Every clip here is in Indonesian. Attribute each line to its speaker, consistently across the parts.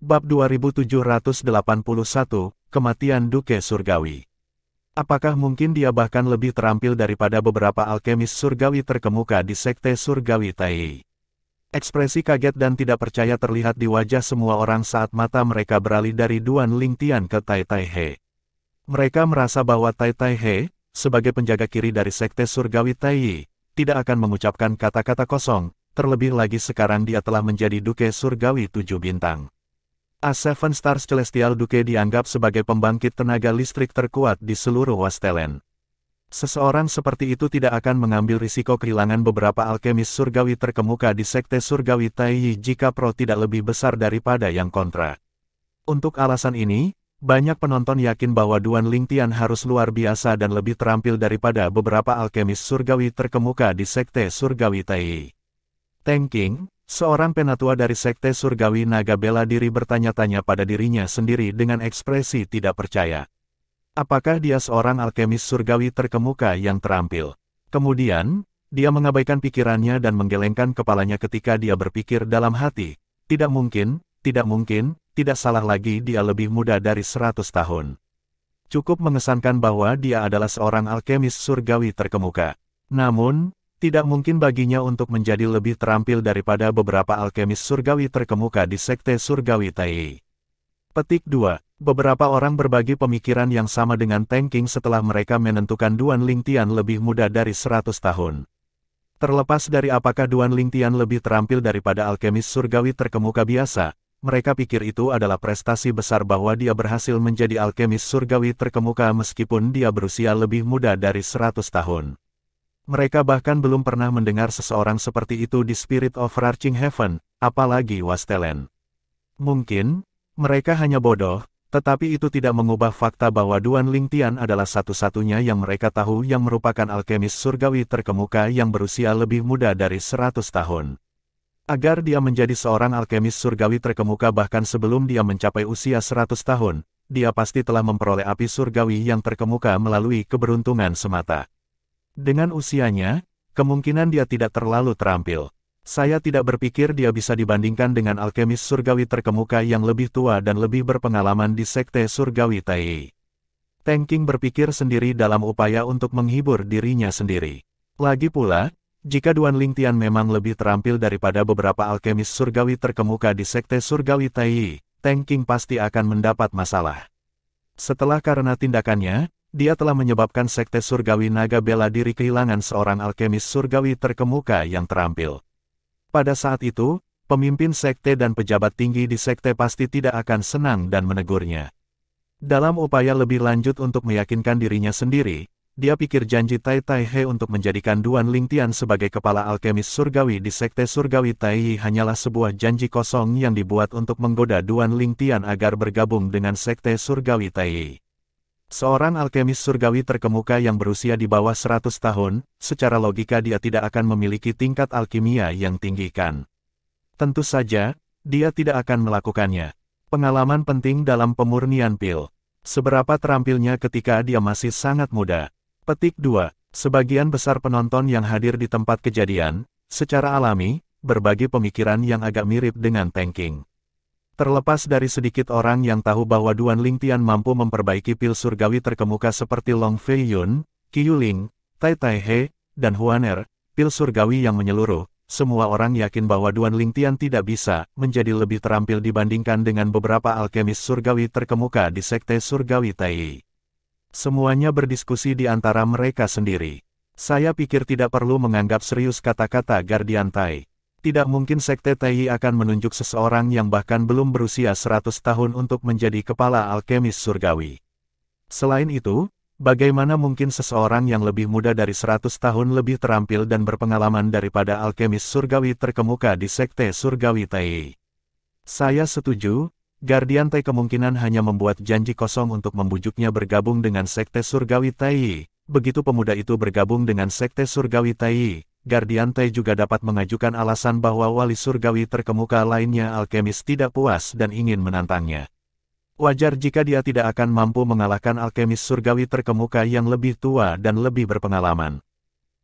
Speaker 1: Bab 2781, Kematian Duke Surgawi. Apakah mungkin dia bahkan lebih terampil daripada beberapa alkemis surgawi terkemuka di Sekte Surgawi Tai? Ekspresi kaget dan tidak percaya terlihat di wajah semua orang saat mata mereka beralih dari Duan Lingtian ke Tai Tai He. Mereka merasa bahwa Tai Tai He, sebagai penjaga kiri dari Sekte Surgawi Tai, tidak akan mengucapkan kata-kata kosong, terlebih lagi sekarang dia telah menjadi Duke Surgawi 7 bintang. A7 Stars Celestial Duke dianggap sebagai pembangkit tenaga listrik terkuat di seluruh Wastelen. Seseorang seperti itu tidak akan mengambil risiko kehilangan beberapa alkemis surgawi terkemuka di Sekte Surgawi Tai jika pro tidak lebih besar daripada yang kontra. Untuk alasan ini, banyak penonton yakin bahwa Duan Lingtian harus luar biasa dan lebih terampil daripada beberapa alkemis surgawi terkemuka di Sekte Surgawi Tai. Teng Qing, seorang penatua dari Sekte Surgawi Naga Bela Diri, bertanya-tanya pada dirinya sendiri dengan ekspresi tidak percaya. Apakah dia seorang alkemis surgawi terkemuka yang terampil? Kemudian, dia mengabaikan pikirannya dan menggelengkan kepalanya ketika dia berpikir dalam hati, tidak mungkin, tidak salah lagi, dia lebih muda dari 100 tahun. Cukup mengesankan bahwa dia adalah seorang alkemis surgawi terkemuka. Namun, tidak mungkin baginya untuk menjadi lebih terampil daripada beberapa alkemis surgawi terkemuka di Sekte Surgawi Tai. Petik 2. Beberapa orang berbagi pemikiran yang sama dengan Teng Qing setelah mereka menentukan Duan Lingtian lebih muda dari 100 tahun. Terlepas dari apakah Duan Lingtian lebih terampil daripada alkemis surgawi terkemuka biasa, mereka pikir itu adalah prestasi besar bahwa dia berhasil menjadi alkemis surgawi terkemuka meskipun dia berusia lebih muda dari 100 tahun. Mereka bahkan belum pernah mendengar seseorang seperti itu di Spirit of Arching Heaven, apalagi Wastelen. Mungkin, mereka hanya bodoh, tetapi itu tidak mengubah fakta bahwa Duan Lingtian adalah satu-satunya yang mereka tahu yang merupakan alkemis surgawi terkemuka yang berusia lebih muda dari 100 tahun. Agar dia menjadi seorang alkemis surgawi terkemuka bahkan sebelum dia mencapai usia 100 tahun, dia pasti telah memperoleh api surgawi yang terkemuka melalui keberuntungan semata. Dengan usianya, kemungkinan dia tidak terlalu terampil. Saya tidak berpikir dia bisa dibandingkan dengan alkemis surgawi terkemuka yang lebih tua dan lebih berpengalaman di Sekte Surgawi Tai. Teng Qing berpikir sendiri dalam upaya untuk menghibur dirinya sendiri. Lagi pula, jika Duan Lingtian memang lebih terampil daripada beberapa alkemis surgawi terkemuka di Sekte Surgawi Tai, Teng Qing pasti akan mendapat masalah. Setelah karena tindakannya, dia telah menyebabkan Sekte Surgawi Naga Bela Diri kehilangan seorang alkemis surgawi terkemuka yang terampil. Pada saat itu, pemimpin sekte dan pejabat tinggi di sekte pasti tidak akan senang dan menegurnya. Dalam upaya lebih lanjut untuk meyakinkan dirinya sendiri, dia pikir janji Tai Tai He untuk menjadikan Duan Lingtian sebagai kepala alkemis surgawi di Sekte Surgawi Tai hanyalah sebuah janji kosong yang dibuat untuk menggoda Duan Lingtian agar bergabung dengan Sekte Surgawi Tai. Seorang alkemis surgawi terkemuka yang berusia di bawah 100 tahun, secara logika dia tidak akan memiliki tingkat alkimia yang tinggi kan? Tentu saja, dia tidak akan melakukannya. Pengalaman penting dalam pemurnian pil. Seberapa terampilnya ketika dia masih sangat muda. Petik 2. Sebagian besar penonton yang hadir di tempat kejadian, secara alami, berbagi pemikiran yang agak mirip dengan Teng Qing. Terlepas dari sedikit orang yang tahu bahwa Duan Lingtian mampu memperbaiki pil surgawi terkemuka seperti Long Fei Yun, Qiu Ling, Tai Tai He, dan Huaner, pil surgawi yang menyeluruh, semua orang yakin bahwa Duan Lingtian tidak bisa menjadi lebih terampil dibandingkan dengan beberapa alkemis surgawi terkemuka di Sekte Surgawi Tai. Semuanya berdiskusi di antara mereka sendiri. Saya pikir tidak perlu menganggap serius kata-kata Guardian Tai. Tidak mungkin Sekte Tai akan menunjuk seseorang yang bahkan belum berusia 100 tahun untuk menjadi kepala alkemis surgawi. Selain itu, bagaimana mungkin seseorang yang lebih muda dari 100 tahun lebih terampil dan berpengalaman daripada alkemis surgawi terkemuka di Sekte Surgawi Tai? Saya setuju, Guardian Tai kemungkinan hanya membuat janji kosong untuk membujuknya bergabung dengan Sekte Surgawi Tai. Begitu pemuda itu bergabung dengan Sekte Surgawi Tai, Guardian Tai juga dapat mengajukan alasan bahwa wali surgawi terkemuka lainnya alkemis tidak puas dan ingin menantangnya. Wajar jika dia tidak akan mampu mengalahkan alkemis surgawi terkemuka yang lebih tua dan lebih berpengalaman.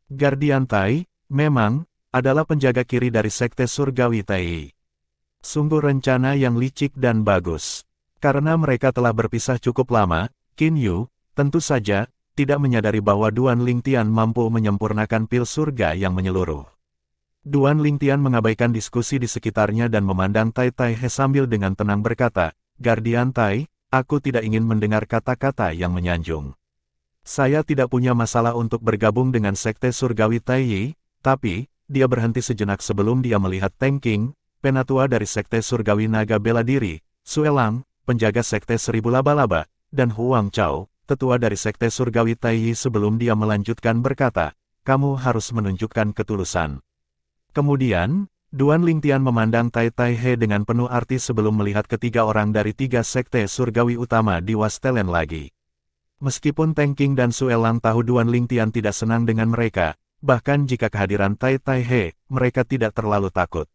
Speaker 1: Guardian Tai, memang, adalah penjaga kiri dari Sekte Surgawi Tai. Sungguh rencana yang licik dan bagus. Karena mereka telah berpisah cukup lama, Qin Yu, tentu saja, tidak menyadari bahwa Duan Lingtian mampu menyempurnakan pil surga yang menyeluruh. Duan Lingtian mengabaikan diskusi di sekitarnya dan memandang Tai Tai He sambil dengan tenang berkata, "Guardian Tai, aku tidak ingin mendengar kata-kata yang menyanjung. Saya tidak punya masalah untuk bergabung dengan Sekte Surgawi Taiyi, tapi..." Dia berhenti sejenak sebelum dia melihat Teng Qing, penatua dari Sekte Surgawi Naga Bela Diri, Sue Lang, penjaga Sekte Seribu Laba-Laba, dan Huang Chao, tetua dari Sekte Surgawi Taiyi sebelum dia melanjutkan berkata, "Kamu harus menunjukkan ketulusan." Kemudian, Duan Lingtian memandang Tai Tai He dengan penuh arti sebelum melihat ketiga orang dari tiga Sekte Surgawi utama di Wastelen lagi. Meskipun Teng Qing dan Sue Lang tahu Duan Lingtian tidak senang dengan mereka, bahkan jika kehadiran Tai Tai He, mereka tidak terlalu takut.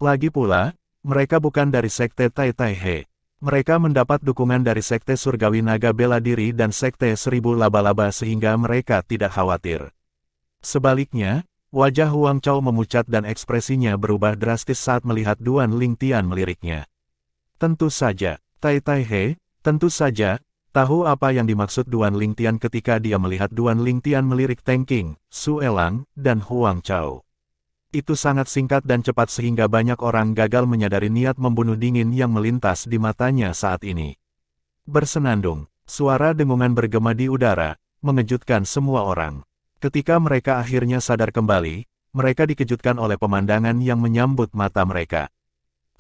Speaker 1: Lagi pula, mereka bukan dari Sekte Tai Tai He. Mereka mendapat dukungan dari Sekte Surgawi Naga Bela Diri dan Sekte Seribu Laba-Laba sehingga mereka tidak khawatir. Sebaliknya, wajah Huang Chao memucat dan ekspresinya berubah drastis saat melihat Duan Lingtian meliriknya. Tentu saja, Tai Tai He, tentu saja, tahu apa yang dimaksud Duan Lingtian ketika dia melihat Duan Lingtian melirik Teng Qing, Sue Lang, dan Huang Chao. Itu sangat singkat dan cepat sehingga banyak orang gagal menyadari niat membunuh dingin yang melintas di matanya saat ini. Bersenandung, suara dengungan bergema di udara, mengejutkan semua orang. Ketika mereka akhirnya sadar kembali, mereka dikejutkan oleh pemandangan yang menyambut mata mereka.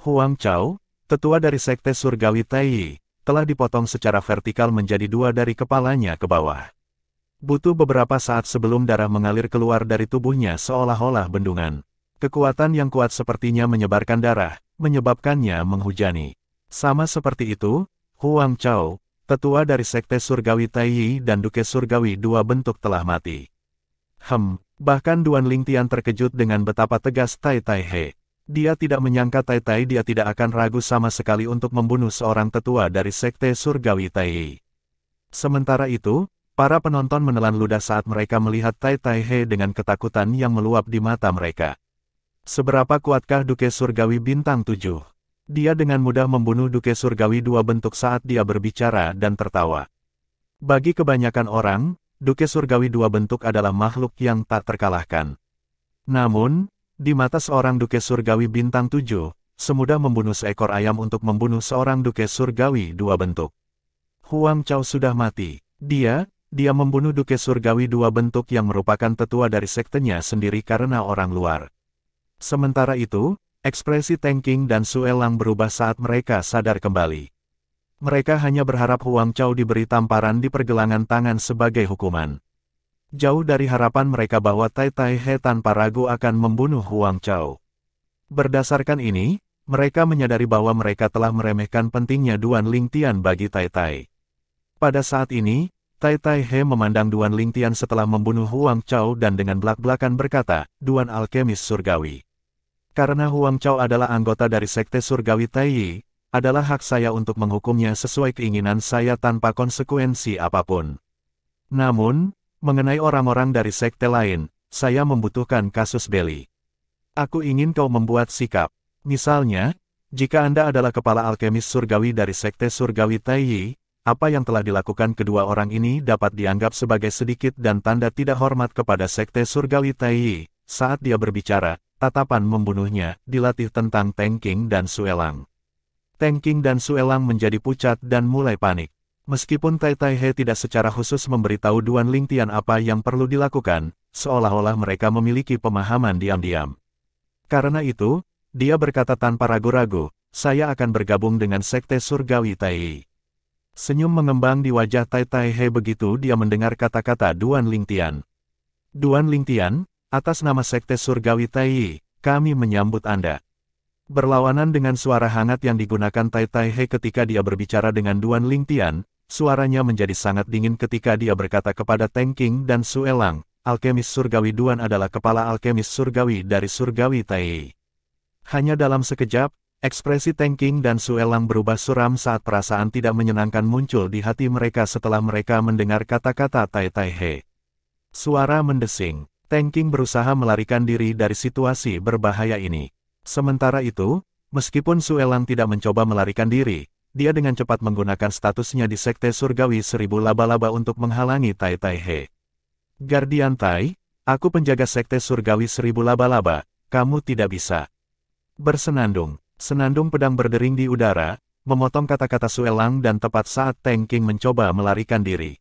Speaker 1: Huang Chao, tetua dari Sekte Surgawi Taiyi, telah dipotong secara vertikal menjadi dua dari kepalanya ke bawah. Butuh beberapa saat sebelum darah mengalir keluar dari tubuhnya seolah-olah bendungan. Kekuatan yang kuat sepertinya menyebarkan darah, menyebabkannya menghujani. Sama seperti itu, Huang Chao, tetua dari Sekte Surgawi Taiyi dan Duke Surgawi dua bentuk telah mati. Bahkan Duan Lingtian terkejut dengan betapa tegas Tai Tai He. Dia tidak menyangka dia tidak akan ragu sama sekali untuk membunuh seorang tetua dari Sekte Surgawi Taiyi. Sementara itu, para penonton menelan ludah saat mereka melihat Tai He dengan ketakutan yang meluap di mata mereka. Seberapa kuatkah Duke Surgawi Bintang 7? Dia dengan mudah membunuh Duke Surgawi dua bentuk saat dia berbicara dan tertawa. Bagi kebanyakan orang, Duke Surgawi dua bentuk adalah makhluk yang tak terkalahkan. Namun, di mata seorang Duke Surgawi Bintang 7, semudah membunuh seekor ayam untuk membunuh seorang Duke Surgawi dua bentuk. Huang Chao sudah mati. Dia membunuh Duke Surgawi dua bentuk yang merupakan tetua dari sektenya sendiri karena orang luar. Sementara itu, ekspresi Teng Qing dan Sue Lang berubah saat mereka sadar kembali. Mereka hanya berharap Huang Chao diberi tamparan di pergelangan tangan sebagai hukuman. Jauh dari harapan mereka bahwa Tai He tanpa ragu akan membunuh Huang Chao. Berdasarkan ini, mereka menyadari bahwa mereka telah meremehkan pentingnya Duan Lingtian bagi Tai. Pada saat ini, Tai He memandang Duan Lingtian setelah membunuh Huang Chao dan dengan belak-belakan berkata, "Duan Alkemis Surgawi. Karena Huang Chao adalah anggota dari Sekte Surgawi Taiyi, adalah hak saya untuk menghukumnya sesuai keinginan saya tanpa konsekuensi apapun. Namun, mengenai orang-orang dari sekte lain, saya membutuhkan kasus beli. Aku ingin kau membuat sikap. Misalnya, jika Anda adalah kepala alkemis surgawi dari Sekte Surgawi Taiyi, apa yang telah dilakukan kedua orang ini dapat dianggap sebagai sedikit dan tanda tidak hormat kepada Sekte Surgawi Taiyi." Saat dia berbicara, tatapan membunuhnya dilatih tentang Teng Qing dan Sue Lang. Teng Qing dan Sue Lang menjadi pucat dan mulai panik. Meskipun Tai He tidak secara khusus memberitahu Duan Lingtian apa yang perlu dilakukan, seolah-olah mereka memiliki pemahaman diam-diam. Karena itu, dia berkata tanpa ragu-ragu, "Saya akan bergabung dengan Sekte Surgawi Taiyi." Senyum mengembang di wajah Tai He begitu dia mendengar kata-kata Duan Lingtian. "Duan Lingtian, atas nama Sekte Surgawi Taiyi, kami menyambut Anda." Berlawanan dengan suara hangat yang digunakan Tai He ketika dia berbicara dengan Duan Lingtian, suaranya menjadi sangat dingin ketika dia berkata kepada Teng Qing dan Sue Lang, "Alkemis Surgawi Duan adalah kepala alkemis surgawi dari Surgawi Taiyi." Hanya dalam sekejap, ekspresi Teng Qing dan Sue Lang berubah suram saat perasaan tidak menyenangkan muncul di hati mereka setelah mereka mendengar kata-kata Tai He. Suara mendesing. Teng Qing berusaha melarikan diri dari situasi berbahaya ini. Sementara itu, Meskipun Suelang tidak mencoba melarikan diri, dia dengan cepat menggunakan statusnya di Sekte Surgawi Seribu Laba-Laba untuk menghalangi Tai Tai He. Guardian Tai, aku penjaga Sekte Surgawi Seribu Laba-Laba, kamu tidak bisa. Bersenandung, senandung pedang berdering di udara, memotong kata-kata Suelang dan tepat saat Teng King mencoba melarikan diri.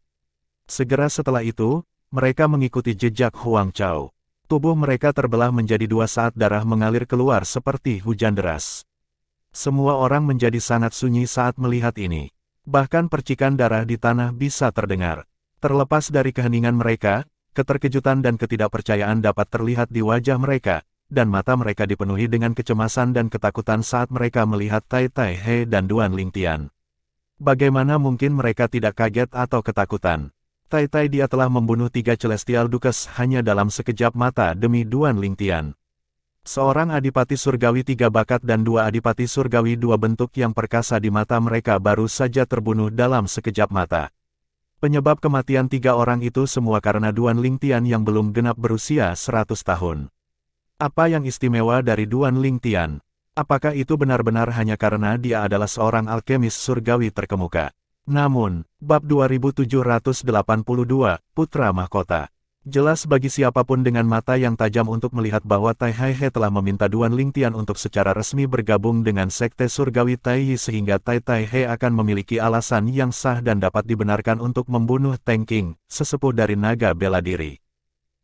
Speaker 1: Segera setelah itu, mereka mengikuti jejak Huang Chao. Tubuh mereka terbelah menjadi dua saat darah mengalir keluar seperti hujan deras. Semua orang menjadi sangat sunyi saat melihat ini. Bahkan percikan darah di tanah bisa terdengar. Terlepas dari keheningan mereka, keterkejutan dan ketidakpercayaan dapat terlihat di wajah mereka, dan mata mereka dipenuhi dengan kecemasan dan ketakutan saat mereka melihat Tai Tai He dan Duan Lingtian. Bagaimana mungkin mereka tidak kaget atau ketakutan? Tai Tai dia telah membunuh 3 Celestial Dukes hanya dalam sekejap mata demi Duan Lingtian. Seorang Adipati Surgawi 3 bakat dan 2 Adipati Surgawi 2 bentuk yang perkasa di mata mereka baru saja terbunuh dalam sekejap mata. Penyebab kematian 3 orang itu semua karena Duan Lingtian yang belum genap berusia 100 tahun. Apa yang istimewa dari Duan Lingtian? Apakah itu benar-benar hanya karena dia adalah seorang alkemis surgawi terkemuka? Namun, bab 2782, Putra Mahkota. Jelas bagi siapapun dengan mata yang tajam untuk melihat bahwa Tai He telah meminta Duan Lingtian untuk secara resmi bergabung dengan Sekte Surgawi Taiyi sehingga Tai He akan memiliki alasan yang sah dan dapat dibenarkan untuk membunuh Teng King, sesepuh dari naga bela diri.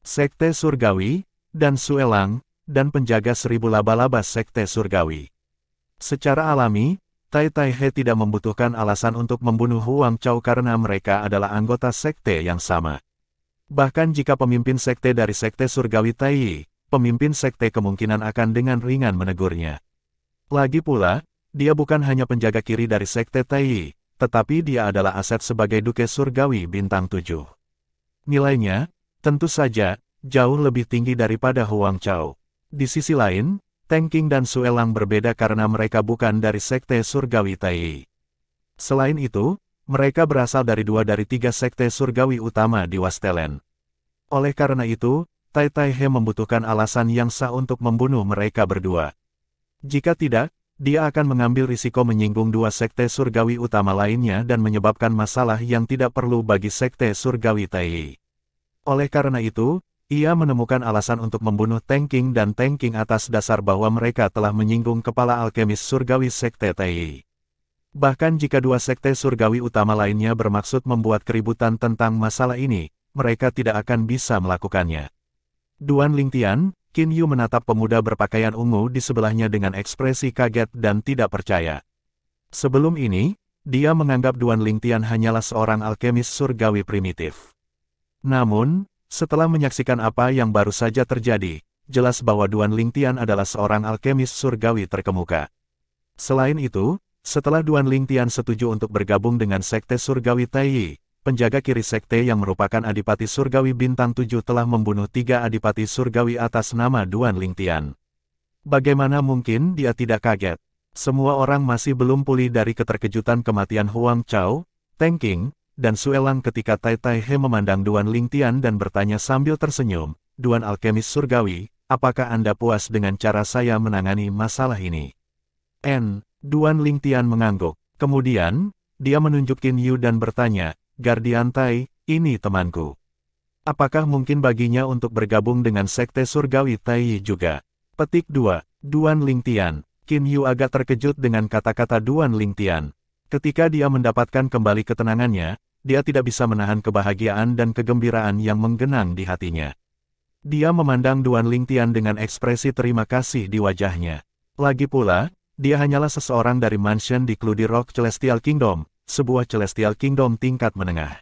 Speaker 1: Sekte Surgawi, dan Suelang, dan penjaga 1000 laba-laba Sekte Surgawi. Secara alami, Tai He tidak membutuhkan alasan untuk membunuh Huang Chao karena mereka adalah anggota sekte yang sama. Bahkan jika pemimpin sekte dari Sekte Surgawi Taiyi, pemimpin sekte kemungkinan akan dengan ringan menegurnya. Lagi pula, dia bukan hanya penjaga kiri dari Sekte Taiyi, tetapi dia adalah aset sebagai Duke Surgawi Bintang 7. Nilainya, tentu saja, jauh lebih tinggi daripada Huang Chao. Di sisi lain, Teng King dan Suelang berbeda karena mereka bukan dari Sekte Surgawi Taiyi. Selain itu, mereka berasal dari 2 dari 3 sekte surgawi utama di Wastelen. Oleh karena itu, Tai He membutuhkan alasan yang sah untuk membunuh mereka berdua. Jika tidak, dia akan mengambil risiko menyinggung 2 sekte surgawi utama lainnya dan menyebabkan masalah yang tidak perlu bagi Sekte Surgawi Taiyi. Oleh karena itu, ia menemukan alasan untuk membunuh Teng King dan Teng King atas dasar bahwa mereka telah menyinggung kepala alkemis surgawi Sekte Taiyi. Bahkan jika 2 sekte surgawi utama lainnya bermaksud membuat keributan tentang masalah ini, mereka tidak akan bisa melakukannya. Duan Lingtian, Qin Yu menatap pemuda berpakaian ungu di sebelahnya dengan ekspresi kaget dan tidak percaya. Sebelum ini, dia menganggap Duan Lingtian hanyalah seorang alkemis surgawi primitif. Namun, setelah menyaksikan apa yang baru saja terjadi, jelas bahwa Duan Lingtian adalah seorang alkemis surgawi terkemuka. Selain itu, setelah Duan Lingtian setuju untuk bergabung dengan Sekte Surgawi Taiyi, penjaga kiri sekte yang merupakan Adipati Surgawi Bintang 7 telah membunuh 3 Adipati Surgawi atas nama Duan Lingtian. Bagaimana mungkin dia tidak kaget? Semua orang masih belum pulih dari keterkejutan kematian Huang Chao, Teng King, dan Suelang ketika Tai He memandang Duan Lingtian dan bertanya sambil tersenyum, "Duan alkemis surgawi, apakah Anda puas dengan cara saya menangani masalah ini?" Duan Lingtian mengangguk. Kemudian, dia menunjuk Qin Yu dan bertanya, "Guardian Tai, ini temanku. Apakah mungkin baginya untuk bergabung dengan Sekte Surgawi Taiyi juga?" Petik 2. Duan Lingtian. Qin Yu agak terkejut dengan kata-kata Duan Lingtian. Ketika dia mendapatkan kembali ketenangannya, dia tidak bisa menahan kebahagiaan dan kegembiraan yang menggenang di hatinya. Dia memandang Duan Lingtian dengan ekspresi terima kasih di wajahnya. Lagi pula, dia hanyalah seseorang dari mansion di Cloudy Rock Celestial Kingdom, sebuah Celestial Kingdom tingkat menengah.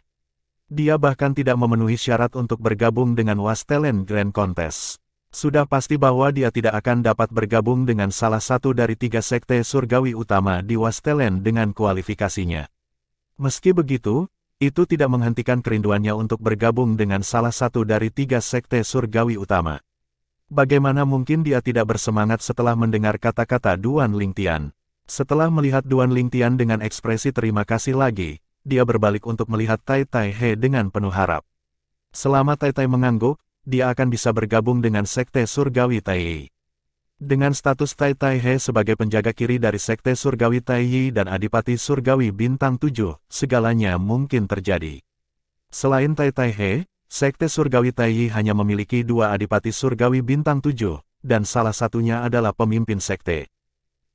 Speaker 1: Dia bahkan tidak memenuhi syarat untuk bergabung dengan Wastelen Grand Contest. Sudah pasti bahwa dia tidak akan dapat bergabung dengan salah satu dari 3 sekte surgawi utama di Wastelen dengan kualifikasinya. Meski begitu, itu tidak menghentikan kerinduannya untuk bergabung dengan salah satu dari 3 sekte surgawi utama. Bagaimana mungkin dia tidak bersemangat setelah mendengar kata-kata Duan Lingtian? Setelah melihat Duan Lingtian dengan ekspresi terima kasih lagi, dia berbalik untuk melihat Tai He dengan penuh harap. Selama Tai mengangguk, dia akan bisa bergabung dengan Sekte Surgawi Taiyi. Dengan status Tai Tai He sebagai penjaga kiri dari Sekte Surgawi Taiyi dan Adipati Surgawi Bintang 7, segalanya mungkin terjadi. Selain Tai Tai He, Sekte Surgawi Taiyi hanya memiliki 2 Adipati Surgawi Bintang 7, dan salah satunya adalah pemimpin sekte.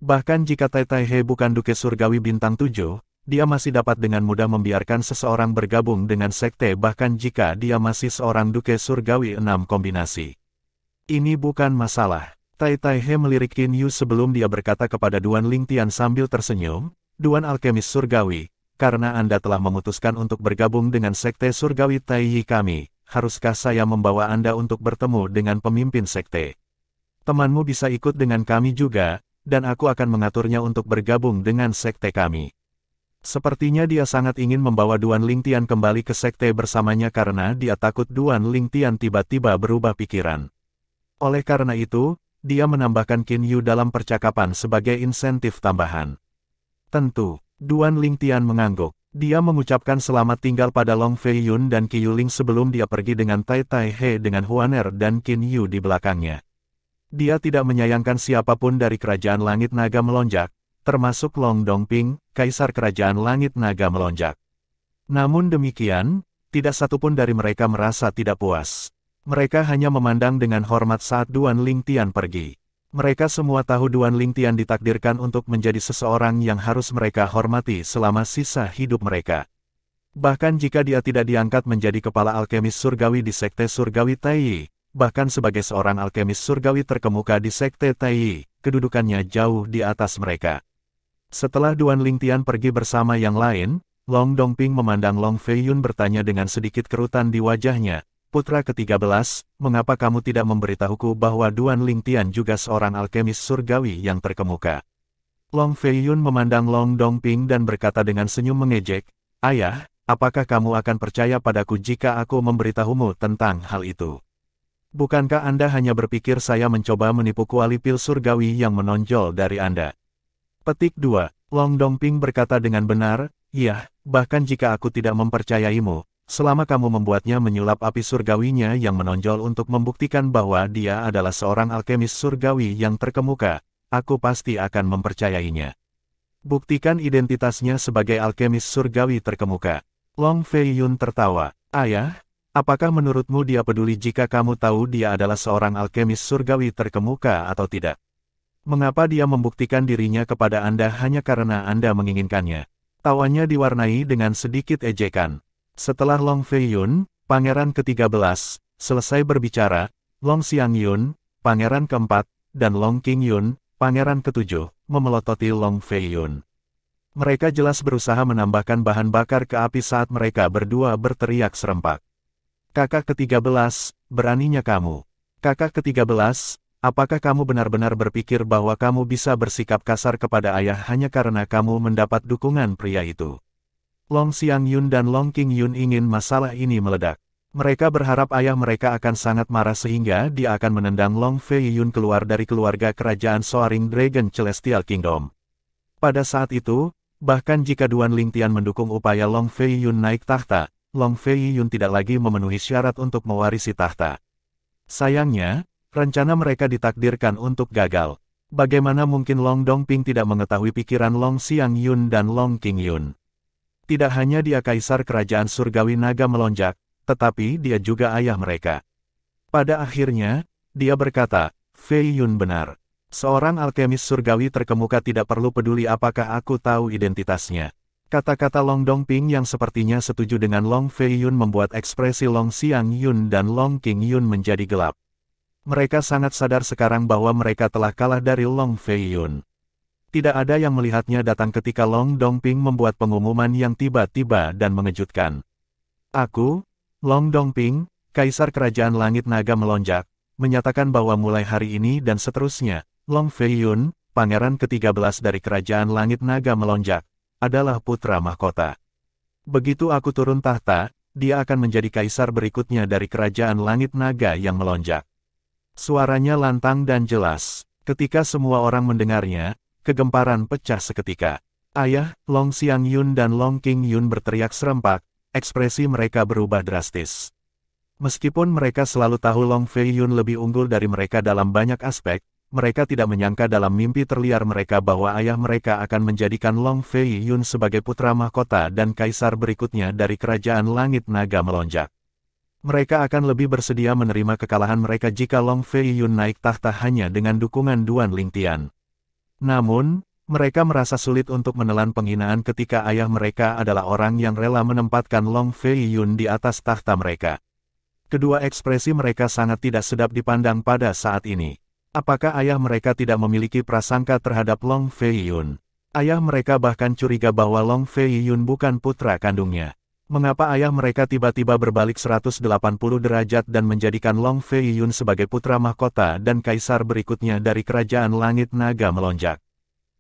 Speaker 1: Bahkan jika Tai Tai He bukan Duke Surgawi Bintang 7, dia masih dapat dengan mudah membiarkan seseorang bergabung dengan sekte bahkan jika dia masih seorang Duke Surgawi 6 kombinasi. Ini bukan masalah. Tai Tai He melirik Qin Yu sebelum dia berkata kepada Duan Lingtian sambil tersenyum, Duan Alkemis Surgawi, karena Anda telah memutuskan untuk bergabung dengan Sekte Surgawi Taiyi kami, haruskah saya membawa Anda untuk bertemu dengan pemimpin sekte? Temanmu bisa ikut dengan kami juga, dan aku akan mengaturnya untuk bergabung dengan sekte kami. Sepertinya dia sangat ingin membawa Duan Lingtian kembali ke sekte bersamanya karena dia takut Duan Lingtian tiba-tiba berubah pikiran. Oleh karena itu, dia menambahkan Qin Yu dalam percakapan sebagai insentif tambahan. Tentu, Duan Lingtian mengangguk. Dia mengucapkan selamat tinggal pada Long Fei Yun dan Qi Yuling sebelum dia pergi dengan Tai Tai He dengan Huaner dan Qin Yu di belakangnya. Dia tidak menyayangkan siapapun dari Kerajaan Langit Naga Melonjak, termasuk Long Dongping, Kaisar Kerajaan Langit Naga Melonjak. Namun demikian, tidak satupun dari mereka merasa tidak puas. Mereka hanya memandang dengan hormat saat Duan Lingtian pergi. Mereka semua tahu Duan Lingtian ditakdirkan untuk menjadi seseorang yang harus mereka hormati selama sisa hidup mereka. Bahkan jika dia tidak diangkat menjadi kepala alkemis surgawi di Sekte Surgawi Taiyi, bahkan sebagai seorang alkemis surgawi terkemuka di Sekte Taiyi, kedudukannya jauh di atas mereka. Setelah Duan Lingtian pergi bersama yang lain, Long Dongping memandang Long Fei Yun bertanya dengan sedikit kerutan di wajahnya, Putra ke-13, mengapa kamu tidak memberitahuku bahwa Duan Lingtian juga seorang alkemis surgawi yang terkemuka? Long Fei Yun memandang Long Dongping dan berkata dengan senyum mengejek, Ayah, apakah kamu akan percaya padaku jika aku memberitahumu tentang hal itu? Bukankah Anda hanya berpikir saya mencoba menipu kualipil surgawi yang menonjol dari Anda? Petik 2. Long Dongping berkata dengan benar, iya, bahkan jika aku tidak mempercayaimu, selama kamu membuatnya menyulap api surgawinya yang menonjol untuk membuktikan bahwa dia adalah seorang alkemis surgawi yang terkemuka, aku pasti akan mempercayainya. Buktikan identitasnya sebagai alkemis surgawi terkemuka. Long Fei Yun tertawa. Ayah, apakah menurutmu dia peduli jika kamu tahu dia adalah seorang alkemis surgawi terkemuka atau tidak? Mengapa dia membuktikan dirinya kepada Anda hanya karena Anda menginginkannya? Tawanya diwarnai dengan sedikit ejekan. Setelah Long Fei Yun, Pangeran ke-13, selesai berbicara, Long Xiang Yun, Pangeran ke-4, dan Long Qing Yun, Pangeran ke-7, memelototi Long Fei Yun. Mereka jelas berusaha menambahkan bahan bakar ke api saat mereka berdua berteriak serempak. Kakak ke-13, beraninya kamu. Kakak ke-13, apakah kamu benar-benar berpikir bahwa kamu bisa bersikap kasar kepada ayah hanya karena kamu mendapat dukungan pria itu? Long Xiang Yun dan Long Qing Yun ingin masalah ini meledak. Mereka berharap ayah mereka akan sangat marah sehingga dia akan menendang Long Fei Yun keluar dari keluarga kerajaan Soaring Dragon Celestial Kingdom. Pada saat itu, bahkan jika Duan Lingtian mendukung upaya Long Fei Yun naik tahta, Long Fei Yun tidak lagi memenuhi syarat untuk mewarisi tahta. Sayangnya, rencana mereka ditakdirkan untuk gagal. Bagaimana mungkin Long Dongping tidak mengetahui pikiran Long Xiang Yun dan Long Qing Yun? Tidak hanya dia Kaisar Kerajaan Surgawi Naga Melonjak, tetapi dia juga ayah mereka. Pada akhirnya, dia berkata, Fei Yun benar. Seorang alkemis surgawi terkemuka tidak perlu peduli apakah aku tahu identitasnya. Kata-kata Long Dongping yang sepertinya setuju dengan Long Fei Yun membuat ekspresi Long Xiang Yun dan Long Qing Yun menjadi gelap. Mereka sangat sadar sekarang bahwa mereka telah kalah dari Long Fei Yun. Tidak ada yang melihatnya datang ketika Long Dongping membuat pengumuman yang tiba-tiba dan mengejutkan. Aku, Long Dongping, Kaisar Kerajaan Langit Naga Melonjak, menyatakan bahwa mulai hari ini dan seterusnya, Long Fei Yun, Pangeran ke-13 dari Kerajaan Langit Naga Melonjak, adalah putra mahkota. Begitu aku turun tahta, dia akan menjadi kaisar berikutnya dari Kerajaan Langit Naga yang melonjak. Suaranya lantang dan jelas. Ketika semua orang mendengarnya, kegemparan pecah seketika. Ayah, Long Xiang Yun dan Long Qing Yun berteriak serempak, ekspresi mereka berubah drastis. Meskipun mereka selalu tahu Long Fei Yun lebih unggul dari mereka dalam banyak aspek, mereka tidak menyangka dalam mimpi terliar mereka bahwa ayah mereka akan menjadikan Long Fei Yun sebagai putra mahkota dan kaisar berikutnya dari kerajaan langit naga melonjak. Mereka akan lebih bersedia menerima kekalahan mereka jika Long Fei Yun naik tahta hanya dengan dukungan Duan Lingtian. Namun, mereka merasa sulit untuk menelan penghinaan ketika ayah mereka adalah orang yang rela menempatkan Long Fei Yun di atas tahta mereka. Kedua ekspresi mereka sangat tidak sedap dipandang pada saat ini. Apakah ayah mereka tidak memiliki prasangka terhadap Long Fei Yun? Ayah mereka bahkan curiga bahwa Long Fei Yun bukan putra kandungnya. Mengapa ayah mereka tiba-tiba berbalik 180 derajat dan menjadikan Long Fei Yun sebagai putra mahkota dan kaisar berikutnya dari kerajaan langit naga melonjak?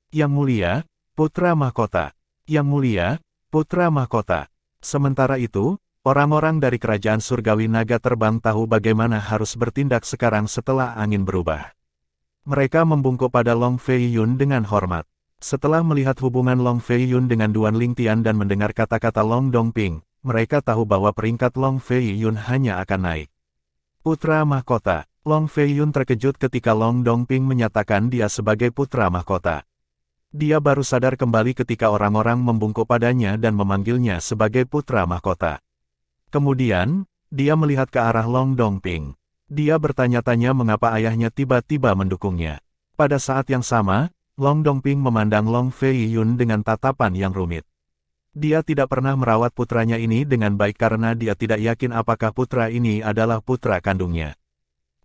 Speaker 1: Yang mulia, putra mahkota. Yang mulia, putra mahkota. Sementara itu, orang-orang dari kerajaan surgawi naga terbang tahu bagaimana harus bertindak sekarang setelah angin berubah. Mereka membungkuk pada Long Fei Yun dengan hormat. Setelah melihat hubungan Long Fei Yun dengan Duan Lingtian dan mendengar kata-kata Long Dongping, mereka tahu bahwa peringkat Long Fei Yun hanya akan naik. Putra mahkota. Long Fei Yun terkejut ketika Long Dongping menyatakan dia sebagai putra mahkota. Dia baru sadar kembali ketika orang-orang membungkuk padanya dan memanggilnya sebagai putra mahkota. Kemudian, dia melihat ke arah Long Dongping. Dia bertanya-tanya mengapa ayahnya tiba-tiba mendukungnya. Pada saat yang sama, Long Dongping memandang Long Fei Yun dengan tatapan yang rumit. Dia tidak pernah merawat putranya ini dengan baik karena dia tidak yakin apakah putra ini adalah putra kandungnya.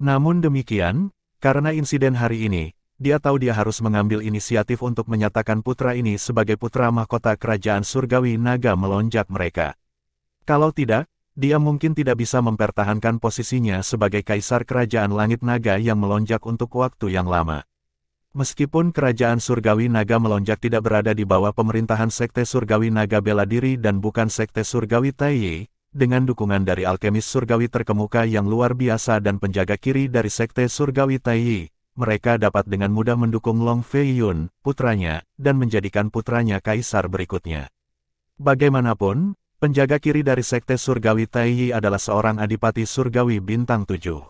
Speaker 1: Namun demikian, karena insiden hari ini, dia tahu dia harus mengambil inisiatif untuk menyatakan putra ini sebagai putra mahkota kerajaan surgawi naga melonjak mereka. Kalau tidak, dia mungkin tidak bisa mempertahankan posisinya sebagai kaisar kerajaan langit naga yang melonjak untuk waktu yang lama. Meskipun kerajaan surgawi naga melonjak tidak berada di bawah pemerintahan sekte surgawi naga bela diri dan bukan sekte surgawi Taiyi, dengan dukungan dari alkemis surgawi terkemuka yang luar biasa dan penjaga kiri dari sekte surgawi Taiyi, mereka dapat dengan mudah mendukung Long Fei Yun, putranya, dan menjadikan putranya kaisar berikutnya. Bagaimanapun, penjaga kiri dari sekte surgawi Taiyi adalah seorang adipati surgawi bintang 7.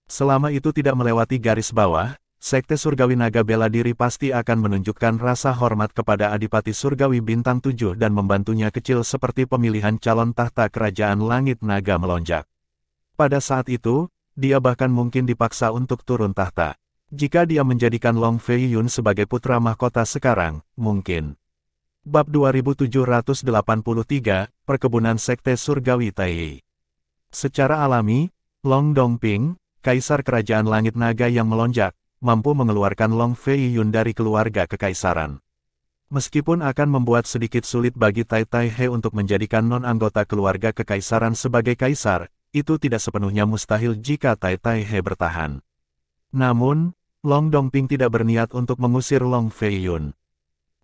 Speaker 1: Selama itu tidak melewati garis bawah, sekte surgawi naga bela diri pasti akan menunjukkan rasa hormat kepada adipati surgawi bintang 7 dan membantunya kecil seperti pemilihan calon tahta kerajaan langit naga melonjak. Pada saat itu, dia bahkan mungkin dipaksa untuk turun tahta. Jika dia menjadikan Long Fei Yun sebagai putra mahkota sekarang, mungkin. Bab 2783, Perkebunan Sekte Surgawi Taiyi. Secara alami, Long Dongping, kaisar kerajaan langit naga yang melonjak, mampu mengeluarkan Long Fei Yun dari keluarga kekaisaran. Meskipun akan membuat sedikit sulit bagi Tai Tai He untuk menjadikan non-anggota keluarga kekaisaran sebagai kaisar, itu tidak sepenuhnya mustahil jika Tai Tai He bertahan. Namun, Long Dongping tidak berniat untuk mengusir Long Fei Yun.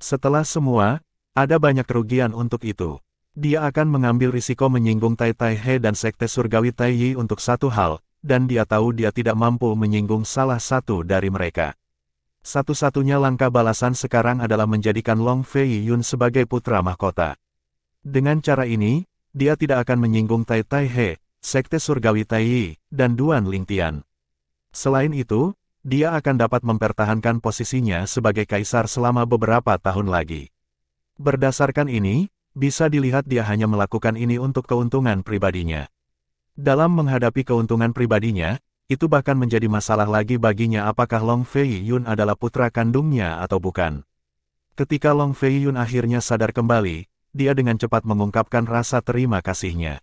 Speaker 1: Setelah semua, ada banyak kerugian untuk itu. Dia akan mengambil risiko menyinggung Tai Tai He dan sekte surgawi Taiyi untuk satu hal, dan dia tahu dia tidak mampu menyinggung salah satu dari mereka. Satu-satunya langkah balasan sekarang adalah menjadikan Long Fei Yun sebagai putra mahkota. Dengan cara ini, dia tidak akan menyinggung Tai Tai He, sekte surgawi Taiyi, dan Duan Lingtian. Selain itu, dia akan dapat mempertahankan posisinya sebagai kaisar selama beberapa tahun lagi. Berdasarkan ini, bisa dilihat dia hanya melakukan ini untuk keuntungan pribadinya. Dalam menghadapi keuntungan pribadinya, itu bahkan menjadi masalah lagi baginya apakah Long Fei Yun adalah putra kandungnya atau bukan. Ketika Long Fei Yun akhirnya sadar kembali, dia dengan cepat mengungkapkan rasa terima kasihnya.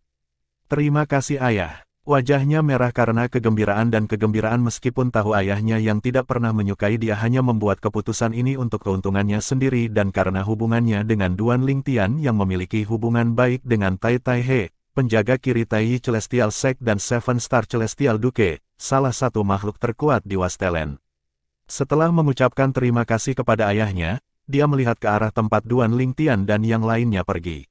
Speaker 1: Terima kasih ayah. Wajahnya merah karena kegembiraan dan kegembiraan meskipun tahu ayahnya yang tidak pernah menyukai dia hanya membuat keputusan ini untuk keuntungannya sendiri dan karena hubungannya dengan Duan Lingtian yang memiliki hubungan baik dengan Tai Tai He, penjaga kiri Taiyi Celestial Sect dan Seven Star Celestial Duke, salah satu makhluk terkuat di Wastelen. Setelah mengucapkan terima kasih kepada ayahnya, dia melihat ke arah tempat Duan Lingtian dan yang lainnya pergi.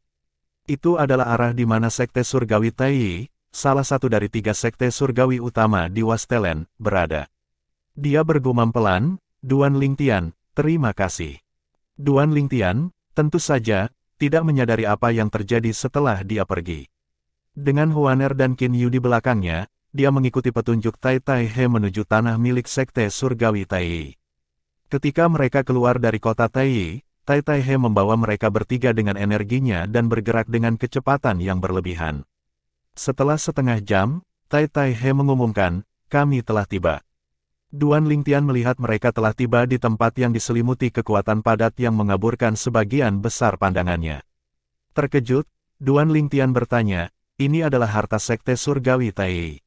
Speaker 1: Itu adalah arah di mana sekte surgawi Taiyi, salah satu dari 3 sekte surgawi utama di Wastelen, berada. Dia bergumam pelan, Duan Lingtian, terima kasih. Duan Lingtian, tentu saja, tidak menyadari apa yang terjadi setelah dia pergi. Dengan Huaner dan Qin Yu di belakangnya, dia mengikuti petunjuk Tai Tai He menuju tanah milik Sekte Surgawi Taiyi. Ketika mereka keluar dari kota Taiyi, Tai Tai He membawa mereka bertiga dengan energinya dan bergerak dengan kecepatan yang berlebihan. Setelah setengah jam, Tai Tai He mengumumkan, "Kami telah tiba." Duan Lingtian melihat mereka telah tiba di tempat yang diselimuti kekuatan padat yang mengaburkan sebagian besar pandangannya. Terkejut, Duan Lingtian bertanya, "Ini adalah harta Sekte Surgawi Taiyi?"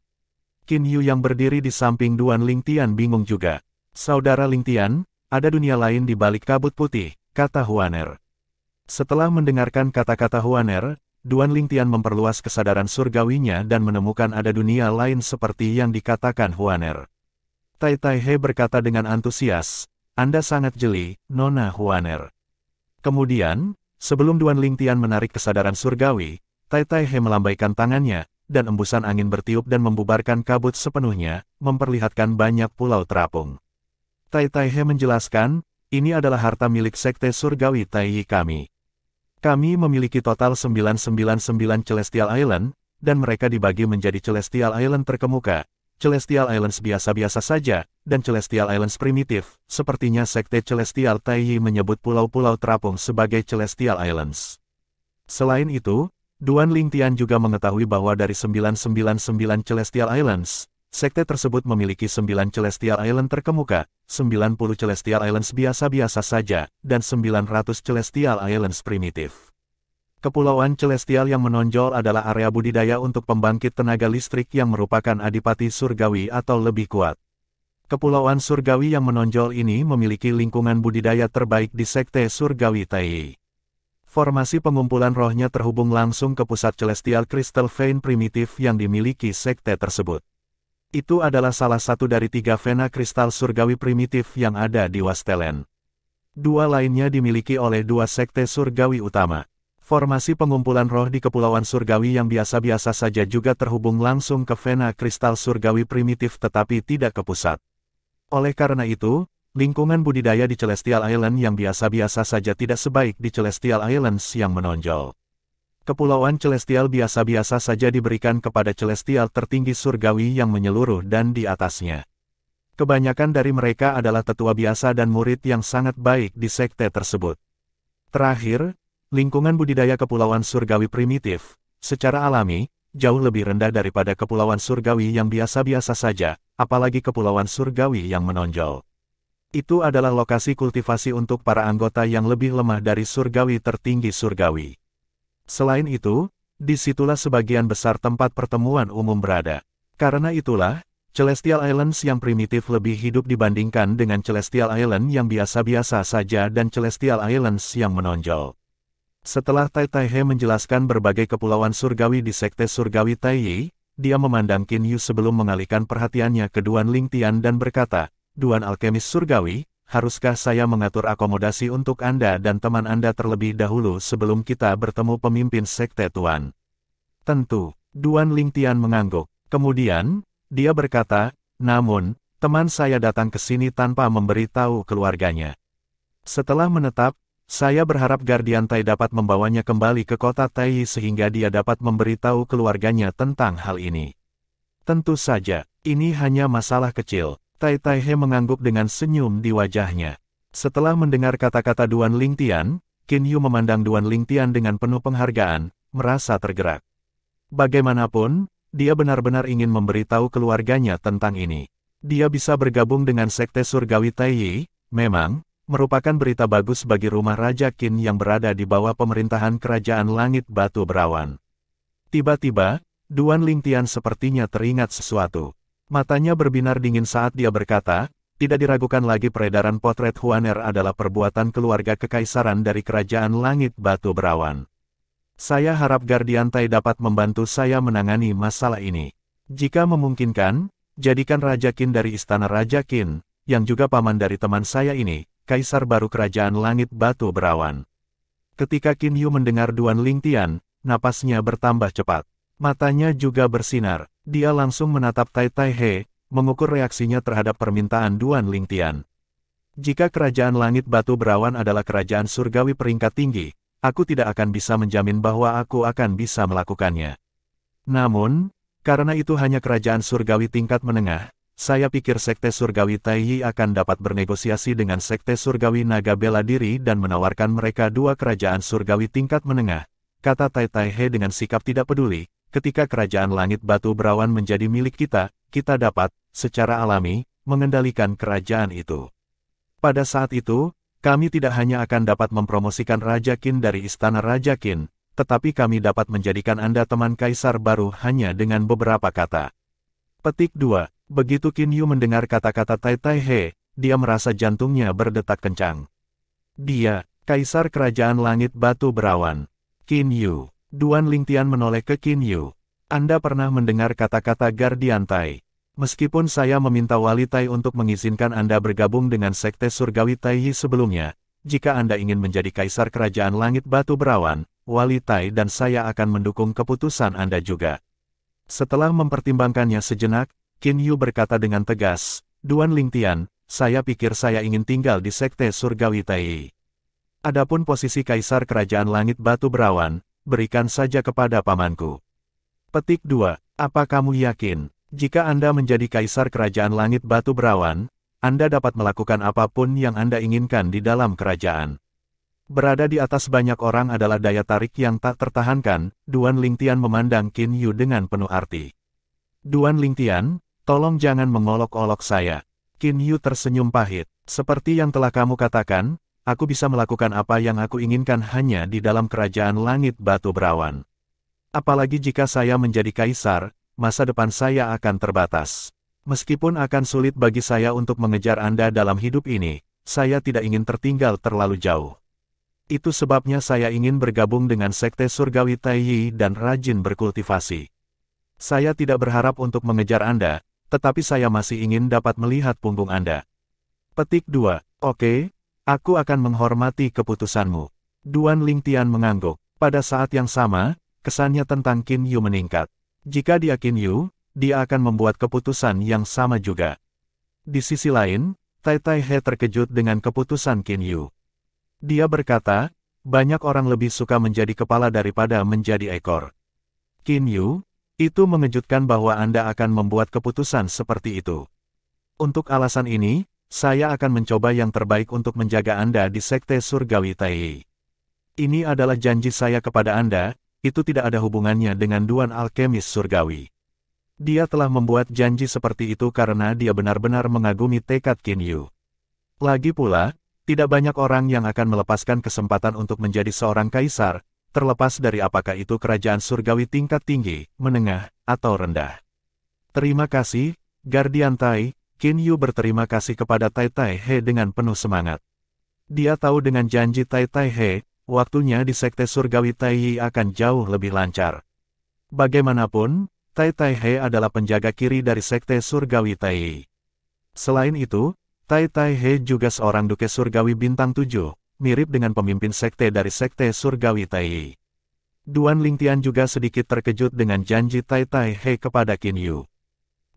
Speaker 1: Qin Yu yang berdiri di samping Duan Lingtian bingung juga. "Saudara Lingtian, ada dunia lain di balik kabut putih," kata Huaner. Setelah mendengarkan kata-kata Huaner, Duan Lingtian memperluas kesadaran surgawinya dan menemukan ada dunia lain seperti yang dikatakan Huaner. Tai Tai He berkata dengan antusias, "Anda sangat jeli, Nona Huaner." Kemudian, sebelum Duan Lingtian menarik kesadaran surgawi, Tai Tai He melambaikan tangannya, dan embusan angin bertiup dan membubarkan kabut sepenuhnya, memperlihatkan banyak pulau terapung. Tai Tai He menjelaskan, "Ini adalah harta milik Sekte Surgawi Taiyi kami. Kami memiliki total 999 Celestial Island, dan mereka dibagi menjadi Celestial Island terkemuka, Celestial Islands biasa-biasa saja, dan Celestial Islands primitif. Sepertinya Sekte Celestial Taiyi menyebut pulau-pulau terapung sebagai Celestial Islands." Selain itu, Duan Lingtian juga mengetahui bahwa dari 999 Celestial Islands, sekte tersebut memiliki 9 Celestial Island terkemuka, 90 Celestial Islands biasa-biasa saja, dan 900 Celestial Islands primitif. Kepulauan Celestial yang menonjol adalah area budidaya untuk pembangkit tenaga listrik yang merupakan adipati surgawi atau lebih kuat. Kepulauan surgawi yang menonjol ini memiliki lingkungan budidaya terbaik di Sekte Surgawi Taiyi. Formasi pengumpulan rohnya terhubung langsung ke pusat Celestial Crystal Vein primitif yang dimiliki sekte tersebut. Itu adalah salah satu dari 3 vena kristal surgawi primitif yang ada di Wastelen. 2 lainnya dimiliki oleh 2 sekte surgawi utama. Formasi pengumpulan roh di Kepulauan Surgawi yang biasa-biasa saja juga terhubung langsung ke vena kristal surgawi primitif tetapi tidak ke pusat. Oleh karena itu, lingkungan budidaya di Celestial Island yang biasa-biasa saja tidak sebaik di Celestial Islands yang menonjol. Kepulauan Celestial biasa-biasa saja diberikan kepada Celestial tertinggi surgawi yang menyeluruh dan di atasnya. Kebanyakan dari mereka adalah tetua biasa dan murid yang sangat baik di sekte tersebut. Terakhir, lingkungan budidaya Kepulauan Surgawi primitif, secara alami, jauh lebih rendah daripada Kepulauan Surgawi yang biasa-biasa saja, apalagi Kepulauan Surgawi yang menonjol. Itu adalah lokasi kultivasi untuk para anggota yang lebih lemah dari surgawi tertinggi surgawi. Selain itu, disitulah sebagian besar tempat pertemuan umum berada. Karena itulah, Celestial Islands yang primitif lebih hidup dibandingkan dengan Celestial Island yang biasa-biasa saja dan Celestial Islands yang menonjol. Setelah Tai Tai He menjelaskan berbagai kepulauan surgawi di Sekte Surgawi Taiyi, dia memandang Qin Yu sebelum mengalihkan perhatiannya ke Duan Lingtian dan berkata, "Duan Alkemis Surgawi, haruskah saya mengatur akomodasi untuk Anda dan teman Anda terlebih dahulu sebelum kita bertemu pemimpin Sekte Tuan?" "Tentu," Duan Lingtian mengangguk. Kemudian, dia berkata, "Namun, teman saya datang ke sini tanpa memberitahu keluarganya. Setelah menetap, saya berharap Guardian Tai dapat membawanya kembali ke kota Taiyi sehingga dia dapat memberitahu keluarganya tentang hal ini." "Tentu saja, ini hanya masalah kecil." Tai Tai He mengangguk dengan senyum di wajahnya. Setelah mendengar kata-kata Duan Lingtian, Qin Yu memandang Duan Lingtian dengan penuh penghargaan, merasa tergerak. Bagaimanapun, dia benar-benar ingin memberitahu keluarganya tentang ini. Dia bisa bergabung dengan Sekte Surgawi Taiyi, memang, merupakan berita bagus bagi rumah Raja Qin yang berada di bawah pemerintahan Kerajaan Langit Batu Berawan. Tiba-tiba, Duan Lingtian sepertinya teringat sesuatu. Matanya berbinar dingin saat dia berkata, tidak diragukan lagi peredaran potret Huaner adalah perbuatan keluarga kekaisaran dari Kerajaan Langit Batu Berawan. Saya harap Guardian Tai dapat membantu saya menangani masalah ini. Jika memungkinkan, jadikan Raja Qin dari Istana Raja Qin, yang juga paman dari teman saya ini, Kaisar baru Kerajaan Langit Batu Berawan." Ketika Qin Yu mendengar Duan Lingtian, napasnya bertambah cepat. Matanya juga bersinar. Dia langsung menatap Tai Tai He, mengukur reaksinya terhadap permintaan Duan Lingtian. "Jika Kerajaan Langit Batu Berawan adalah kerajaan surgawi peringkat tinggi, aku tidak akan bisa menjamin bahwa aku akan bisa melakukannya. Namun, Karena itu hanya kerajaan surgawi tingkat menengah, saya pikir Sekte Surgawi Taiyi akan dapat bernegosiasi dengan Sekte Surgawi Naga Bela Diri dan menawarkan mereka dua kerajaan surgawi tingkat menengah, kata Tai Tai He dengan sikap tidak peduli. Ketika kerajaan langit batu berawan menjadi milik kita, kita dapat, secara alami, mengendalikan kerajaan itu. Pada saat itu, kami tidak hanya akan dapat mempromosikan Raja Qin dari Istana Raja Qin, tetapi kami dapat menjadikan Anda teman kaisar baru hanya dengan beberapa kata. Petik 2. Begitu Qin Yu mendengar kata-kata Tai Tai He, dia merasa jantungnya berdetak kencang. Dia, Kaisar Kerajaan Langit Batu Berawan. Qin Yu. Duan Lingtian menoleh ke Qin Yu. Anda pernah mendengar kata-kata Guardian Tai. Meskipun saya meminta Wali Tai untuk mengizinkan Anda bergabung dengan Sekte Surgawi Taiyi sebelumnya, jika Anda ingin menjadi Kaisar Kerajaan Langit Batu Berawan, Wali Tai dan saya akan mendukung keputusan Anda juga. Setelah mempertimbangkannya sejenak, Qin Yu berkata dengan tegas, Duan Lingtian, saya pikir saya ingin tinggal di Sekte Surgawi Taiyi. Adapun posisi Kaisar Kerajaan Langit Batu Berawan, berikan saja kepada pamanku. Petik 2. Apa kamu yakin, jika Anda menjadi Kaisar Kerajaan Langit Batu Berawan, Anda dapat melakukan apapun yang Anda inginkan di dalam kerajaan? Berada di atas banyak orang adalah daya tarik yang tak tertahankan, Duan Lingtian memandang Qin Yu dengan penuh arti. Duan Lingtian, tolong jangan mengolok-olok saya. Qin Yu tersenyum pahit. Seperti yang telah kamu katakan, aku bisa melakukan apa yang aku inginkan hanya di dalam kerajaan langit batu berawan. Apalagi jika saya menjadi kaisar, masa depan saya akan terbatas. Meskipun akan sulit bagi saya untuk mengejar Anda dalam hidup ini, saya tidak ingin tertinggal terlalu jauh. Itu sebabnya saya ingin bergabung dengan Sekte Surgawi Taiyi dan rajin berkultivasi. Saya tidak berharap untuk mengejar Anda, tetapi saya masih ingin dapat melihat punggung Anda. Petik 2. Oke, aku akan menghormati keputusanmu. Duan Lingtian mengangguk. Pada saat yang sama, kesannya tentang Qin Yu meningkat. Jika dia Qin Yu, dia akan membuat keputusan yang sama juga. Di sisi lain, Tai Tai He terkejut dengan keputusan Qin Yu. Dia berkata, banyak orang lebih suka menjadi kepala daripada menjadi ekor. Qin Yu, itu mengejutkan bahwa Anda akan membuat keputusan seperti itu. Untuk alasan ini, saya akan mencoba yang terbaik untuk menjaga Anda di Sekte Surgawi Taiyi. Ini adalah janji saya kepada Anda, itu tidak ada hubungannya dengan Duan Alkemis Surgawi. Dia telah membuat janji seperti itu karena dia benar-benar mengagumi tekad Qin Yu. Lagi pula, tidak banyak orang yang akan melepaskan kesempatan untuk menjadi seorang kaisar, terlepas dari apakah itu kerajaan surgawi tingkat tinggi, menengah, atau rendah. Terima kasih, Guardian Tai. Qin Yu berterima kasih kepada Tai Tai He dengan penuh semangat. Dia tahu dengan janji Tai Tai He, waktunya di Sekte Surgawi Taiyi akan jauh lebih lancar. Bagaimanapun, Tai Tai He adalah penjaga kiri dari Sekte Surgawi Taiyi. Selain itu, Tai Tai He juga seorang Duke Surgawi Bintang 7. Mirip dengan pemimpin sekte dari Sekte Surgawi Taiyi. Duan Lingtian juga sedikit terkejut dengan janji Tai Tai He kepada Qin Yu.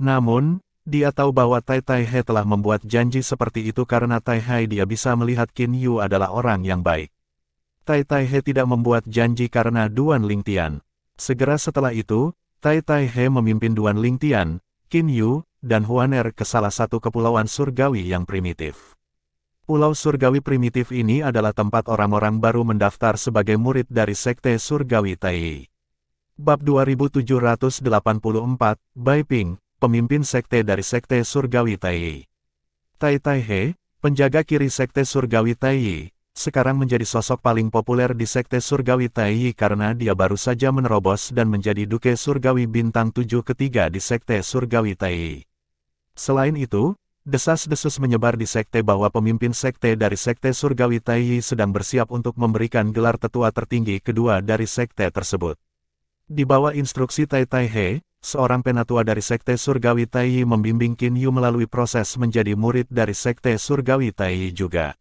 Speaker 1: Namun, dia tahu bahwa Tai Tai He telah membuat janji seperti itu karena Tai He dia bisa melihat Qin Yu adalah orang yang baik. Tai Tai He tidak membuat janji karena Duan Lingtian. Segera setelah itu, Tai Tai He memimpin Duan Lingtian, Qin Yu, dan Huaner ke salah satu kepulauan surgawi yang primitif. Pulau surgawi primitif ini adalah tempat orang-orang baru mendaftar sebagai murid dari Sekte Surgawi Taiyi. Bab 2784, Bai Ping, pemimpin sekte dari Sekte Surgawi Taiyi. Tai Tai He, penjaga kiri Sekte Surgawi Taiyi, sekarang menjadi sosok paling populer di Sekte Surgawi Taiyi karena dia baru saja menerobos dan menjadi Duke Surgawi Bintang 7 ketiga di Sekte Surgawi Taiyi. Selain itu, desas-desus menyebar di sekte bahwa pemimpin sekte dari Sekte Surgawi Taiyi sedang bersiap untuk memberikan gelar tetua tertinggi kedua dari sekte tersebut. Di bawah instruksi Tai Tai He, seorang penatua dari Sekte Surgawi Taiyi membimbing Qin Yu melalui proses menjadi murid dari Sekte Surgawi Taiyi juga.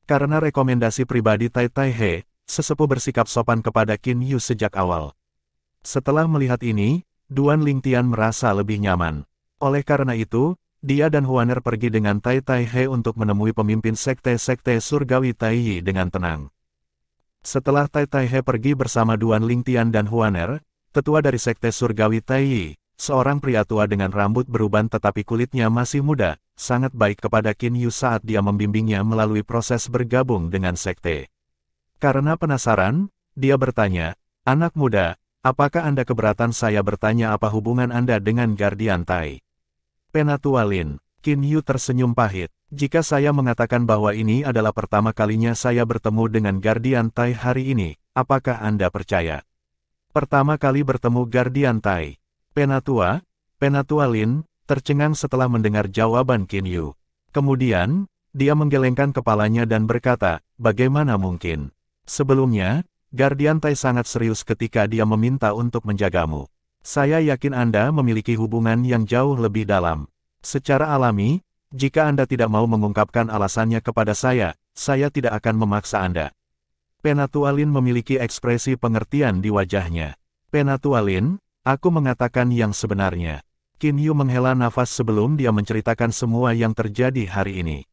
Speaker 1: Karena rekomendasi pribadi Tai Tai He, sesepuh bersikap sopan kepada Qin Yu sejak awal. Setelah melihat ini, Duan Lingtian merasa lebih nyaman. Oleh karena itu, dia dan Huaner pergi dengan Tai Tai He untuk menemui pemimpin sekte-sekte Surgawi Taiyi dengan tenang. Setelah Tai Tai He pergi bersama Duan Lingtian dan Huaner, tetua dari Sekte Surgawi Taiyi, seorang pria tua dengan rambut beruban tetapi kulitnya masih muda, sangat baik kepada Qin Yu saat dia membimbingnya melalui proses bergabung dengan sekte. Karena penasaran, dia bertanya, "Anak muda, apakah Anda keberatan saya bertanya apa hubungan Anda dengan Guardian Tai?" Penatua Lin, Qin Yu tersenyum pahit. "Jika saya mengatakan bahwa ini adalah pertama kalinya saya bertemu dengan Guardian Tai hari ini, apakah Anda percaya?" "Pertama kali bertemu Guardian Tai?" Penatua Lin, tercengang setelah mendengar jawaban Qin Yu. Kemudian, dia menggelengkan kepalanya dan berkata, "Bagaimana mungkin? Sebelumnya, Guardian Tai sangat serius ketika dia meminta untuk menjagamu. Saya yakin Anda memiliki hubungan yang jauh lebih dalam. Secara alami, jika Anda tidak mau mengungkapkan alasannya kepada saya tidak akan memaksa Anda." Penatua Lin memiliki ekspresi pengertian di wajahnya. "Penatua Lin, aku mengatakan yang sebenarnya." Qin Yu menghela nafas sebelum dia menceritakan semua yang terjadi hari ini.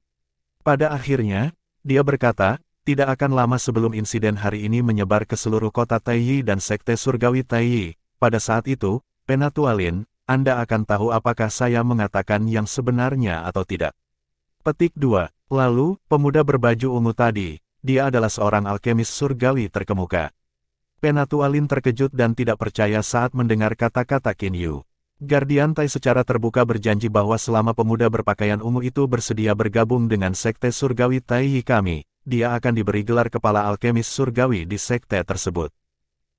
Speaker 1: Pada akhirnya, dia berkata, "Tidak akan lama sebelum insiden hari ini menyebar ke seluruh kota Taiyi dan Sekte Surgawi Taiyi. Pada saat itu, Penatua Lin, Anda akan tahu apakah saya mengatakan yang sebenarnya atau tidak." Petik 2. Lalu, pemuda berbaju ungu tadi, dia adalah seorang alkemis surgawi terkemuka. Penatua Lin terkejut dan tidak percaya saat mendengar kata-kata Qin Yu. Guardian Tai secara terbuka berjanji bahwa selama pemuda berpakaian ungu itu bersedia bergabung dengan Sekte Surgawi Taiyi kami, dia akan diberi gelar kepala alkemis surgawi di sekte tersebut.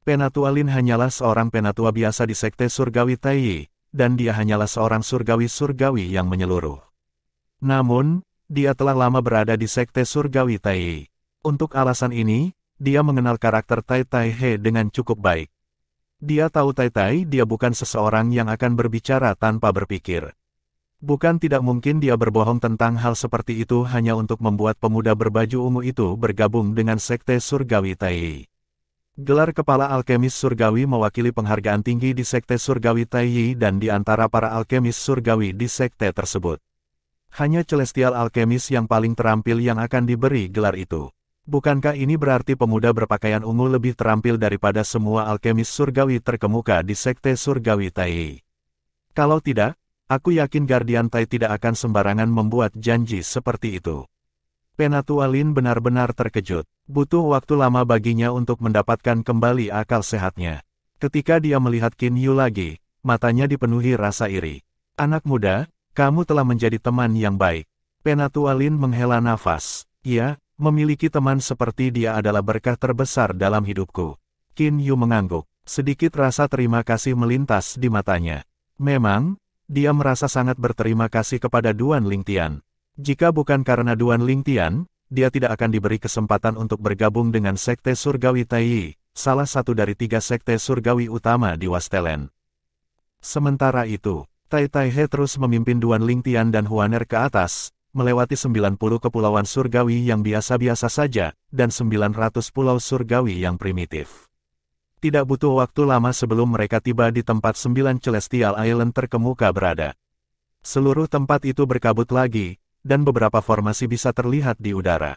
Speaker 1: Penatua Lin hanyalah seorang penatua biasa di Sekte Surgawi Taiyi, dan dia hanyalah seorang surgawi-surgawi yang menyeluruh. Namun, dia telah lama berada di Sekte Surgawi Taiyi. Untuk alasan ini, dia mengenal karakter Tai Tai He dengan cukup baik. Dia tahu Tai Tai dia bukan seseorang yang akan berbicara tanpa berpikir. Bukan tidak mungkin dia berbohong tentang hal seperti itu hanya untuk membuat pemuda berbaju ungu itu bergabung dengan Sekte Surgawi Taiyi. Gelar Kepala Alkemis Surgawi mewakili penghargaan tinggi di Sekte Surgawi Taiyi dan di antara para alkemis surgawi di sekte tersebut. Hanya Celestial Alkemis yang paling terampil yang akan diberi gelar itu. Bukankah ini berarti pemuda berpakaian ungu lebih terampil daripada semua alkemis surgawi terkemuka di Sekte Surgawi Taiyi? Kalau tidak, aku yakin Guardian Tai tidak akan sembarangan membuat janji seperti itu. Penatua Lin benar-benar terkejut. Butuh waktu lama baginya untuk mendapatkan kembali akal sehatnya. Ketika dia melihat Qin Yu lagi, matanya dipenuhi rasa iri. "Anak muda, kamu telah menjadi teman yang baik." Penatua Lin menghela nafas. "Ya, memiliki teman seperti dia adalah berkah terbesar dalam hidupku." Qin Yu mengangguk. Sedikit rasa terima kasih melintas di matanya. Memang, dia merasa sangat berterima kasih kepada Duan Lingtian. Jika bukan karena Duan Lingtian, dia tidak akan diberi kesempatan untuk bergabung dengan Sekte Surgawi Taiyi, salah satu dari 3 sekte surgawi utama di Wastelen. Sementara itu, Tai Tai He terus memimpin Duan Lingtian dan Huaner ke atas, melewati 90 kepulauan surgawi yang biasa-biasa saja, dan 900 pulau surgawi yang primitif. Tidak butuh waktu lama sebelum mereka tiba di tempat 9 Celestial Island terkemuka berada. Seluruh tempat itu berkabut lagi, dan beberapa formasi bisa terlihat di udara.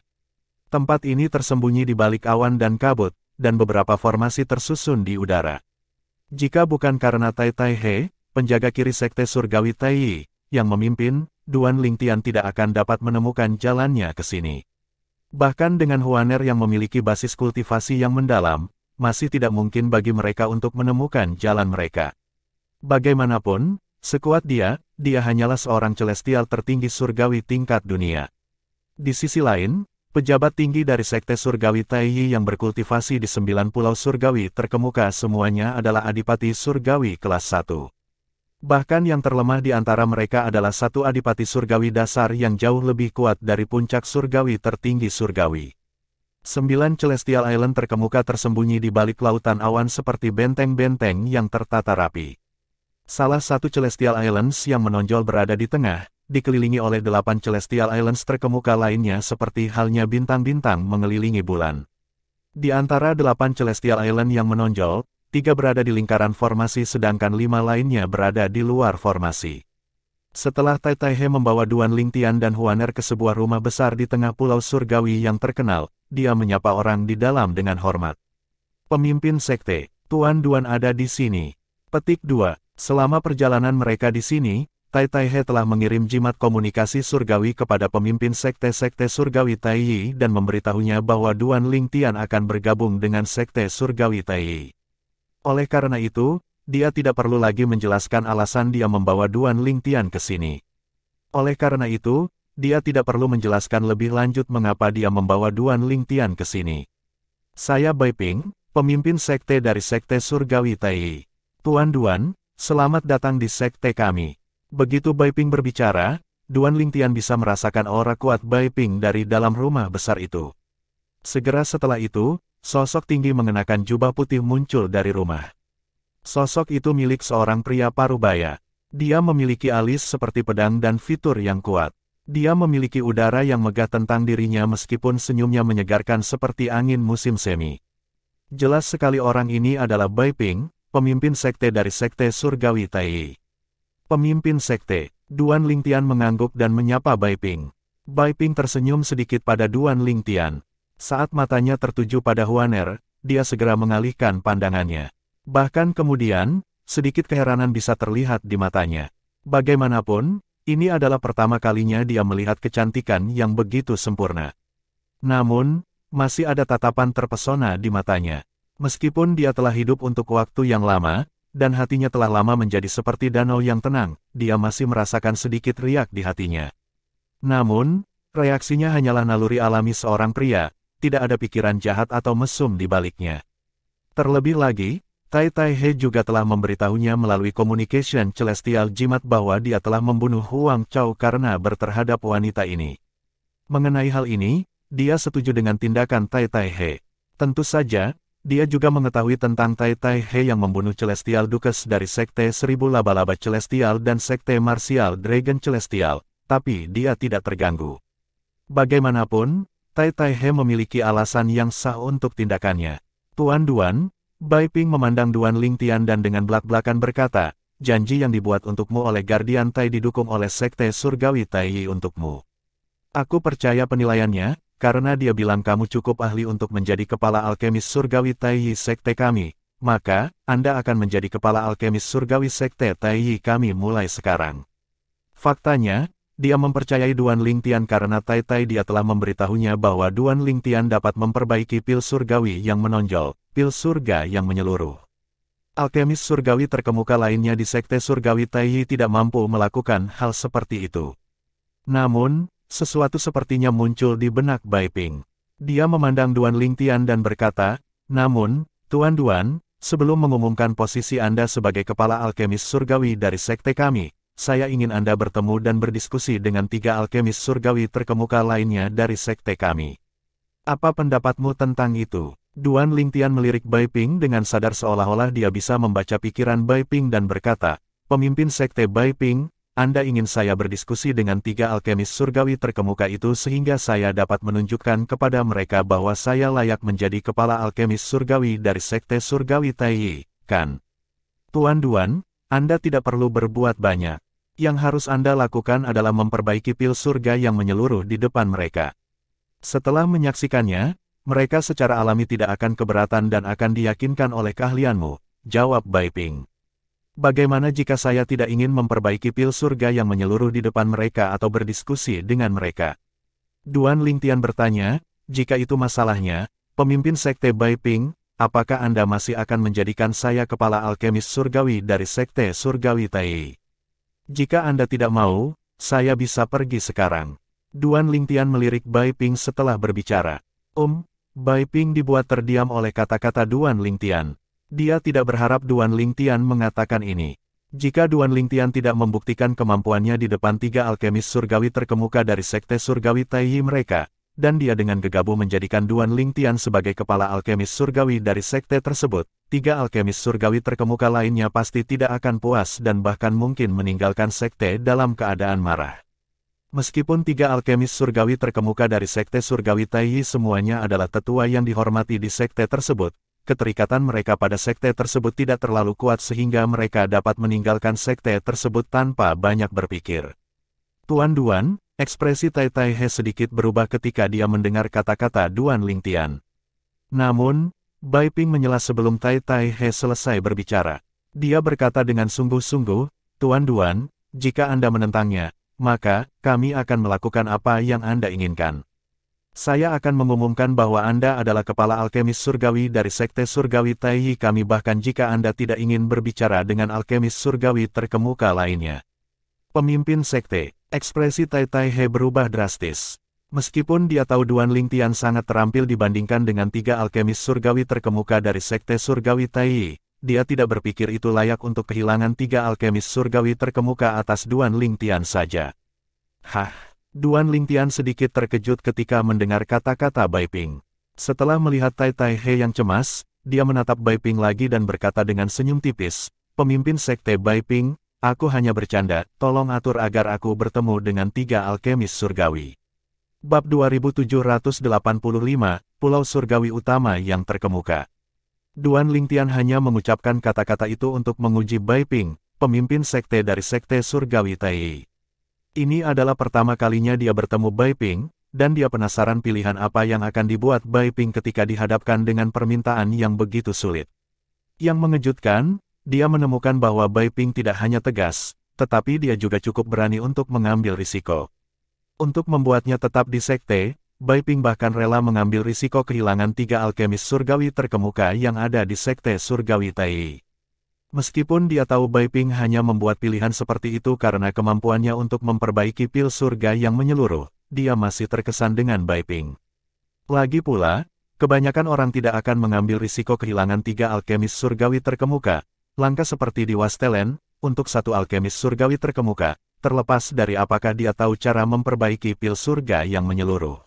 Speaker 1: Tempat ini tersembunyi di balik awan dan kabut, dan beberapa formasi tersusun di udara. Jika bukan karena Tai Tai He, penjaga kiri Sekte Surgawi Taiyi, yang memimpin, Duan Lingtian tidak akan dapat menemukan jalannya ke sini. Bahkan dengan Huaner yang memiliki basis kultivasi yang mendalam, masih tidak mungkin bagi mereka untuk menemukan jalan mereka. Bagaimanapun, sekuat dia hanyalah seorang celestial tertinggi surgawi tingkat dunia. Di sisi lain, pejabat tinggi dari Sekte Surgawi Taiyi yang berkultivasi di 9 pulau surgawi terkemuka semuanya adalah adipati surgawi kelas 1. Bahkan yang terlemah di antara mereka adalah satu adipati surgawi dasar yang jauh lebih kuat dari puncak surgawi tertinggi surgawi. 9 Celestial Island terkemuka tersembunyi di balik lautan awan seperti benteng-benteng yang tertata rapi. Salah satu Celestial Islands yang menonjol berada di tengah, dikelilingi oleh 8 Celestial Islands terkemuka lainnya seperti halnya bintang-bintang mengelilingi bulan. Di antara 8 Celestial Island yang menonjol, 3 berada di lingkaran formasi sedangkan 5 lainnya berada di luar formasi. Setelah Tai Tai He membawa Duan Lingtian dan Huaner ke sebuah rumah besar di tengah pulau surgawi yang terkenal, dia menyapa orang di dalam dengan hormat. "Pemimpin sekte, Tuan Duan ada di sini." Petik 2. Selama perjalanan mereka di sini, Tai Tai He telah mengirim jimat komunikasi surgawi kepada pemimpin sekte-sekte surgawi Taiyi dan memberitahunya bahwa Duan Lingtian akan bergabung dengan sekte surgawi Taiyi. Oleh karena itu, dia tidak perlu lagi menjelaskan alasan dia membawa Duan Lingtian ke sini. Oleh karena itu, dia tidak perlu menjelaskan lebih lanjut mengapa dia membawa Duan Lingtian ke sini. Saya Bai Ping, pemimpin sekte dari sekte surgawi Taiyi. Tuan Duan, selamat datang di sekte kami. Begitu Bai Ping berbicara, Duan Lingtian bisa merasakan aura kuat Bai Ping dari dalam rumah besar itu. Segera setelah itu, sosok tinggi mengenakan jubah putih muncul dari rumah. Sosok itu milik seorang pria parubaya. Dia memiliki alis seperti pedang dan fitur yang kuat. Dia memiliki udara yang megah tentang dirinya meskipun senyumnya menyegarkan seperti angin musim semi. Jelas sekali orang ini adalah Bai Ping, pemimpin sekte dari sekte surgawi Taiyi. Pemimpin sekte, Duan Lingtian mengangguk dan menyapa Bai Ping. Bai Ping tersenyum sedikit pada Duan Lingtian. Saat matanya tertuju pada Huaner, dia segera mengalihkan pandangannya. Bahkan kemudian, sedikit keheranan bisa terlihat di matanya. Bagaimanapun, ini adalah pertama kalinya dia melihat kecantikan yang begitu sempurna. Namun, masih ada tatapan terpesona di matanya. Meskipun dia telah hidup untuk waktu yang lama, dan hatinya telah lama menjadi seperti danau yang tenang, dia masih merasakan sedikit riak di hatinya. Namun, reaksinya hanyalah naluri alami seorang pria, tidak ada pikiran jahat atau mesum di baliknya. Terlebih lagi, Tai Tai He juga telah memberitahunya melalui communication celestial jimat bahwa dia telah membunuh Huang Chao karena berterhadap wanita ini. Mengenai hal ini, dia setuju dengan tindakan Tai Tai He. Tentu saja, dia juga mengetahui tentang Tai Tai He yang membunuh Celestial Dukes dari Sekte Seribu Laba-Laba Celestial dan Sekte Martial Dragon Celestial, tapi dia tidak terganggu. Bagaimanapun, Tai Tai He memiliki alasan yang sah untuk tindakannya. Tuan Duan, Bai Ping memandang Duan Lingtian dan dengan belak-belakan berkata, janji yang dibuat untukmu oleh Guardian Tai didukung oleh Sekte Surgawi Taiyi untukmu. Aku percaya penilaiannya, karena dia bilang kamu cukup ahli untuk menjadi kepala alkemis surgawi Taiyi sekte kami, maka, Anda akan menjadi kepala alkemis surgawi sekte Taiyi kami mulai sekarang. Faktanya, dia mempercayai Duan Lingtian karena Tai Tai dia telah memberitahunya bahwa Duan Lingtian dapat memperbaiki pil surgawi yang menonjol, pil surga yang menyeluruh. Alkemis surgawi terkemuka lainnya di sekte surgawi Taiyi tidak mampu melakukan hal seperti itu. Namun, sesuatu sepertinya muncul di benak Bai Ping. Dia memandang Duan Lingtian dan berkata, namun, Tuan Duan, sebelum mengumumkan posisi Anda sebagai kepala alkemis surgawi dari sekte kami, saya ingin Anda bertemu dan berdiskusi dengan 3 alkemis surgawi terkemuka lainnya dari sekte kami. Apa pendapatmu tentang itu? Duan Lingtian melirik Bai Ping dengan sadar seolah-olah dia bisa membaca pikiran Bai Ping dan berkata, pemimpin sekte Bai Ping, Anda ingin saya berdiskusi dengan 3 alkemis surgawi terkemuka itu sehingga saya dapat menunjukkan kepada mereka bahwa saya layak menjadi kepala alkemis surgawi dari sekte surgawi Taiyi, kan? Tuan Duan, Anda tidak perlu berbuat banyak. Yang harus Anda lakukan adalah memperbaiki pil surga yang menyeluruh di depan mereka. Setelah menyaksikannya, mereka secara alami tidak akan keberatan dan akan diyakinkan oleh keahlianmu, jawab Bai Ping. Bagaimana jika saya tidak ingin memperbaiki pil surga yang menyeluruh di depan mereka atau berdiskusi dengan mereka? Duan Lingtian bertanya, jika itu masalahnya, pemimpin sekte Bai Ping, apakah Anda masih akan menjadikan saya kepala alkemis surgawi dari sekte surgawi Taiyi? Jika Anda tidak mau, saya bisa pergi sekarang. Duan Lingtian melirik Bai Ping setelah berbicara. Bai Ping dibuat terdiam oleh kata-kata Duan Lingtian. Dia tidak berharap Duan Lingtian mengatakan ini. Jika Duan Lingtian tidak membuktikan kemampuannya di depan 3 alkemis surgawi terkemuka dari sekte surgawi Taiyi mereka, dan dia dengan gegabah menjadikan Duan Lingtian sebagai kepala alkemis surgawi dari sekte tersebut, 3 alkemis surgawi terkemuka lainnya pasti tidak akan puas dan bahkan mungkin meninggalkan sekte dalam keadaan marah. Meskipun 3 alkemis surgawi terkemuka dari sekte surgawi Taiyi semuanya adalah tetua yang dihormati di sekte tersebut, keterikatan mereka pada sekte tersebut tidak terlalu kuat sehingga mereka dapat meninggalkan sekte tersebut tanpa banyak berpikir. Tuan Duan, ekspresi Tai Tai He sedikit berubah ketika dia mendengar kata-kata Duan Lingtian. Namun, Bai Ping menyela sebelum Tai Tai He selesai berbicara. Dia berkata dengan sungguh-sungguh, Tuan Duan, jika Anda menentangnya, maka kami akan melakukan apa yang Anda inginkan. Saya akan mengumumkan bahwa Anda adalah kepala alkemis surgawi dari Sekte Surgawi Taiyi kami bahkan jika Anda tidak ingin berbicara dengan alkemis surgawi terkemuka lainnya. Pemimpin Sekte, ekspresi Tai Tai He berubah drastis. Meskipun dia tahu Duan Lingtian sangat terampil dibandingkan dengan 3 alkemis surgawi terkemuka dari Sekte Surgawi Taiyi, dia tidak berpikir itu layak untuk kehilangan 3 alkemis surgawi terkemuka atas Duan Lingtian saja. Hah! Duan Lingtian sedikit terkejut ketika mendengar kata-kata Bai Ping. Setelah melihat Tai Tai He yang cemas, dia menatap Bai Ping lagi dan berkata dengan senyum tipis, Pemimpin Sekte Bai Ping, aku hanya bercanda, tolong atur agar aku bertemu dengan 3 alkemis surgawi. Bab 2785, Pulau Surgawi Utama yang terkemuka. Duan Lingtian hanya mengucapkan kata-kata itu untuk menguji Bai Ping, pemimpin sekte dari Sekte Surgawi Taiyi. Ini adalah pertama kalinya dia bertemu Bai Ping, dan dia penasaran pilihan apa yang akan dibuat Bai Ping ketika dihadapkan dengan permintaan yang begitu sulit. Yang mengejutkan, dia menemukan bahwa Bai Ping tidak hanya tegas, tetapi dia juga cukup berani untuk mengambil risiko. Untuk membuatnya tetap di sekte, Bai Ping bahkan rela mengambil risiko kehilangan 3 alkemis surgawi terkemuka yang ada di Sekte Surgawi Taiyi. Meskipun dia tahu Bai Ping hanya membuat pilihan seperti itu karena kemampuannya untuk memperbaiki pil surga yang menyeluruh, dia masih terkesan dengan Bai Ping. Lagi pula, kebanyakan orang tidak akan mengambil risiko kehilangan 3 alkemis surgawi terkemuka, langka seperti di Wastelen, untuk 1 alkemis surgawi terkemuka, terlepas dari apakah dia tahu cara memperbaiki pil surga yang menyeluruh.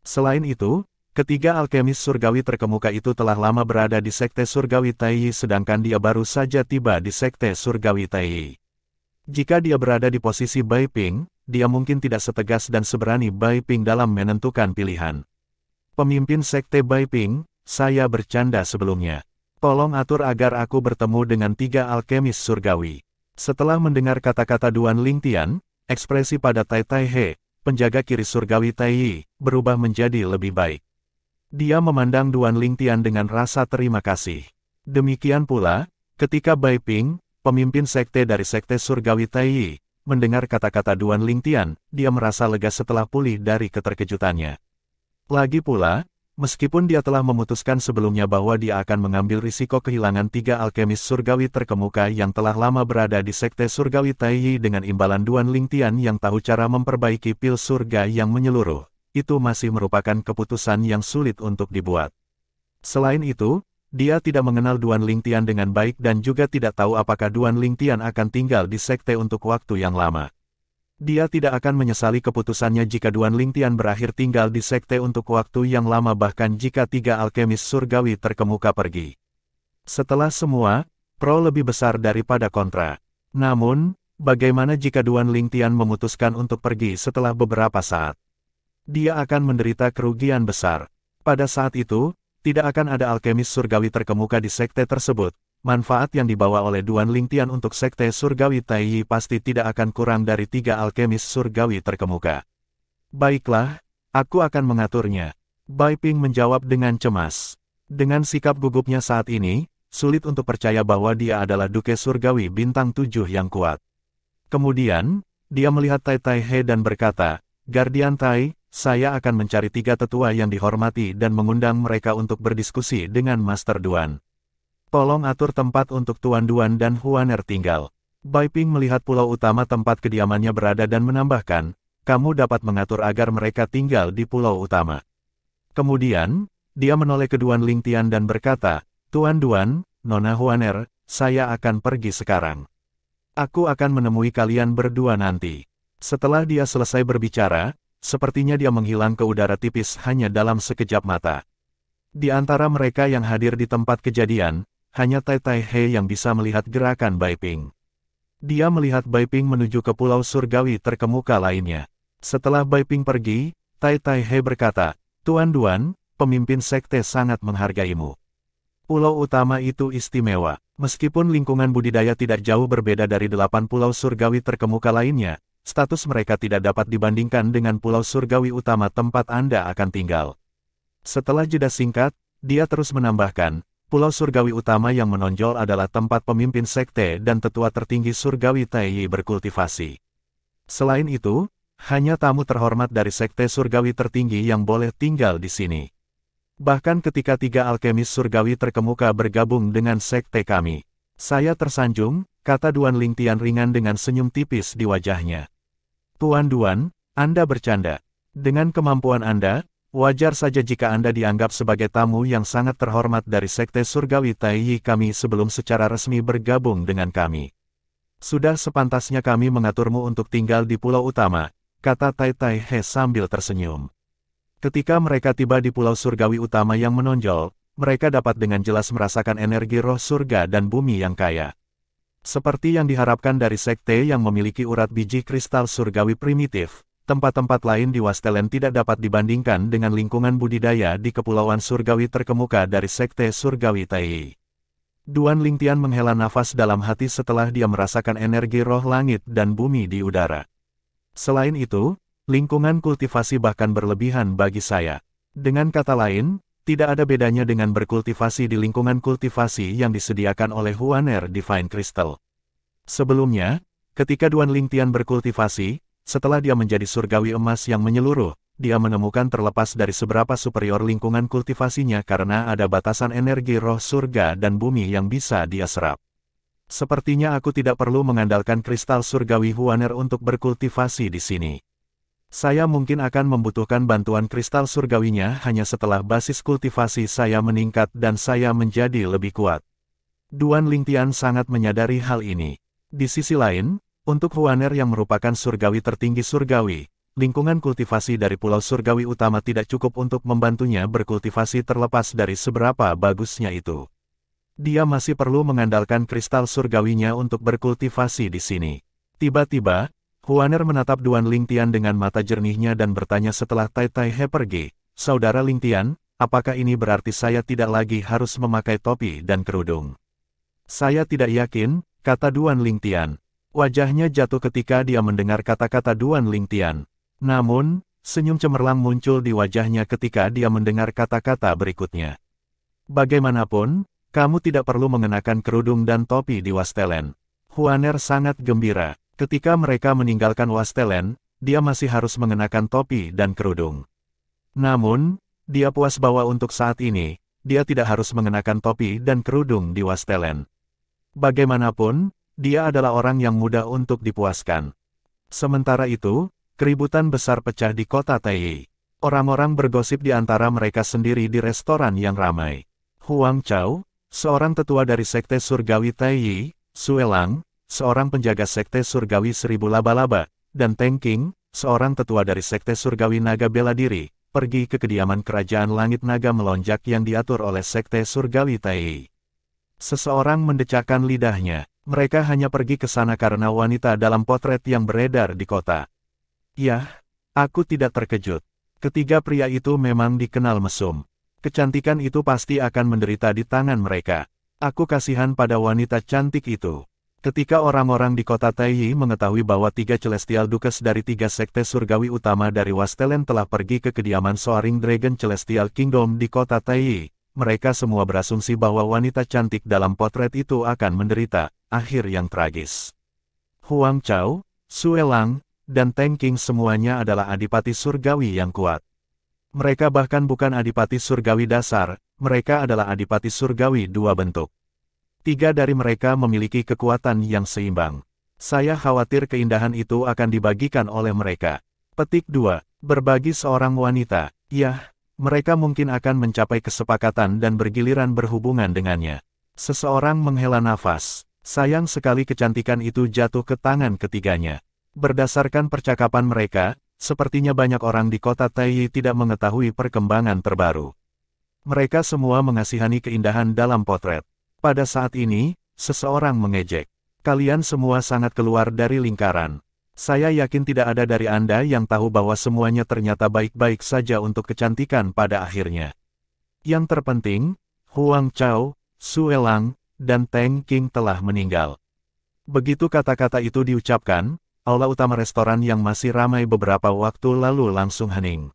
Speaker 1: Selain itu, ketiga alkemis surgawi terkemuka itu telah lama berada di Sekte Surgawi Taiyi sedangkan dia baru saja tiba di Sekte Surgawi Taiyi. Jika dia berada di posisi Bai Ping, dia mungkin tidak setegas dan seberani Bai Ping dalam menentukan pilihan. Pemimpin Sekte Bai Ping, saya bercanda sebelumnya. Tolong atur agar aku bertemu dengan 3 alkemis surgawi. Setelah mendengar kata-kata Duan Lingtian, ekspresi pada Tai Tai He, penjaga kiri surgawi Taiyi, berubah menjadi lebih baik. Dia memandang Duan Lingtian dengan rasa terima kasih. Demikian pula, ketika Bai Ping, pemimpin sekte dari Sekte Surgawi Taiyi, mendengar kata-kata Duan Lingtian, dia merasa lega setelah pulih dari keterkejutannya. Lagi pula, meskipun dia telah memutuskan sebelumnya bahwa dia akan mengambil risiko kehilangan 3 alkemis surgawi terkemuka yang telah lama berada di Sekte Surgawi Taiyi dengan imbalan Duan Lingtian yang tahu cara memperbaiki pil surga yang menyeluruh, itu masih merupakan keputusan yang sulit untuk dibuat. Selain itu, dia tidak mengenal Duan Lingtian dengan baik dan juga tidak tahu apakah Duan Lingtian akan tinggal di sekte untuk waktu yang lama. Dia tidak akan menyesali keputusannya jika Duan Lingtian berakhir tinggal di sekte untuk waktu yang lama bahkan jika 3 alkemis surgawi terkemuka pergi. Setelah semua, pro lebih besar daripada kontra. Namun, bagaimana jika Duan Lingtian memutuskan untuk pergi setelah beberapa saat? Dia akan menderita kerugian besar. Pada saat itu, tidak akan ada alkemis surgawi terkemuka di sekte tersebut. Manfaat yang dibawa oleh Duan Lingtian untuk Sekte Surgawi Taiyi pasti tidak akan kurang dari 3 alkemis surgawi terkemuka. Baiklah, aku akan mengaturnya. Bai Ping menjawab dengan cemas. Dengan sikap gugupnya saat ini, sulit untuk percaya bahwa dia adalah Duke Surgawi Bintang 7 yang kuat. Kemudian, dia melihat Tai Tai He dan berkata, Guardian Tai, saya akan mencari 3 tetua yang dihormati dan mengundang mereka untuk berdiskusi dengan Master Duan. Tolong atur tempat untuk Tuan Duan dan Huaner tinggal. Bai Ping melihat pulau utama tempat kediamannya berada dan menambahkan, kamu dapat mengatur agar mereka tinggal di pulau utama. Kemudian, dia menoleh ke Duan Lingtian dan berkata, Tuan Duan, Nona Huaner, saya akan pergi sekarang. Aku akan menemui kalian berdua nanti. Setelah dia selesai berbicara, sepertinya dia menghilang ke udara tipis hanya dalam sekejap mata. Di antara mereka yang hadir di tempat kejadian, hanya Tai Tai He yang bisa melihat gerakan Bai Ping. Dia melihat Bai Ping menuju ke pulau surgawi terkemuka lainnya. Setelah Bai Ping pergi, Tai Tai He berkata, Tuan Duan, pemimpin sekte sangat menghargaimu. Pulau utama itu istimewa. Meskipun lingkungan budidaya tidak jauh berbeda dari 8 pulau surgawi terkemuka lainnya, status mereka tidak dapat dibandingkan dengan pulau surgawi utama tempat Anda akan tinggal. Setelah jeda singkat, dia terus menambahkan, Pulau Surgawi utama yang menonjol adalah tempat pemimpin sekte dan tetua tertinggi Surgawi Taiyi berkultivasi. Selain itu, hanya tamu terhormat dari sekte Surgawi tertinggi yang boleh tinggal di sini. Bahkan ketika 3 alkemis Surgawi terkemuka bergabung dengan sekte kami. Saya tersanjung, kata Duan Lingtian ringan dengan senyum tipis di wajahnya. Tuan Duan, Anda bercanda. Dengan kemampuan Anda, wajar saja jika Anda dianggap sebagai tamu yang sangat terhormat dari sekte Surgawi Taiyi kami sebelum secara resmi bergabung dengan kami. Sudah sepantasnya kami mengaturmu untuk tinggal di pulau utama, kata Tai Tai He sambil tersenyum. Ketika mereka tiba di pulau Surgawi utama yang menonjol, mereka dapat dengan jelas merasakan energi roh surga dan bumi yang kaya. Seperti yang diharapkan dari sekte yang memiliki urat biji kristal surgawi primitif, tempat-tempat lain di Wastelen tidak dapat dibandingkan dengan lingkungan budidaya di kepulauan surgawi terkemuka dari sekte Surgawi Taiyi. Duan Lingtian menghela nafas dalam hati setelah dia merasakan energi roh langit dan bumi di udara. Selain itu, lingkungan kultivasi bahkan berlebihan bagi saya. Dengan kata lain, tidak ada bedanya dengan berkultivasi di lingkungan kultivasi yang disediakan oleh Huaner Divine Crystal. Sebelumnya, ketika Duan Lingtian berkultivasi, setelah dia menjadi surgawi emas yang menyeluruh, dia menemukan terlepas dari seberapa superior lingkungan kultivasinya karena ada batasan energi roh surga dan bumi yang bisa dia serap. Sepertinya aku tidak perlu mengandalkan kristal surgawi Huaner untuk berkultivasi di sini. Saya mungkin akan membutuhkan bantuan kristal surgawinya hanya setelah basis kultivasi saya meningkat dan saya menjadi lebih kuat. Duan Lingtian sangat menyadari hal ini. Di sisi lain, untuk Huaner yang merupakan surgawi tertinggi surgawi, lingkungan kultivasi dari Pulau Surgawi Utama tidak cukup untuk membantunya berkultivasi terlepas dari seberapa bagusnya itu. Dia masih perlu mengandalkan kristal surgawinya untuk berkultivasi di sini. Tiba-tiba, Huaner menatap Duan Lingtian dengan mata jernihnya dan bertanya setelah Tai Tai He pergi, "Saudara Lingtian, apakah ini berarti saya tidak lagi harus memakai topi dan kerudung?" "Saya tidak yakin," kata Duan Lingtian. Wajahnya jatuh ketika dia mendengar kata-kata Duan Lingtian. Namun, senyum cemerlang muncul di wajahnya ketika dia mendengar kata-kata berikutnya. "Bagaimanapun, kamu tidak perlu mengenakan kerudung dan topi di Wastelen." Huaner sangat gembira. Ketika mereka meninggalkan Wastelen, dia masih harus mengenakan topi dan kerudung. Namun, dia puas bahwa untuk saat ini, dia tidak harus mengenakan topi dan kerudung di Wastelen. Bagaimanapun, dia adalah orang yang mudah untuk dipuaskan. Sementara itu, keributan besar pecah di kota Taiyi. Orang-orang bergosip di antara mereka sendiri di restoran yang ramai. Huang Chao, seorang tetua dari sekte Surgawi Taiyi, Suelang, seorang penjaga sekte Surgawi Seribu Laba-Laba, dan Teng Qing, seorang tetua dari sekte Surgawi Naga Bela Diri, pergi ke kediaman kerajaan Langit Naga Melonjak yang diatur oleh sekte Surgawi Taiyi. Seseorang mendecakkan lidahnya. Mereka hanya pergi ke sana karena wanita dalam potret yang beredar di kota. Yah, aku tidak terkejut. Ketiga pria itu memang dikenal mesum. Kecantikan itu pasti akan menderita di tangan mereka. Aku kasihan pada wanita cantik itu. Ketika orang-orang di kota Taiyi mengetahui bahwa 3 Celestial Dukes dari 3 sekte surgawi utama dari Wastelen telah pergi ke kediaman Soaring Dragon Celestial Kingdom di kota Taiyi, mereka semua berasumsi bahwa wanita cantik dalam potret itu akan menderita akhir yang tragis. Huang Chao, Suelang, dan Teng Qing semuanya adalah adipati surgawi yang kuat. Mereka bahkan bukan adipati surgawi dasar, mereka adalah adipati surgawi 2 bentuk. 3 dari mereka memiliki kekuatan yang seimbang. Saya khawatir keindahan itu akan dibagikan oleh mereka. Petik 2. Berbagi seorang wanita. Yah, mereka mungkin akan mencapai kesepakatan dan bergiliran berhubungan dengannya. Seseorang menghela nafas. Sayang sekali kecantikan itu jatuh ke tangan ketiganya. Berdasarkan percakapan mereka, sepertinya banyak orang di kota Taiyi tidak mengetahui perkembangan terbaru. Mereka semua mengasihani keindahan dalam potret. Pada saat ini, seseorang mengejek. Kalian semua sangat keluar dari lingkaran. Saya yakin tidak ada dari Anda yang tahu bahwa semuanya ternyata baik-baik saja untuk kecantikan pada akhirnya. Yang terpenting, Huang Chao, Suelang, dan Teng Qing telah meninggal. Begitu kata-kata itu diucapkan, aula utama restoran yang masih ramai beberapa waktu lalu langsung hening.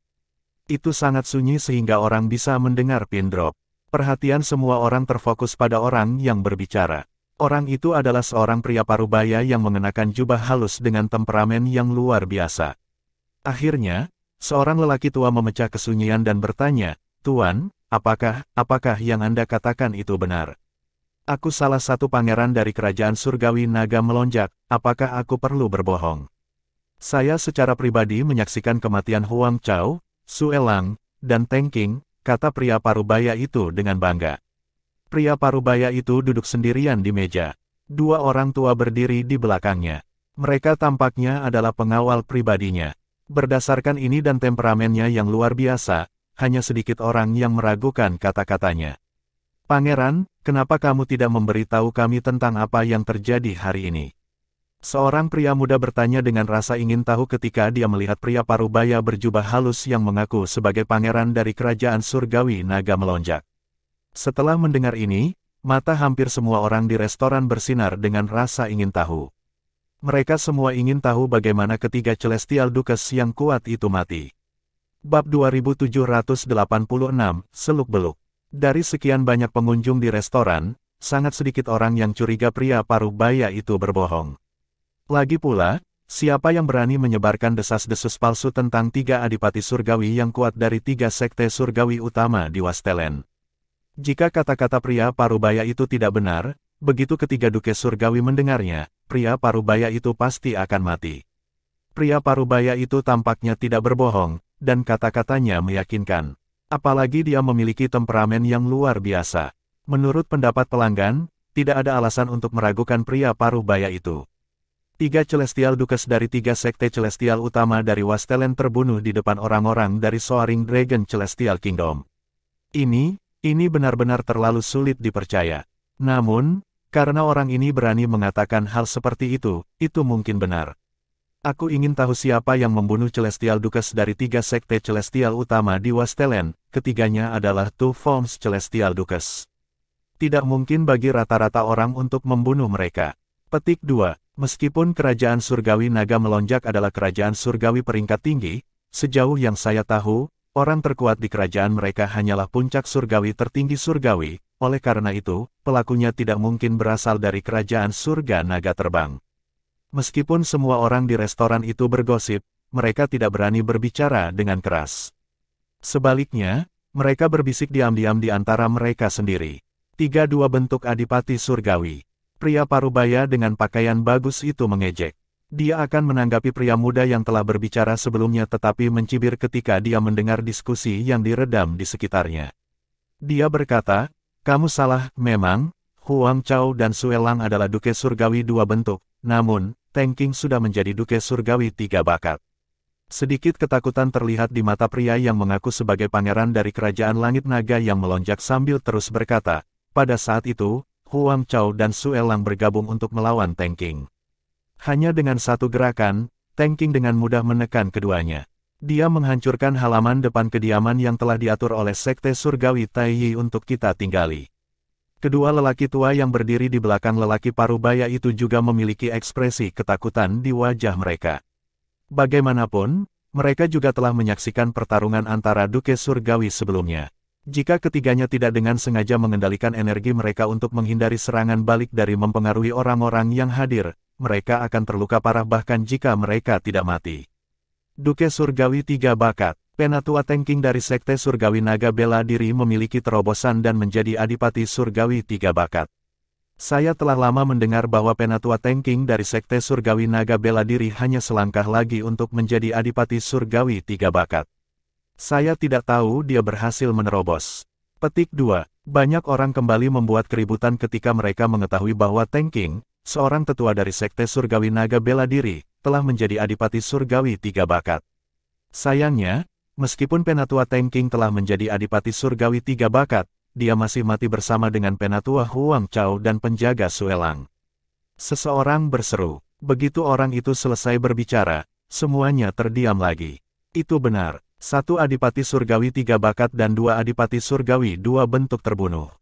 Speaker 1: Itu sangat sunyi sehingga orang bisa mendengar pin drop. Perhatian semua orang terfokus pada orang yang berbicara. Orang itu adalah seorang pria parubaya yang mengenakan jubah halus dengan temperamen yang luar biasa. Akhirnya, seorang lelaki tua memecah kesunyian dan bertanya, "Tuan, apakah yang Anda katakan itu benar? Aku salah satu pangeran dari kerajaan surgawi naga melonjak, apakah aku perlu berbohong? Saya secara pribadi menyaksikan kematian Huang Chao, Su Elang, dan Teng Qing," kata pria parubaya itu dengan bangga. Pria parubaya itu duduk sendirian di meja. Dua orang tua berdiri di belakangnya. Mereka tampaknya adalah pengawal pribadinya. Berdasarkan ini dan temperamennya yang luar biasa, hanya sedikit orang yang meragukan kata-katanya. "Pangeran, kenapa kamu tidak memberitahu kami tentang apa yang terjadi hari ini?" Seorang pria muda bertanya dengan rasa ingin tahu ketika dia melihat pria parubaya berjubah halus yang mengaku sebagai pangeran dari kerajaan surgawi naga melonjak. Setelah mendengar ini, mata hampir semua orang di restoran bersinar dengan rasa ingin tahu. Mereka semua ingin tahu bagaimana ketiga Celestial Duques yang kuat itu mati. Bab 2786, Seluk-beluk. Dari sekian banyak pengunjung di restoran, sangat sedikit orang yang curiga pria parubaya itu berbohong. Lagi pula, siapa yang berani menyebarkan desas-desus palsu tentang tiga adipati surgawi yang kuat dari tiga sekte surgawi utama di Wastelen? Jika kata-kata pria parubaya itu tidak benar, begitu ketiga duke surgawi mendengarnya, pria parubaya itu pasti akan mati. Pria parubaya itu tampaknya tidak berbohong, dan kata-katanya meyakinkan. Apalagi dia memiliki temperamen yang luar biasa. Menurut pendapat pelanggan, tidak ada alasan untuk meragukan pria parubaya itu. Tiga Celestial Duques dari tiga sekte Celestial utama dari Wastelen terbunuh di depan orang-orang dari Soaring Dragon Celestial Kingdom. Ini benar-benar terlalu sulit dipercaya. Namun, karena orang ini berani mengatakan hal seperti itu mungkin benar. Aku ingin tahu siapa yang membunuh Celestial Duques dari tiga sekte Celestial utama di Wastelen, ketiganya adalah Two Forms Celestial Duques. Tidak mungkin bagi rata-rata orang untuk membunuh mereka. Petik 2. Meskipun kerajaan surgawi naga melonjak adalah kerajaan surgawi peringkat tinggi, sejauh yang saya tahu, orang terkuat di kerajaan mereka hanyalah puncak surgawi tertinggi surgawi, oleh karena itu, pelakunya tidak mungkin berasal dari kerajaan surga naga terbang. Meskipun semua orang di restoran itu bergosip, mereka tidak berani berbicara dengan keras. Sebaliknya, mereka berbisik diam-diam di antara mereka sendiri. 3-2 bentuk adipati surgawi. Pria parubaya dengan pakaian bagus itu mengejek. Dia akan menanggapi pria muda yang telah berbicara sebelumnya tetapi mencibir ketika dia mendengar diskusi yang diredam di sekitarnya. Dia berkata, "Kamu salah, memang, Huang Chao dan Su Elang adalah duke surgawi 2 bentuk, namun, Teng Qing sudah menjadi duke surgawi 3 bakat." Sedikit ketakutan terlihat di mata pria yang mengaku sebagai pangeran dari kerajaan langit naga yang melonjak sambil terus berkata, "Pada saat itu, Huang Chao dan Su Elang bergabung untuk melawan Teng Qing. Hanya dengan satu gerakan, Teng Qing dengan mudah menekan keduanya. Dia menghancurkan halaman depan kediaman yang telah diatur oleh Sekte Surgawi Taiyi untuk kita tinggali." Kedua lelaki tua yang berdiri di belakang lelaki parubaya itu juga memiliki ekspresi ketakutan di wajah mereka. Bagaimanapun, mereka juga telah menyaksikan pertarungan antara Duke Surgawi sebelumnya. Jika ketiganya tidak dengan sengaja mengendalikan energi mereka untuk menghindari serangan balik dari mempengaruhi orang-orang yang hadir, mereka akan terluka parah bahkan jika mereka tidak mati. Duke Surgawi 3 bakat. Penatua Teng Qing dari Sekte Surgawi Naga Bela Diri memiliki terobosan dan menjadi Adipati Surgawi 3 bakat. Saya telah lama mendengar bahwa Penatua Teng Qing dari Sekte Surgawi Naga Bela Diri hanya selangkah lagi untuk menjadi Adipati Surgawi 3 bakat. Saya tidak tahu dia berhasil menerobos. Petik 2. Banyak orang kembali membuat keributan ketika mereka mengetahui bahwa Teng Qing, seorang tetua dari Sekte Surgawi Naga Bela Diri, telah menjadi Adipati Surgawi 3 bakat. Sayangnya, meskipun Penatua Teng Qing telah menjadi Adipati Surgawi 3 bakat, dia masih mati bersama dengan Penatua Huang Chao dan penjaga Su Elang. Seseorang berseru. Begitu orang itu selesai berbicara, semuanya terdiam lagi. Itu benar, 1 Adipati Surgawi 3 bakat dan 2 Adipati Surgawi 2 bentuk terbunuh.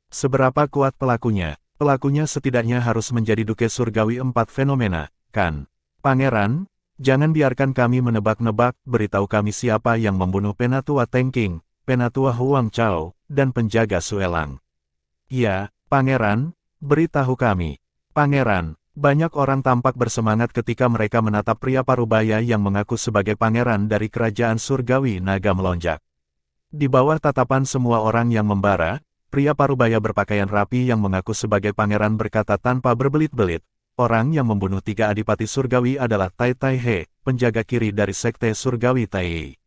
Speaker 1: Seberapa kuat pelakunya? Pelakunya setidaknya harus menjadi Duke Surgawi 4 fenomena, kan? Pangeran, jangan biarkan kami menebak-nebak, beritahu kami siapa yang membunuh Penatua Teng Qing, Penatua Huang Chao, dan penjaga Suelang. Ya, Pangeran, beritahu kami. Pangeran, banyak orang tampak bersemangat ketika mereka menatap pria parubaya yang mengaku sebagai pangeran dari kerajaan surgawi naga melonjak. Di bawah tatapan semua orang yang membara, pria parubaya berpakaian rapi yang mengaku sebagai pangeran berkata tanpa berbelit-belit, orang yang membunuh 3 adipati surgawi adalah Tai Tai He, penjaga kiri dari sekte surgawi Tai.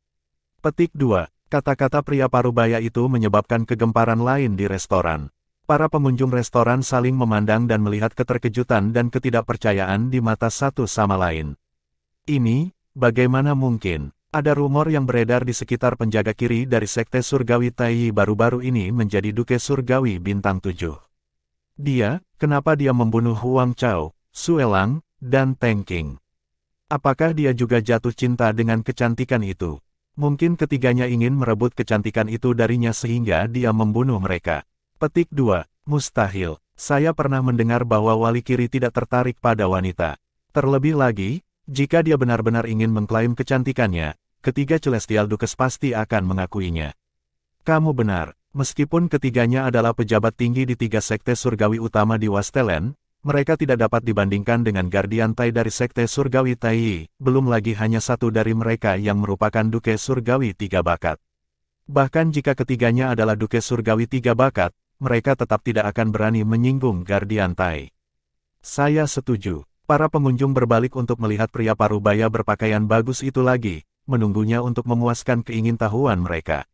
Speaker 1: Petik 2. Kata-kata pria parubaya itu menyebabkan kegemparan lain di restoran. Para pengunjung restoran saling memandang dan melihat keterkejutan dan ketidakpercayaan di mata satu sama lain. Ini, bagaimana mungkin? Ada rumor yang beredar di sekitar penjaga kiri dari sekte surgawi Tai baru-baru ini menjadi duke surgawi bintang 7. Kenapa dia membunuh Huang Chao, Suelang, dan Teng Qing? Apakah dia juga jatuh cinta dengan kecantikan itu? Mungkin ketiganya ingin merebut kecantikan itu darinya sehingga dia membunuh mereka. Petik 2. Mustahil. Saya pernah mendengar bahwa wali kiri tidak tertarik pada wanita. Terlebih lagi, jika dia benar-benar ingin mengklaim kecantikannya, ketiga Celestial Dukes pasti akan mengakuinya. Kamu benar, meskipun ketiganya adalah pejabat tinggi di 3 sekte surgawi utama di Wastelen, mereka tidak dapat dibandingkan dengan Guardian Tai dari sekte surgawi Tai, belum lagi hanya satu dari mereka yang merupakan duke surgawi 3 bakat. Bahkan jika ketiganya adalah duke surgawi 3 bakat, mereka tetap tidak akan berani menyinggung Guardian Tai. Saya setuju. Para pengunjung berbalik untuk melihat pria parubaya berpakaian bagus itu lagi, menunggunya untuk memuaskan keingintahuan mereka.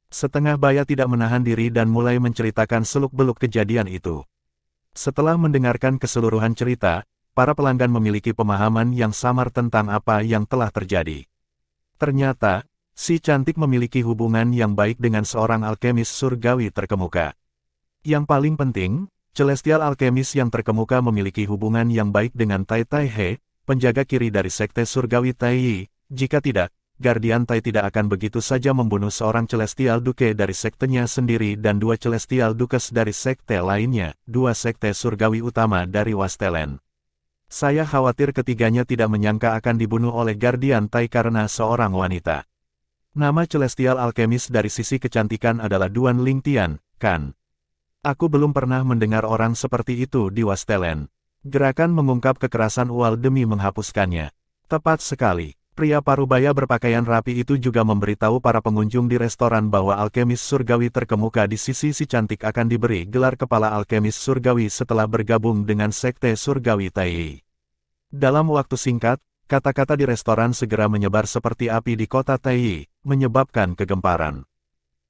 Speaker 1: Setengah baya tidak menahan diri dan mulai menceritakan seluk-beluk kejadian itu. Setelah mendengarkan keseluruhan cerita, para pelanggan memiliki pemahaman yang samar tentang apa yang telah terjadi. Ternyata, si cantik memiliki hubungan yang baik dengan seorang alkemis surgawi terkemuka. Yang paling penting, Celestial Alkemis yang terkemuka memiliki hubungan yang baik dengan Tai Tai He, penjaga kiri dari sekte surgawi Tai. Jika tidak, Guardian Tai tidak akan begitu saja membunuh seorang Celestial Duke dari sektenya sendiri dan 2 Celestial Dukes dari sekte lainnya, 2 sekte surgawi utama dari Wastelen. Saya khawatir ketiganya tidak menyangka akan dibunuh oleh Guardian Tai karena seorang wanita. Nama Celestial Alkemis dari sisi kecantikan adalah Duan Lingtian, kan? Aku belum pernah mendengar orang seperti itu di Wastelen. Gerakan mengungkap kekerasan Ual demi menghapuskannya. Tepat sekali. Pria parubaya berpakaian rapi itu juga memberitahu para pengunjung di restoran bahwa alkemis surgawi terkemuka di sisi si cantik akan diberi gelar kepala alkemis surgawi setelah bergabung dengan sekte surgawi Tai. Dalam waktu singkat, kata-kata di restoran segera menyebar seperti api di kota Tai, menyebabkan kegemparan.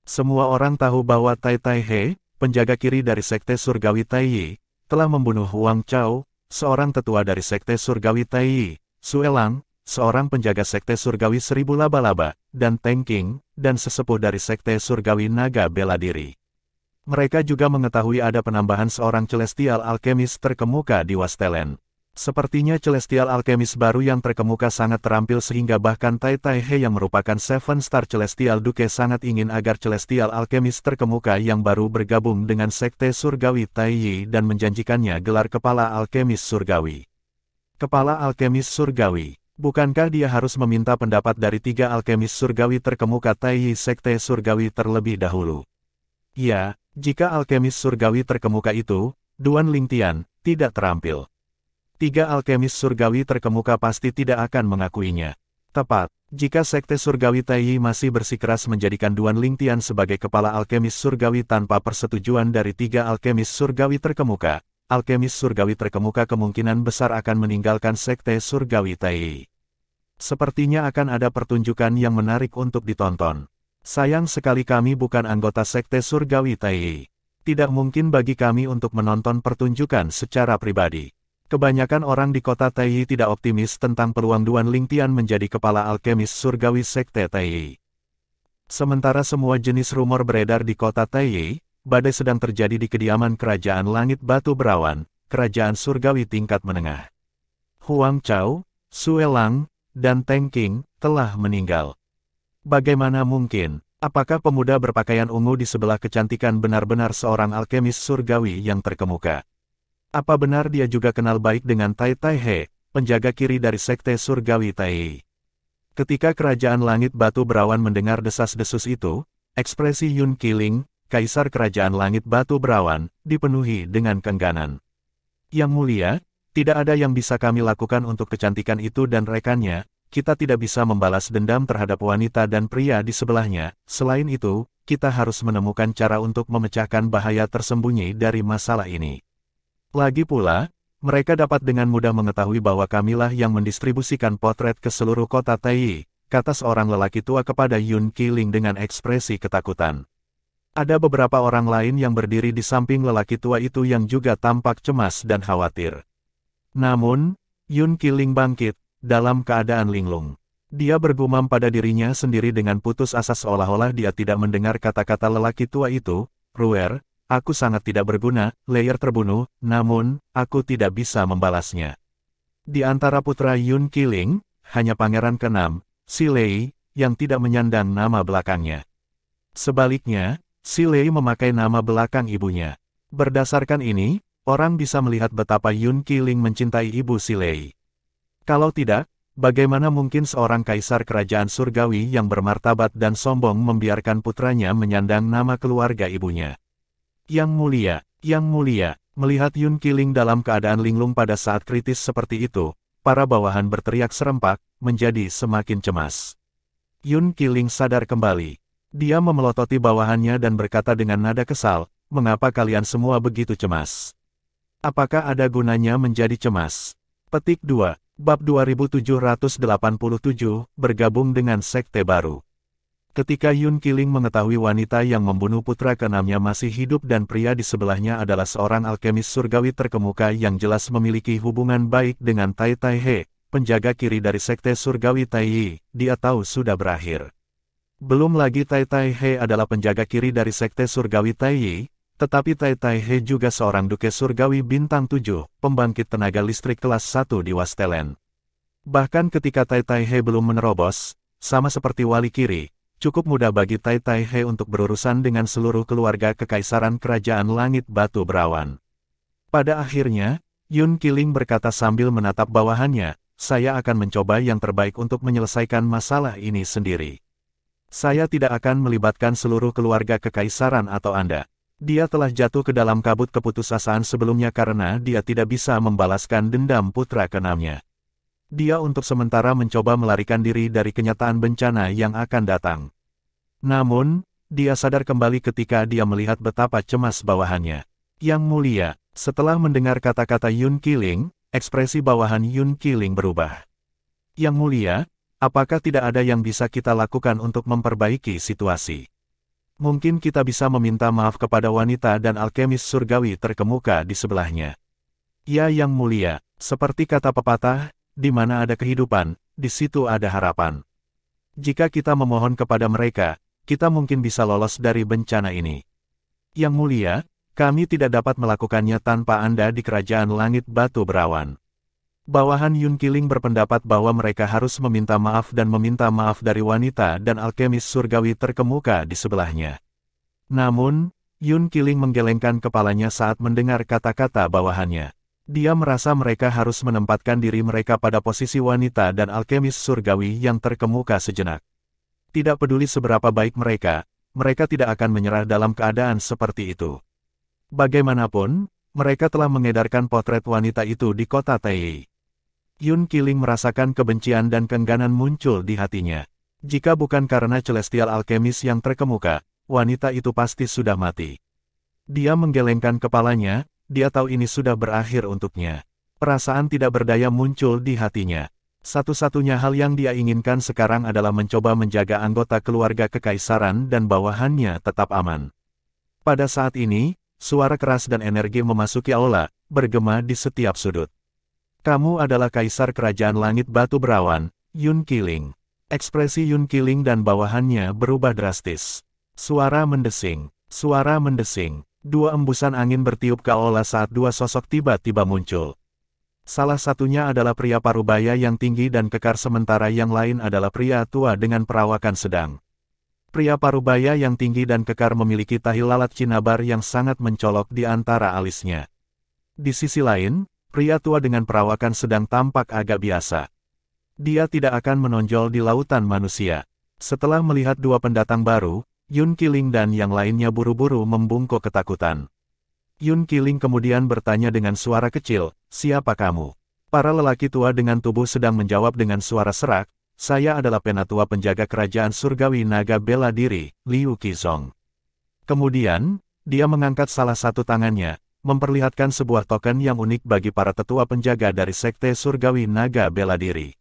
Speaker 1: Semua orang tahu bahwa Tai Tai He, penjaga kiri dari sekte surgawi Tai, telah membunuh Huang Chao, seorang tetua dari sekte surgawi Tai, Suelang, seorang penjaga sekte surgawi 1000 laba-laba, dan Teng Qing, dan sesepuh dari sekte surgawi naga bela diri. Mereka juga mengetahui ada penambahan seorang Celestial Alkemis terkemuka di Wastelen. Sepertinya Celestial Alkemis baru yang terkemuka sangat terampil sehingga bahkan Tai Tai He yang merupakan 7-star Celestial Duke sangat ingin agar Celestial Alkemis terkemuka yang baru bergabung dengan sekte surgawi Tai dan menjanjikannya gelar kepala alkemis surgawi. Kepala alkemis surgawi. Bukankah dia harus meminta pendapat dari 3 alkemis surgawi terkemuka Tai sekte surgawi terlebih dahulu? Ya, jika alkemis surgawi terkemuka itu, Duan Lingtian, tidak terampil. 3 alkemis surgawi terkemuka pasti tidak akan mengakuinya. Tepat, jika sekte surgawi Tai masih bersikeras menjadikan Duan Lingtian sebagai kepala alkemis surgawi tanpa persetujuan dari 3 alkemis surgawi terkemuka, alkemis surgawi terkemuka kemungkinan besar akan meninggalkan sekte surgawi Tai. Sepertinya akan ada pertunjukan yang menarik untuk ditonton. Sayang sekali kami bukan anggota sekte surgawi Tai. Tidak mungkin bagi kami untuk menonton pertunjukan secara pribadi. Kebanyakan orang di kota Tai tidak optimis tentang peluang Duan Lingtian menjadi kepala alkemis surgawi sekte Tai. Sementara semua jenis rumor beredar di kota Tai, badai sedang terjadi di kediaman Kerajaan Langit Batu Berawan, Kerajaan Surgawi tingkat menengah. Huang Chao, Suelang, dan Teng Qing telah meninggal. Bagaimana mungkin? Apakah pemuda berpakaian ungu di sebelah kecantikan benar-benar seorang alkemis surgawi yang terkemuka? Apa benar dia juga kenal baik dengan Tai Tai He, penjaga kiri dari sekte surgawi Tai? Ketika Kerajaan Langit Batu Berawan mendengar desas-desus itu, ekspresi Yun Qiling, Kaisar Kerajaan Langit Batu Berawan, dipenuhi dengan keengganan. Yang mulia, tidak ada yang bisa kami lakukan untuk kecantikan itu dan rekannya, kita tidak bisa membalas dendam terhadap wanita dan pria di sebelahnya, selain itu, kita harus menemukan cara untuk memecahkan bahaya tersembunyi dari masalah ini. Lagi pula, mereka dapat dengan mudah mengetahui bahwa kamilah yang mendistribusikan potret ke seluruh kota Taiyi, kata seorang lelaki tua kepada Yun Qiling dengan ekspresi ketakutan. Ada beberapa orang lain yang berdiri di samping lelaki tua itu yang juga tampak cemas dan khawatir. Namun, Yun Qiling bangkit, dalam keadaan linglung. Dia bergumam pada dirinya sendiri dengan putus asa seolah-olah dia tidak mendengar kata-kata lelaki tua itu, "Ruer, aku sangat tidak berguna, Layer terbunuh, namun, aku tidak bisa membalasnya." Di antara putra Yun Qiling, hanya pangeran ke-6, Si Lei, yang tidak menyandang nama belakangnya. Sebaliknya, Si Lei memakai nama belakang ibunya. Berdasarkan ini, orang bisa melihat betapa Yun Qiling mencintai ibu Si Lei. Kalau tidak, bagaimana mungkin seorang kaisar kerajaan surgawi yang bermartabat dan sombong membiarkan putranya menyandang nama keluarga ibunya? Yang mulia, melihat Yun Qiling dalam keadaan linglung pada saat kritis seperti itu, para bawahan berteriak serempak, menjadi semakin cemas. Yun Qiling sadar kembali. Dia memelototi bawahannya dan berkata dengan nada kesal, "Mengapa kalian semua begitu cemas? Apakah ada gunanya menjadi cemas?" Petik 2, Bab 2787, bergabung dengan sekte baru. Ketika Yun Qiling mengetahui wanita yang membunuh putra ke-6-nya masih hidup dan pria di sebelahnya adalah seorang alkemis surgawi terkemuka yang jelas memiliki hubungan baik dengan Tai Tai He, penjaga kiri dari sekte surgawi Taiyi, dia tahu sudah berakhir. Belum lagi Tai Tai He adalah penjaga kiri dari sekte surgawi Taiyi, tetapi Tai Tai He juga seorang duke surgawi bintang 7, pembangkit tenaga listrik kelas 1 di Wastelen. Bahkan ketika Tai Tai He belum menerobos, sama seperti wali kiri, cukup mudah bagi Tai Tai He untuk berurusan dengan seluruh keluarga kekaisaran kerajaan langit batu berawan. Pada akhirnya, Yun Qiling berkata sambil menatap bawahannya, "Saya akan mencoba yang terbaik untuk menyelesaikan masalah ini sendiri. Saya tidak akan melibatkan seluruh keluarga kekaisaran atau Anda." Dia telah jatuh ke dalam kabut keputusasaan sebelumnya karena dia tidak bisa membalaskan dendam putra ke-6-nya. Dia untuk sementara mencoba melarikan diri dari kenyataan bencana yang akan datang. Namun, dia sadar kembali ketika dia melihat betapa cemas bawahannya. Yang mulia, setelah mendengar kata-kata Yun Qiling, ekspresi bawahan Yun Qiling berubah. Yang mulia, apakah tidak ada yang bisa kita lakukan untuk memperbaiki situasi? Mungkin kita bisa meminta maaf kepada wanita dan alkemis surgawi terkemuka di sebelahnya. Ya yang mulia, seperti kata pepatah, di mana ada kehidupan, di situ ada harapan. Jika kita memohon kepada mereka, kita mungkin bisa lolos dari bencana ini. Yang mulia, kami tidak dapat melakukannya tanpa Anda di kerajaan langit batu berawan. Bawahan Yun Qiling berpendapat bahwa mereka harus meminta maaf dan meminta maaf dari wanita dan alkemis surgawi terkemuka di sebelahnya. Namun, Yun Qiling menggelengkan kepalanya saat mendengar kata-kata bawahannya. Dia merasa mereka harus menempatkan diri mereka pada posisi wanita dan alkemis surgawi yang terkemuka sejenak. Tidak peduli seberapa baik mereka tidak akan menyerah dalam keadaan seperti itu. Bagaimanapun, mereka telah mengedarkan potret wanita itu di kota Taiyi. Yun Qiling merasakan kebencian dan keengganan muncul di hatinya. Jika bukan karena celestial alkemis yang terkemuka, wanita itu pasti sudah mati. Dia menggelengkan kepalanya, dia tahu ini sudah berakhir untuknya. Perasaan tidak berdaya muncul di hatinya. Satu-satunya hal yang dia inginkan sekarang adalah mencoba menjaga anggota keluarga kekaisaran dan bawahannya tetap aman. Pada saat ini, suara keras dan energi memasuki aula, bergema di setiap sudut. "Kamu adalah kaisar kerajaan langit batu berawan, Yun Qiling." Ekspresi Yun Qiling dan bawahannya berubah drastis. Suara mendesing. Dua embusan angin bertiup ke aula saat dua sosok tiba-tiba muncul. Salah satunya adalah pria parubaya yang tinggi dan kekar sementara yang lain adalah pria tua dengan perawakan sedang. Pria parubaya yang tinggi dan kekar memiliki tahi lalat cinabar yang sangat mencolok di antara alisnya. Di sisi lain, pria tua dengan perawakan sedang tampak agak biasa. Dia tidak akan menonjol di lautan manusia. Setelah melihat dua pendatang baru, Yun Qiling dan yang lainnya buru-buru membungkuk ketakutan. Yun Qiling kemudian bertanya dengan suara kecil, "Siapa kamu?" Para lelaki tua dengan tubuh sedang menjawab dengan suara serak, "Saya adalah penatua penjaga kerajaan surgawi naga bela diri, Liu Qizong." Kemudian, dia mengangkat salah satu tangannya, memperlihatkan sebuah token yang unik bagi para tetua penjaga dari Sekte Surgawi Naga Bela Diri.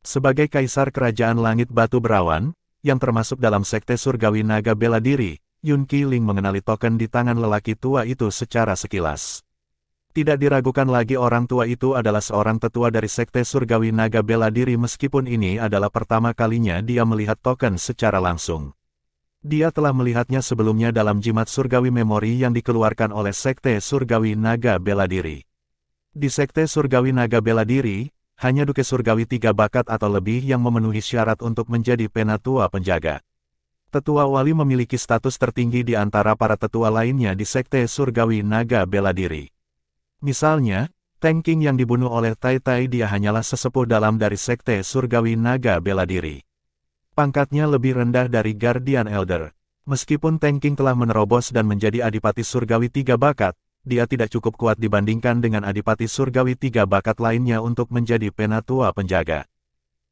Speaker 1: Sebagai Kaisar Kerajaan Langit Batu Berawan, yang termasuk dalam Sekte Surgawi Naga Bela Diri, Yun Qiling mengenali token di tangan lelaki tua itu secara sekilas. Tidak diragukan lagi orang tua itu adalah seorang tetua dari Sekte Surgawi Naga Bela Diri meskipun ini adalah pertama kalinya dia melihat token secara langsung. Dia telah melihatnya sebelumnya dalam jimat surgawi memori yang dikeluarkan oleh Sekte Surgawi Naga Bela Diri. Di Sekte Surgawi Naga Bela Diri, hanya Duke Surgawi 3 bakat atau lebih yang memenuhi syarat untuk menjadi penatua penjaga. Tetua wali memiliki status tertinggi di antara para tetua lainnya di Sekte Surgawi Naga Bela Diri. Misalnya, Tang Qing yang dibunuh oleh Tai Tai dia hanyalah sesepuh dalam dari Sekte Surgawi Naga Bela Diri. Pangkatnya lebih rendah dari Guardian Elder. Meskipun Tang Qing telah menerobos dan menjadi Adipati Surgawi 3 bakat, dia tidak cukup kuat dibandingkan dengan Adipati Surgawi 3 bakat lainnya untuk menjadi penatua penjaga.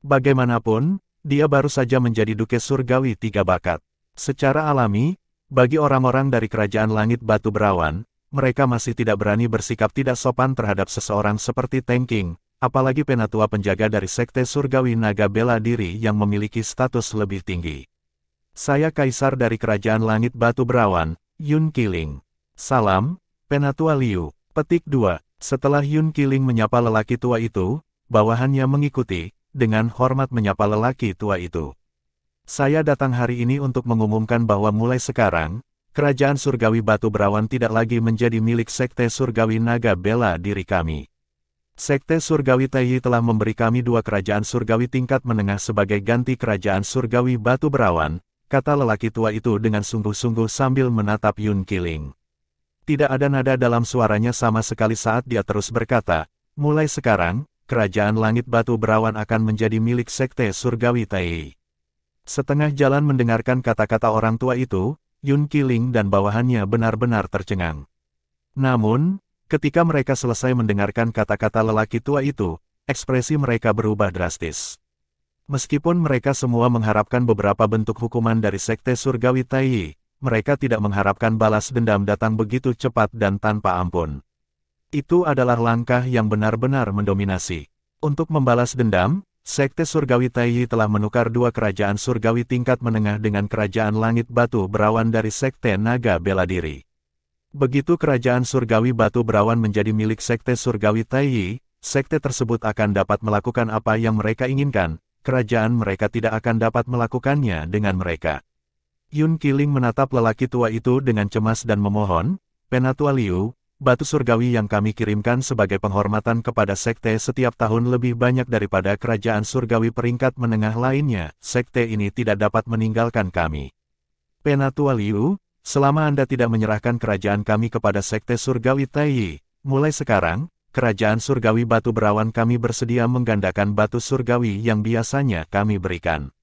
Speaker 1: Bagaimanapun, dia baru saja menjadi Duke Surgawi 3 bakat. Secara alami, bagi orang-orang dari Kerajaan Langit Batu Berawan, mereka masih tidak berani bersikap tidak sopan terhadap seseorang seperti Tang Qing, apalagi penatua penjaga dari Sekte Surgawi Naga Bela Diri yang memiliki status lebih tinggi. "Saya Kaisar dari Kerajaan Langit Batu Berawan, Yun Qiling. Salam, Penatua Liu." Petik 2. Setelah Yun Qiling menyapa lelaki tua itu, bawahannya mengikuti, dengan hormat menyapa lelaki tua itu. "Saya datang hari ini untuk mengumumkan bahwa mulai sekarang, Kerajaan Surgawi Batu Berawan tidak lagi menjadi milik Sekte Surgawi Naga Bela Diri kami. Sekte Surgawi Taiyi telah memberi kami 2 kerajaan surgawi tingkat menengah sebagai ganti Kerajaan Surgawi Batu Berawan," kata lelaki tua itu dengan sungguh-sungguh sambil menatap Yun Qiling. Tidak ada nada dalam suaranya sama sekali saat dia terus berkata, "Mulai sekarang, Kerajaan Langit Batu Berawan akan menjadi milik Sekte Surgawi Taiyi." Setengah jalan mendengarkan kata-kata orang tua itu, Yun Qiling dan bawahannya benar-benar tercengang. Namun, ketika mereka selesai mendengarkan kata-kata lelaki tua itu, ekspresi mereka berubah drastis. Meskipun mereka semua mengharapkan beberapa bentuk hukuman dari Sekte Surgawi Taiyi, mereka tidak mengharapkan balas dendam datang begitu cepat dan tanpa ampun. Itu adalah langkah yang benar-benar mendominasi. Untuk membalas dendam, Sekte Surgawi Taiyi telah menukar 2 kerajaan surgawi tingkat menengah dengan Kerajaan Langit Batu Berawan dari Sekte Naga Bela Diri. Begitu Kerajaan Surgawi Batu Berawan menjadi milik Sekte Surgawi Taiyi, sekte tersebut akan dapat melakukan apa yang mereka inginkan, kerajaan mereka tidak akan dapat melakukannya dengan mereka. Yun Qiling menatap lelaki tua itu dengan cemas dan memohon, "Penatua Liu, batu surgawi yang kami kirimkan sebagai penghormatan kepada sekte setiap tahun lebih banyak daripada kerajaan surgawi peringkat menengah lainnya. Sekte ini tidak dapat meninggalkan kami. Penatua Liu, selama Anda tidak menyerahkan kerajaan kami kepada Sekte Surgawi Taiyi, mulai sekarang, Kerajaan Surgawi Batu Berawan kami bersedia menggandakan batu surgawi yang biasanya kami berikan."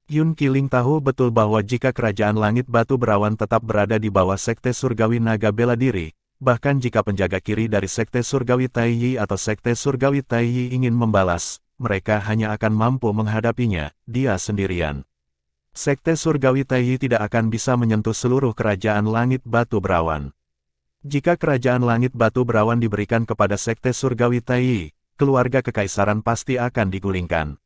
Speaker 1: Yun Qiling tahu betul bahwa jika Kerajaan Langit Batu Berawan tetap berada di bawah Sekte Surgawi Naga Bela Diri, bahkan jika penjaga kiri dari Sekte Surgawi Taiyi atau Sekte Surgawi Taiyi ingin membalas, mereka hanya akan mampu menghadapinya, dia sendirian. Sekte Surgawi Taiyi tidak akan bisa menyentuh seluruh Kerajaan Langit Batu Berawan. Jika Kerajaan Langit Batu Berawan diberikan kepada Sekte Surgawi Taiyi, keluarga kekaisaran pasti akan digulingkan.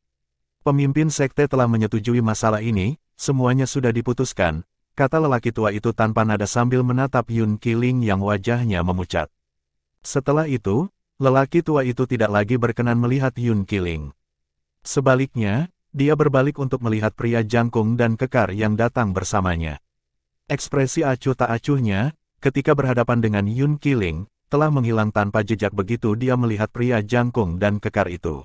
Speaker 1: Pemimpin sekte telah menyetujui masalah ini, semuanya sudah diputuskan, kata lelaki tua itu tanpa nada sambil menatap Yun Qiling yang wajahnya memucat. Setelah itu, lelaki tua itu tidak lagi berkenan melihat Yun Qiling. Sebaliknya, dia berbalik untuk melihat pria jangkung dan kekar yang datang bersamanya. Ekspresi acuh tak acuhnya, ketika berhadapan dengan Yun Qiling, telah menghilang tanpa jejak begitu dia melihat pria jangkung dan kekar itu.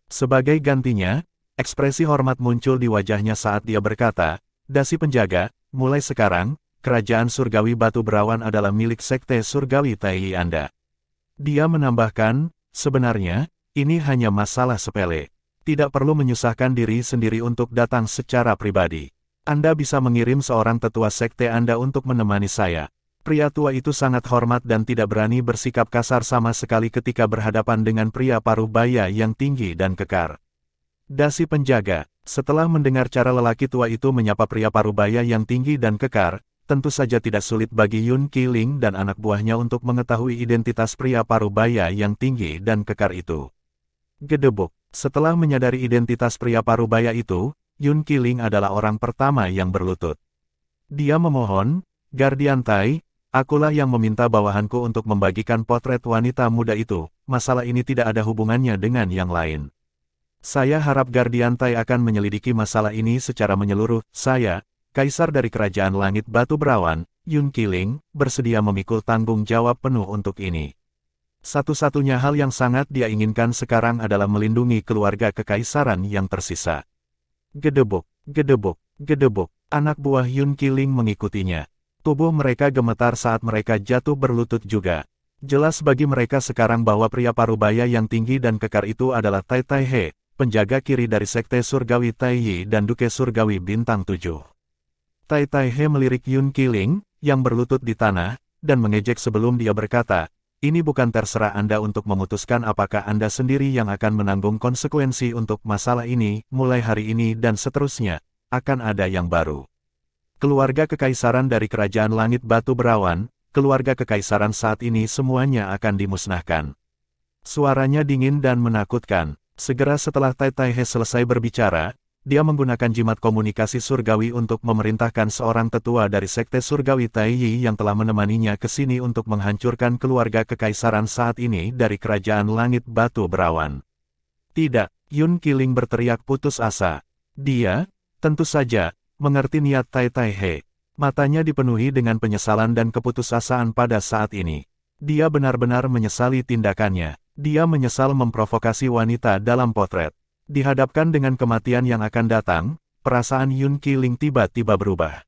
Speaker 1: Sebagai gantinya, ekspresi hormat muncul di wajahnya saat dia berkata, "Dasi penjaga, mulai sekarang, Kerajaan Surgawi Batu Berawan adalah milik Sekte Surgawi Taiyi Anda." Dia menambahkan, "Sebenarnya, ini hanya masalah sepele. Tidak perlu menyusahkan diri sendiri untuk datang secara pribadi. Anda bisa mengirim seorang tetua sekte Anda untuk menemani saya. Pria tua itu sangat hormat dan tidak berani bersikap kasar sama sekali ketika berhadapan dengan pria paruh baya yang tinggi dan kekar. Dasi penjaga, setelah mendengar cara lelaki tua itu menyapa pria paruh baya yang tinggi dan kekar, tentu saja tidak sulit bagi Yun Qiling dan anak buahnya untuk mengetahui identitas pria paruh baya yang tinggi dan kekar itu. Gedebuk, setelah menyadari identitas pria paruh baya itu, Yun Qiling adalah orang pertama yang berlutut. Dia memohon, Guardian Tai, akulah yang meminta bawahanku untuk membagikan potret wanita muda itu, masalah ini tidak ada hubungannya dengan yang lain. Saya harap Guardian Tai akan menyelidiki masalah ini secara menyeluruh. Saya, Kaisar dari Kerajaan Langit Batu Berawan, Yun Qiling, bersedia memikul tanggung jawab penuh untuk ini. Satu-satunya hal yang sangat dia inginkan sekarang adalah melindungi keluarga kekaisaran yang tersisa. Gedebuk, gedebuk, gedebuk, anak buah Yun Qiling mengikutinya. Tubuh mereka gemetar saat mereka jatuh berlutut juga. Jelas bagi mereka sekarang bahwa pria parubaya yang tinggi dan kekar itu adalah Tai Tai He, penjaga kiri dari Sekte Surgawi Tai Yi dan Duke Surgawi Bintang 7. Tai Tai He melirik Yun Qiling, yang berlutut di tanah, dan mengejek sebelum dia berkata, "Ini bukan terserah Anda untuk memutuskan apakah Anda sendiri yang akan menanggung konsekuensi untuk masalah ini, mulai hari ini dan seterusnya, akan ada yang baru." Keluarga kekaisaran dari Kerajaan Langit Batu Berawan, keluarga kekaisaran saat ini semuanya akan dimusnahkan. Suaranya dingin dan menakutkan. Segera setelah Tai Tai He selesai berbicara, dia menggunakan jimat komunikasi surgawi untuk memerintahkan seorang tetua dari Sekte Surgawi Tai Yi yang telah menemaninya ke sini untuk menghancurkan keluarga kekaisaran saat ini dari Kerajaan Langit Batu Berawan. Tidak, Yun Qiling berteriak putus asa. Dia, tentu saja, mengerti niat Tai Tai He. Matanya dipenuhi dengan penyesalan dan keputusasaan pada saat ini. Dia benar-benar menyesali tindakannya. Dia menyesal memprovokasi wanita dalam potret. Dihadapkan dengan kematian yang akan datang, perasaan Yun Qiling tiba-tiba berubah.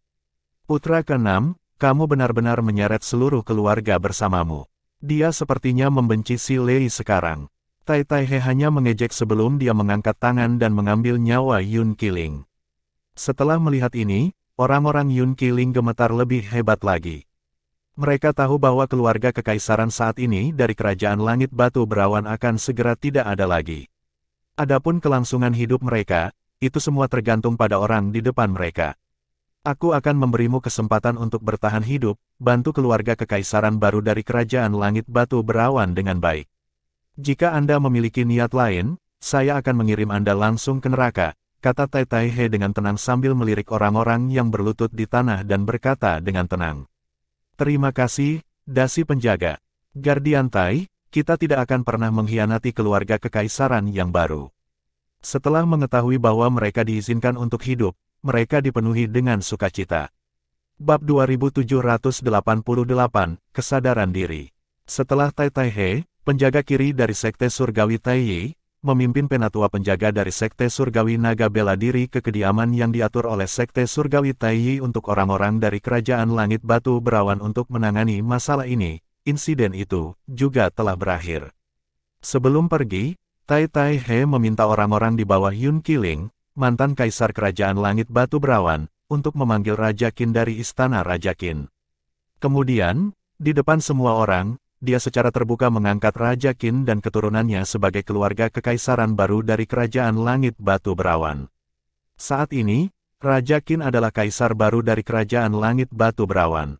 Speaker 1: Putra ke-6, kamu benar-benar menyeret seluruh keluarga bersamamu. Dia sepertinya membenci si Lei sekarang. Tai Tai He hanya mengejek sebelum dia mengangkat tangan dan mengambil nyawa Yun Qiling. Setelah melihat ini, orang-orang Yun Qiling gemetar lebih hebat lagi. Mereka tahu bahwa keluarga kekaisaran saat ini dari Kerajaan Langit Batu Berawan akan segera tidak ada lagi. Adapun kelangsungan hidup mereka, itu semua tergantung pada orang di depan mereka. Aku akan memberimu kesempatan untuk bertahan hidup, bantu keluarga kekaisaran baru dari Kerajaan Langit Batu Berawan dengan baik. Jika Anda memiliki niat lain, saya akan mengirim Anda langsung ke neraka, kata Tai Tai He dengan tenang sambil melirik orang-orang yang berlutut di tanah dan berkata dengan tenang. Terima kasih, Dasi Penjaga. Guardian Tai, kita tidak akan pernah mengkhianati keluarga kekaisaran yang baru. Setelah mengetahui bahwa mereka diizinkan untuk hidup, mereka dipenuhi dengan sukacita. Bab 2788, Kesadaran Diri. Setelah Tai Tai He, penjaga kiri dari Sekte Surgawi Tai Yi, memimpin penatua penjaga dari Sekte Surgawi Naga Bela Diri ke kediaman yang diatur oleh Sekte Surgawi Tai Yi untuk orang-orang dari Kerajaan Langit Batu Berawan untuk menangani masalah ini. Insiden itu juga telah berakhir. Sebelum pergi, Tai Tai He meminta orang-orang di bawah Yun Qiling, mantan Kaisar Kerajaan Langit Batu Berawan, untuk memanggil Raja Qin dari Istana Raja Qin. Kemudian, di depan semua orang, dia secara terbuka mengangkat Raja Qin dan keturunannya sebagai keluarga kekaisaran baru dari Kerajaan Langit Batu Berawan. Saat ini, Raja Qin adalah kaisar baru dari Kerajaan Langit Batu Berawan.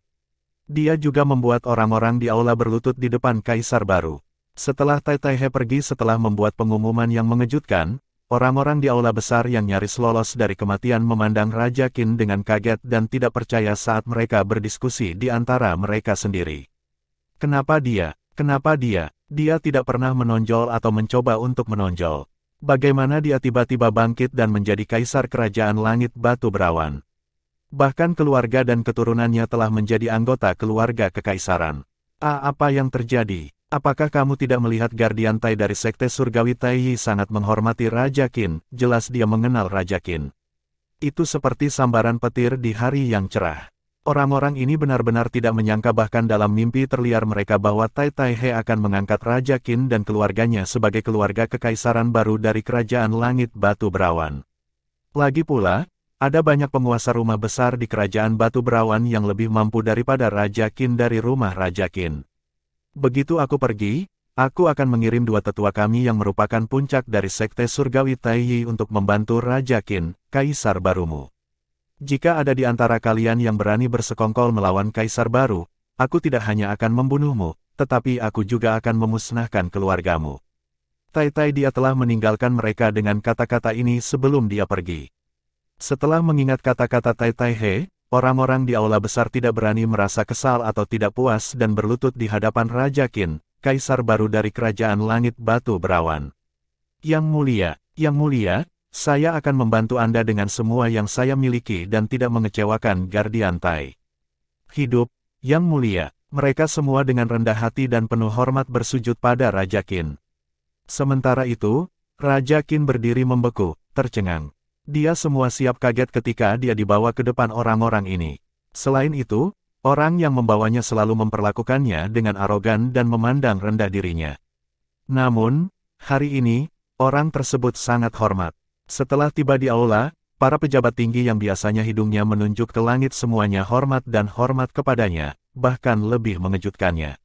Speaker 1: Dia juga membuat orang-orang di aula berlutut di depan kaisar baru. Setelah Tai Tai He pergi setelah membuat pengumuman yang mengejutkan, orang-orang di aula besar yang nyaris lolos dari kematian memandang Raja Qin dengan kaget dan tidak percaya saat mereka berdiskusi di antara mereka sendiri. Kenapa dia? Kenapa dia? Dia tidak pernah menonjol atau mencoba untuk menonjol. Bagaimana dia tiba-tiba bangkit dan menjadi kaisar Kerajaan Langit Batu Berawan? Bahkan keluarga dan keturunannya telah menjadi anggota keluarga kekaisaran. Apa yang terjadi? Apakah kamu tidak melihat Guardian Tai dari Sekte Surgawi Tai Yi sangat menghormati Raja Qin? Jelas dia mengenal Raja Qin. Itu seperti sambaran petir di hari yang cerah. Orang-orang ini benar-benar tidak menyangka bahkan dalam mimpi terliar mereka bahwa Tai Tai He akan mengangkat Raja Qin dan keluarganya sebagai keluarga kekaisaran baru dari Kerajaan Langit Batu Berawan. Lagi pula, ada banyak penguasa rumah besar di kerajaan Batu Berawan yang lebih mampu daripada Raja Qin dari rumah Raja Qin. Begitu aku pergi, aku akan mengirim dua tetua kami yang merupakan puncak dari Sekte Surgawi Taiyi untuk membantu Raja Qin, kaisar barumu. Jika ada di antara kalian yang berani bersekongkol melawan kaisar baru, aku tidak hanya akan membunuhmu, tetapi aku juga akan memusnahkan keluargamu. Tai dia telah meninggalkan mereka dengan kata-kata ini sebelum dia pergi. Setelah mengingat kata-kata Tai He, orang-orang di aula besar tidak berani merasa kesal atau tidak puas dan berlutut di hadapan Raja Qin, kaisar baru dari kerajaan langit Batu Berawan. Yang mulia, saya akan membantu Anda dengan semua yang saya miliki dan tidak mengecewakan Guardian Tai. Hidup, Yang Mulia. Mereka semua dengan rendah hati dan penuh hormat bersujud pada Raja Qin. Sementara itu, Raja Qin berdiri membeku, tercengang. Dia semua siap kaget ketika dia dibawa ke depan orang-orang ini. Selain itu, orang yang membawanya selalu memperlakukannya dengan arogan dan memandang rendah dirinya. Namun, hari ini, orang tersebut sangat hormat. Setelah tiba di aula, para pejabat tinggi yang biasanya hidungnya menunjuk ke langit semuanya hormat kepadanya, bahkan lebih mengejutkannya.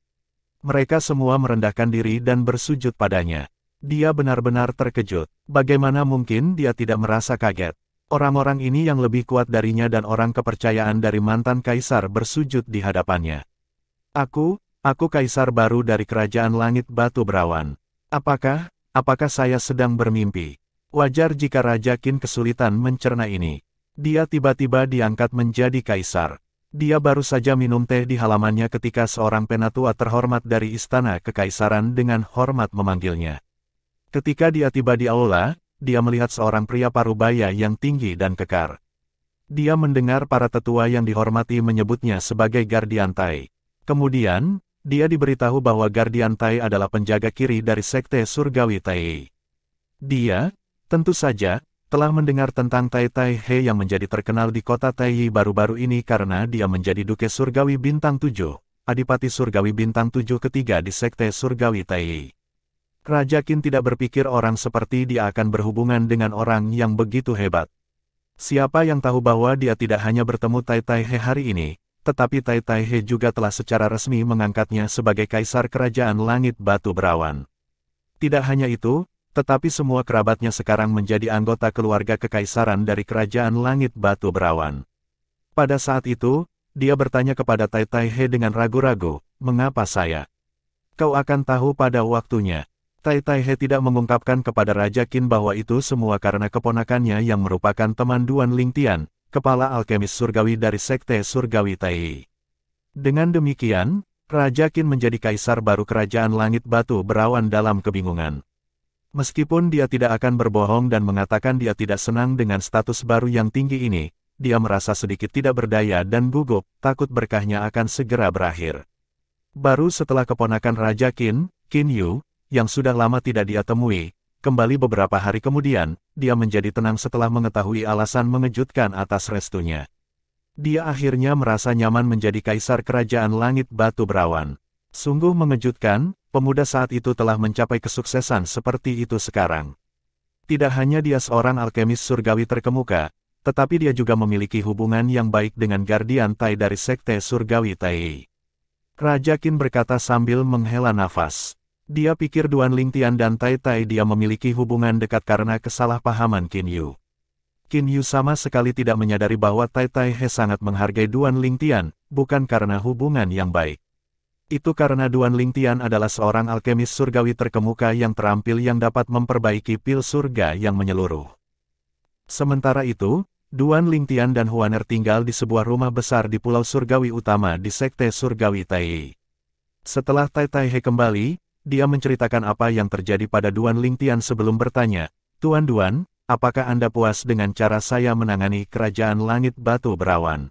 Speaker 1: Mereka semua merendahkan diri dan bersujud padanya. Dia benar-benar terkejut. Bagaimana mungkin dia tidak merasa kaget? Orang-orang ini yang lebih kuat darinya dan orang kepercayaan dari mantan kaisar bersujud di hadapannya. Aku kaisar baru dari kerajaan langit Batu Berawan. Apakah saya sedang bermimpi? Wajar jika Raja Qin kesulitan mencerna ini. Dia tiba-tiba diangkat menjadi kaisar. Dia baru saja minum teh di halamannya ketika seorang penatua terhormat dari istana kekaisaran dengan hormat memanggilnya. Ketika dia tiba di aula, dia melihat seorang pria parubaya yang tinggi dan kekar. Dia mendengar para tetua yang dihormati menyebutnya sebagai Guardian Tai. Kemudian, dia diberitahu bahwa Guardian Tai adalah penjaga kiri dari Sekte Surgawi Tai. Dia, tentu saja, telah mendengar tentang Tai He yang menjadi terkenal di kota Tai baru-baru ini karena dia menjadi Duke Surgawi Bintang 7, Adipati Surgawi Bintang 7 ketiga di Sekte Surgawi Tai. Raja Qin tidak berpikir orang seperti dia akan berhubungan dengan orang yang begitu hebat. Siapa yang tahu bahwa dia tidak hanya bertemu Tai He hari ini, tetapi Tai He juga telah secara resmi mengangkatnya sebagai kaisar kerajaan langit Batu Berawan. Tidak hanya itu, tetapi semua kerabatnya sekarang menjadi anggota keluarga kekaisaran dari kerajaan langit Batu Berawan. Pada saat itu, dia bertanya kepada Tai He dengan ragu-ragu, "Mengapa saya?" "Kau akan tahu pada waktunya." Tai He tidak mengungkapkan kepada Raja Qin bahwa itu semua karena keponakannya yang merupakan teman Duan Lingtian, kepala alkemis surgawi dari Sekte Surgawi Tai. Dengan demikian, Raja Qin menjadi kaisar baru kerajaan langit Batu Berawan dalam kebingungan. Meskipun dia tidak akan berbohong dan mengatakan dia tidak senang dengan status baru yang tinggi ini, dia merasa sedikit tidak berdaya dan gugup, takut berkahnya akan segera berakhir. Baru setelah keponakan Raja Qin, Qin Yu, yang sudah lama tidak dia temui, kembali beberapa hari kemudian, dia menjadi tenang setelah mengetahui alasan mengejutkan atas restunya. Dia akhirnya merasa nyaman menjadi kaisar kerajaan langit Batu Berawan. Sungguh mengejutkan, pemuda saat itu telah mencapai kesuksesan seperti itu sekarang. Tidak hanya dia seorang alkemis surgawi terkemuka, tetapi dia juga memiliki hubungan yang baik dengan Guardian Tai dari Sekte Surgawi Tai. Raja Qin berkata sambil menghela nafas. Dia pikir Duan Lingtian dan Tai dia memiliki hubungan dekat karena kesalahpahaman Qin Yu. Qin Yu sama sekali tidak menyadari bahwa Tai He sangat menghargai Duan Lingtian, bukan karena hubungan yang baik. Itu karena Duan Lingtian adalah seorang alkemis surgawi terkemuka yang terampil yang dapat memperbaiki pil surga yang menyeluruh. Sementara itu, Duan Lingtian dan Huaner tinggal di sebuah rumah besar di Pulau Surgawi Utama di Sekte Surgawi Tai. Setelah Tai He kembali, dia menceritakan apa yang terjadi pada Duan Lingtian sebelum bertanya, "Tuan Duan, apakah Anda puas dengan cara saya menangani kerajaan langit Batu Berawan?"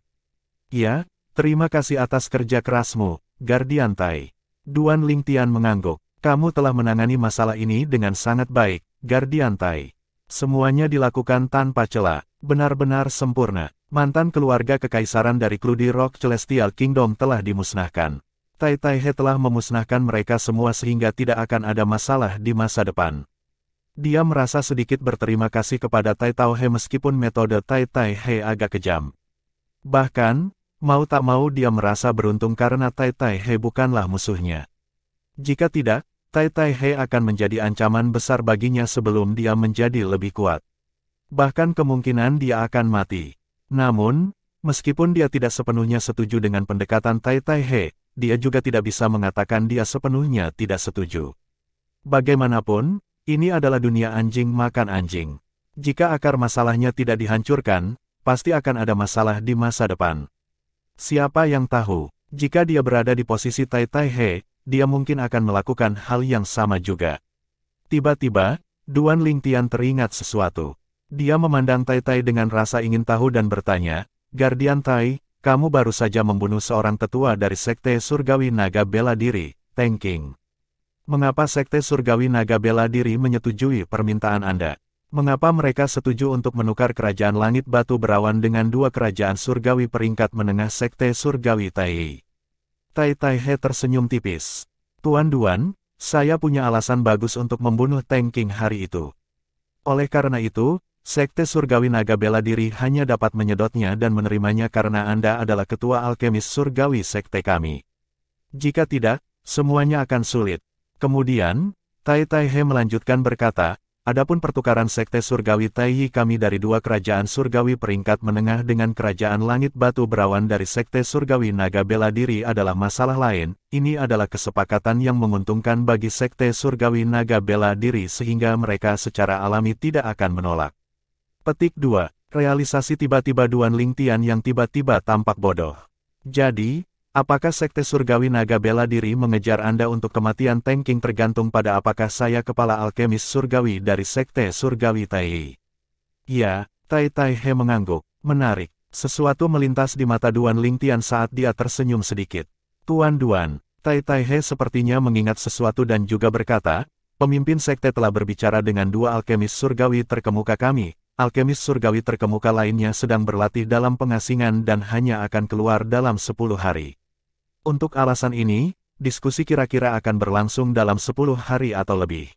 Speaker 1: "Ya, terima kasih atas kerja kerasmu, Guardian Tai." Duan Lingtian mengangguk. "Kamu telah menangani masalah ini dengan sangat baik, Guardian Tai. Semuanya dilakukan tanpa celah, benar-benar sempurna. Mantan keluarga kekaisaran dari Cludi Rock Celestial Kingdom telah dimusnahkan. Tai He telah memusnahkan mereka semua sehingga tidak akan ada masalah di masa depan." Dia merasa sedikit berterima kasih kepada Tai Tao He meskipun metode Tai Tai He agak kejam. Bahkan, mau tak mau dia merasa beruntung karena Tai Tai He bukanlah musuhnya. Jika tidak, Tai Tai He akan menjadi ancaman besar baginya sebelum dia menjadi lebih kuat. Bahkan kemungkinan dia akan mati. Namun, meskipun dia tidak sepenuhnya setuju dengan pendekatan Tai Tai He, dia juga tidak bisa mengatakan dia sepenuhnya tidak setuju. Bagaimanapun, ini adalah dunia anjing makan anjing. Jika akar masalahnya tidak dihancurkan, pasti akan ada masalah di masa depan. Siapa yang tahu, jika dia berada di posisi Tai Tai He, dia mungkin akan melakukan hal yang sama juga. Tiba-tiba, Duan Lingtian teringat sesuatu. Dia memandang Tai Tai dengan rasa ingin tahu dan bertanya, "Guardian Tai, kamu baru saja membunuh seorang tetua dari Sekte Surgawi Naga Bela Diri, Teng King. Mengapa Sekte Surgawi Naga Bela Diri menyetujui permintaan Anda? Mengapa mereka setuju untuk menukar kerajaan langit batu berawan dengan dua kerajaan surgawi peringkat menengah Sekte Surgawi Tai?" Tai Tai He tersenyum tipis. "Tuan Duan, saya punya alasan bagus untuk membunuh Teng King hari itu. Oleh karena itu, Sekte Surgawi Naga Bela Diri hanya dapat menyedotnya dan menerimanya karena Anda adalah ketua alkemis surgawi sekte kami. Jika tidak, semuanya akan sulit." Kemudian, Tai Tai He melanjutkan berkata, "Adapun pertukaran Sekte Surgawi Tai kami dari dua kerajaan surgawi peringkat menengah dengan kerajaan langit batu berawan dari Sekte Surgawi Naga Bela Diri adalah masalah lain. Ini adalah kesepakatan yang menguntungkan bagi Sekte Surgawi Naga Bela Diri sehingga mereka secara alami tidak akan menolak." Petik 2. Realisasi tiba-tiba Duan Lingtian yang tiba-tiba tampak bodoh. Jadi, apakah Sekte Surgawi Naga Bela Diri mengejar Anda untuk kematian Teng King tergantung pada apakah saya kepala alkemis surgawi dari Sekte Surgawi Tai? Ya, Tai Tai He mengangguk. Menarik. Sesuatu melintas di mata Duan Lingtian saat dia tersenyum sedikit. "Tuan Duan," Tai Tai He sepertinya mengingat sesuatu dan juga berkata, "Pemimpin sekte telah berbicara dengan dua alkemis surgawi terkemuka kami. Alkemis surgawi terkemuka lainnya sedang berlatih dalam pengasingan dan hanya akan keluar dalam 10 hari. Untuk alasan ini, diskusi kira-kira akan berlangsung dalam 10 hari atau lebih.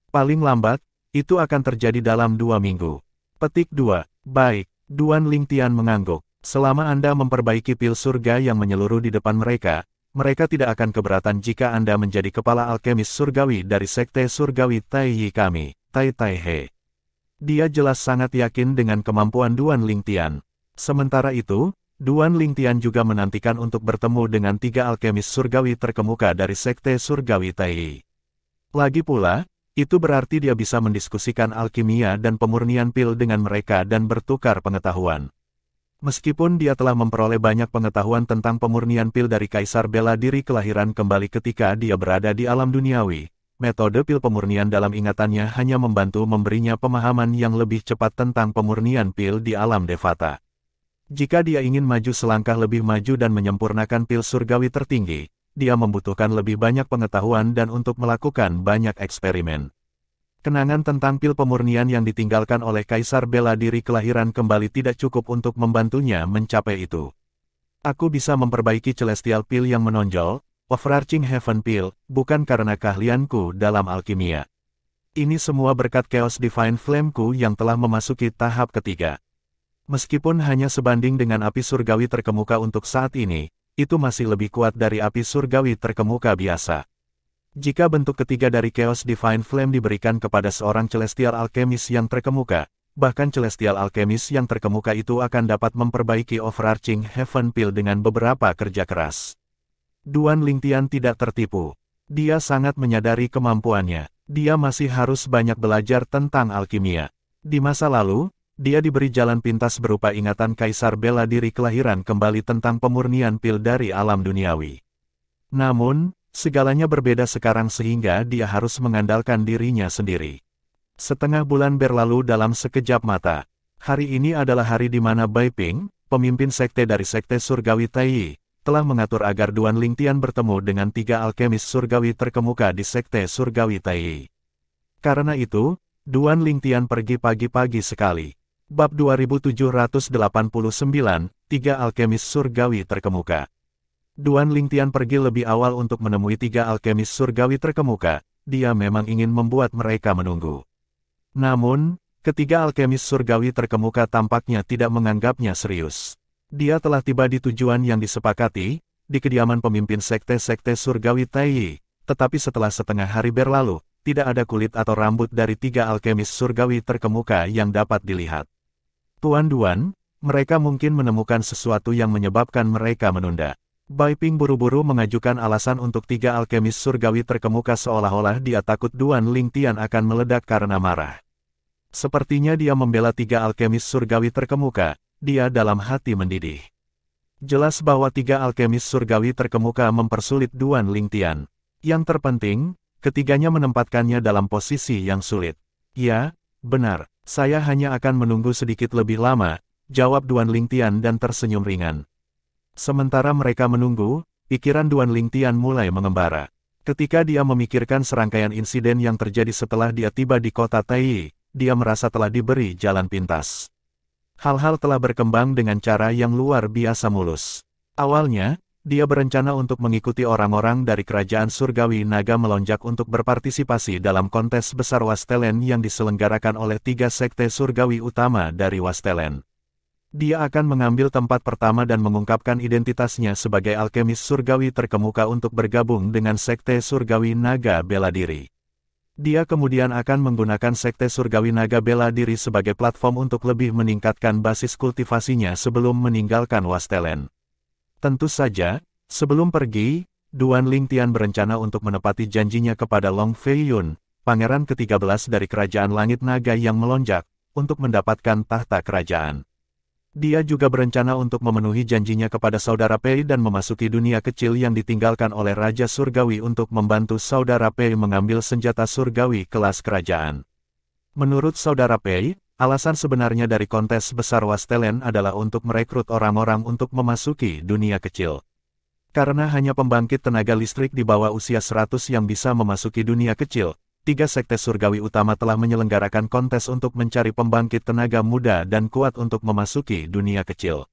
Speaker 1: Paling lambat, itu akan terjadi dalam 2 minggu. Petik 2. Baik, Duan Lingtian mengangguk. Selama Anda memperbaiki pil surga yang menyeluruh di depan mereka, mereka tidak akan keberatan jika Anda menjadi kepala alkemis surgawi dari Sekte Surgawi Tai kami, Tai Tai He. Dia jelas sangat yakin dengan kemampuan Duan Lingtian. Sementara itu, Duan Lingtian juga menantikan untuk bertemu dengan 3 alkemis surgawi terkemuka dari Sekte Surgawi Tai. Lagi pula, itu berarti dia bisa mendiskusikan alkimia dan pemurnian pil dengan mereka dan bertukar pengetahuan. Meskipun dia telah memperoleh banyak pengetahuan tentang pemurnian pil dari Kaisar Bela Diri kelahiran kembali ketika dia berada di alam duniawi, metode pil pemurnian dalam ingatannya hanya membantu memberinya pemahaman yang lebih cepat tentang pemurnian pil di alam Devata. Jika dia ingin maju selangkah lebih maju dan menyempurnakan pil surgawi tertinggi, dia membutuhkan lebih banyak pengetahuan dan untuk melakukan banyak eksperimen. Kenangan tentang pil pemurnian yang ditinggalkan oleh Kaisar Bela Diri kelahiran kembali tidak cukup untuk membantunya mencapai itu. "Aku bisa memperbaiki Celestial Pil yang menonjol, Overarching Heaven Pil, bukan karena keahlianku dalam alkimia. Ini semua berkat Chaos Divine Flame-ku yang telah memasuki tahap ketiga. Meskipun hanya sebanding dengan api surgawi terkemuka untuk saat ini, itu masih lebih kuat dari api surgawi terkemuka biasa. Jika bentuk ketiga dari Chaos Divine Flame diberikan kepada seorang Celestial Alchemist yang terkemuka, bahkan Celestial Alchemist yang terkemuka itu akan dapat memperbaiki Overarching Heaven Pil dengan beberapa kerja keras." Duan Lingtian tidak tertipu. Dia sangat menyadari kemampuannya. Dia masih harus banyak belajar tentang alkimia. Di masa lalu, dia diberi jalan pintas berupa ingatan Kaisar Bela Diri kelahiran kembali tentang pemurnian pil dari alam duniawi. Namun, segalanya berbeda sekarang sehingga dia harus mengandalkan dirinya sendiri. Setengah bulan berlalu dalam sekejap mata. Hari ini adalah hari di mana Bai Ping, pemimpin sekte dari Sekte Surgawi Tai, telah mengatur agar Duan Lingtian bertemu dengan 3 alkemis surgawi terkemuka di Sekte Surgawi Tai. Karena itu, Duan Lingtian pergi pagi-pagi sekali. Bab 2789, 3 alkemis surgawi terkemuka. Duan Lingtian pergi lebih awal untuk menemui 3 alkemis surgawi terkemuka. Dia memang ingin membuat mereka menunggu. Namun, ketiga alkemis surgawi terkemuka tampaknya tidak menganggapnya serius. Dia telah tiba di tujuan yang disepakati, di kediaman pemimpin sekte-sekte surgawi Taiyi, tetapi setelah setengah hari berlalu, tidak ada kulit atau rambut dari tiga alkemis surgawi terkemuka yang dapat dilihat. Tuan Duan, mereka mungkin menemukan sesuatu yang menyebabkan mereka menunda. Bai Ping buru-buru mengajukan alasan untuk tiga alkemis surgawi terkemuka seolah-olah dia takut Duan Lingtian akan meledak karena marah. Sepertinya dia membela tiga alkemis surgawi terkemuka, dia dalam hati mendidih. Jelas bahwa tiga alkemis surgawi terkemuka mempersulit Duan Lingtian. Yang terpenting, ketiganya menempatkannya dalam posisi yang sulit. Ya, benar, saya hanya akan menunggu sedikit lebih lama, jawab Duan Lingtian dan tersenyum ringan. Sementara mereka menunggu, pikiran Duan Lingtian mulai mengembara. Ketika dia memikirkan serangkaian insiden yang terjadi setelah dia tiba di kota Taiyi, dia merasa telah diberi jalan pintas. Hal-hal telah berkembang dengan cara yang luar biasa mulus. Awalnya, dia berencana untuk mengikuti orang-orang dari kerajaan surgawi naga melonjak untuk berpartisipasi dalam kontes besar Wastelen yang diselenggarakan oleh tiga sekte surgawi utama dari Wastelen. Dia akan mengambil tempat pertama dan mengungkapkan identitasnya sebagai alkemis surgawi terkemuka untuk bergabung dengan sekte surgawi naga bela diri. Dia kemudian akan menggunakan sekte surgawi naga bela diri sebagai platform untuk lebih meningkatkan basis kultivasinya sebelum meninggalkan Wastelen. Tentu saja, sebelum pergi, Duan Lingtian berencana untuk menepati janjinya kepada Long Fei Yun, pangeran ke-13 dari kerajaan langit naga yang melonjak, untuk mendapatkan tahta kerajaan. Dia juga berencana untuk memenuhi janjinya kepada saudara Pei dan memasuki dunia kecil yang ditinggalkan oleh Raja Surgawi untuk membantu saudara Pei mengambil senjata surgawi kelas kerajaan. Menurut saudara Pei, alasan sebenarnya dari kontes besar Wastelen adalah untuk merekrut orang-orang untuk memasuki dunia kecil. Karena hanya pembangkit tenaga listrik di bawah usia 100 yang bisa memasuki dunia kecil, tiga sekte surgawi utama telah menyelenggarakan kontes untuk mencari pembangkit tenaga muda dan kuat untuk memasuki dunia kecil.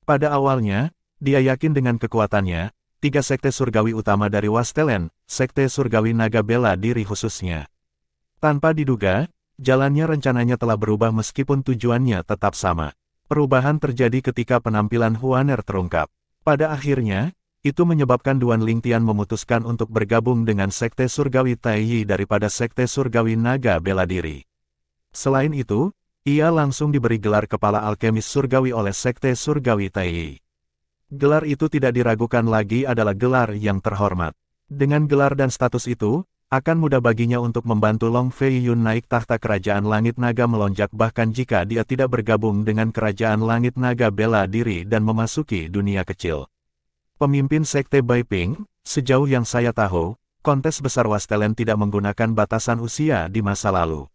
Speaker 1: Pada awalnya, dia yakin dengan kekuatannya, tiga sekte surgawi utama dari Wastelen, sekte surgawi naga bela diri khususnya. Tanpa diduga, jalannya rencananya telah berubah meskipun tujuannya tetap sama. Perubahan terjadi ketika penampilan Huaner terungkap. Pada akhirnya, itu menyebabkan Duan Lingtian memutuskan untuk bergabung dengan sekte surgawi Taiyi daripada sekte surgawi naga bela diri. Selain itu, ia langsung diberi gelar kepala alkemis surgawi oleh sekte surgawi Taiyi. Gelar itu tidak diragukan lagi adalah gelar yang terhormat. Dengan gelar dan status itu, akan mudah baginya untuk membantu Long Fei Yun naik tahta kerajaan langit naga melonjak bahkan jika dia tidak bergabung dengan kerajaan langit naga bela diri dan memasuki dunia kecil. Pemimpin sekte Bai Ping, sejauh yang saya tahu, kontes besar Wastelen tidak menggunakan batasan usia di masa lalu.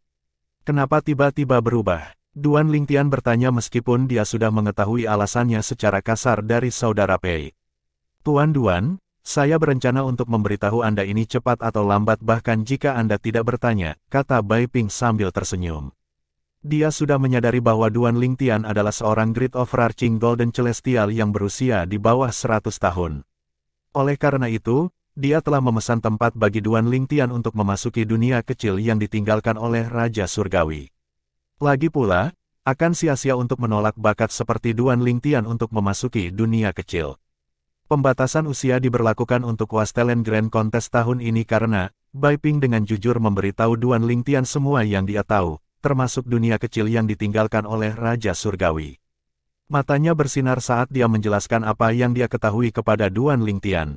Speaker 1: Kenapa tiba-tiba berubah? Duan Lingtian bertanya meskipun dia sudah mengetahui alasannya secara kasar dari saudara Pei. Tuan Duan, saya berencana untuk memberitahu Anda ini cepat atau lambat bahkan jika Anda tidak bertanya, kata Bai Ping sambil tersenyum. Dia sudah menyadari bahwa Duan Lingtian adalah seorang Great Overarching Golden Celestial yang berusia di bawah 100 tahun. Oleh karena itu, dia telah memesan tempat bagi Duan Lingtian untuk memasuki dunia kecil yang ditinggalkan oleh Raja Surgawi. Lagi pula, akan sia-sia untuk menolak bakat seperti Duan Lingtian untuk memasuki dunia kecil. Pembatasan usia diberlakukan untuk Wastelen Grand Contest tahun ini karena, Bai Ping dengan jujur memberitahu Duan Lingtian semua yang dia tahu, termasuk dunia kecil yang ditinggalkan oleh Raja Surgawi. Matanya bersinar saat dia menjelaskan apa yang dia ketahui kepada Duan Lingtian.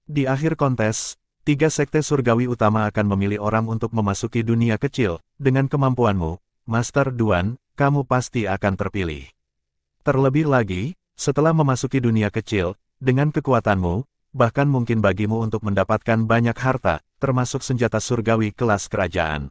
Speaker 1: Di akhir kontes, tiga sekte surgawi utama akan memilih orang untuk memasuki dunia kecil. Dengan kemampuanmu, Master Duan, kamu pasti akan terpilih. Terlebih lagi, setelah memasuki dunia kecil, dengan kekuatanmu, bahkan mungkin bagimu untuk mendapatkan banyak harta, termasuk senjata surgawi kelas kerajaan.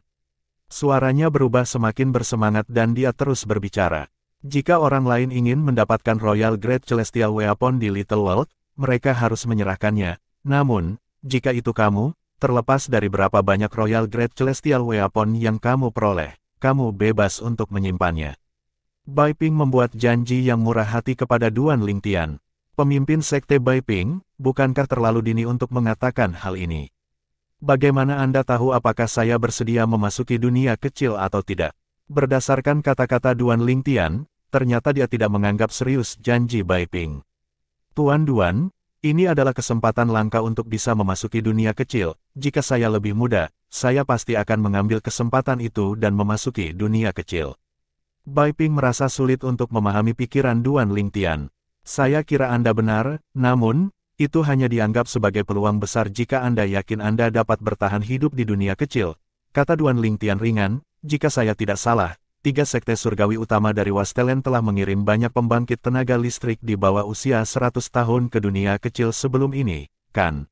Speaker 1: Suaranya berubah semakin bersemangat dan dia terus berbicara. Jika orang lain ingin mendapatkan Royal Great Celestial Weapon di Little World, mereka harus menyerahkannya. Namun, jika itu kamu, terlepas dari berapa banyak Royal Great Celestial Weapon yang kamu peroleh, kamu bebas untuk menyimpannya. Bai Ping membuat janji yang murah hati kepada Duan Lingtian. Pemimpin sekte Bai Ping, bukankah terlalu dini untuk mengatakan hal ini? Bagaimana Anda tahu apakah saya bersedia memasuki dunia kecil atau tidak? Berdasarkan kata-kata Duan Lingtian, ternyata dia tidak menganggap serius janji Bai Ping. Tuan Duan, ini adalah kesempatan langka untuk bisa memasuki dunia kecil. Jika saya lebih muda, saya pasti akan mengambil kesempatan itu dan memasuki dunia kecil. Bai Ping merasa sulit untuk memahami pikiran Duan Lingtian. Saya kira Anda benar, namun, itu hanya dianggap sebagai peluang besar jika Anda yakin Anda dapat bertahan hidup di dunia kecil. Kata Duan Lingtian ringan, jika saya tidak salah, 3 sekte surgawi utama dari Wastelen telah mengirim banyak pembangkit tenaga listrik di bawah usia 100 tahun ke dunia kecil sebelum ini, kan?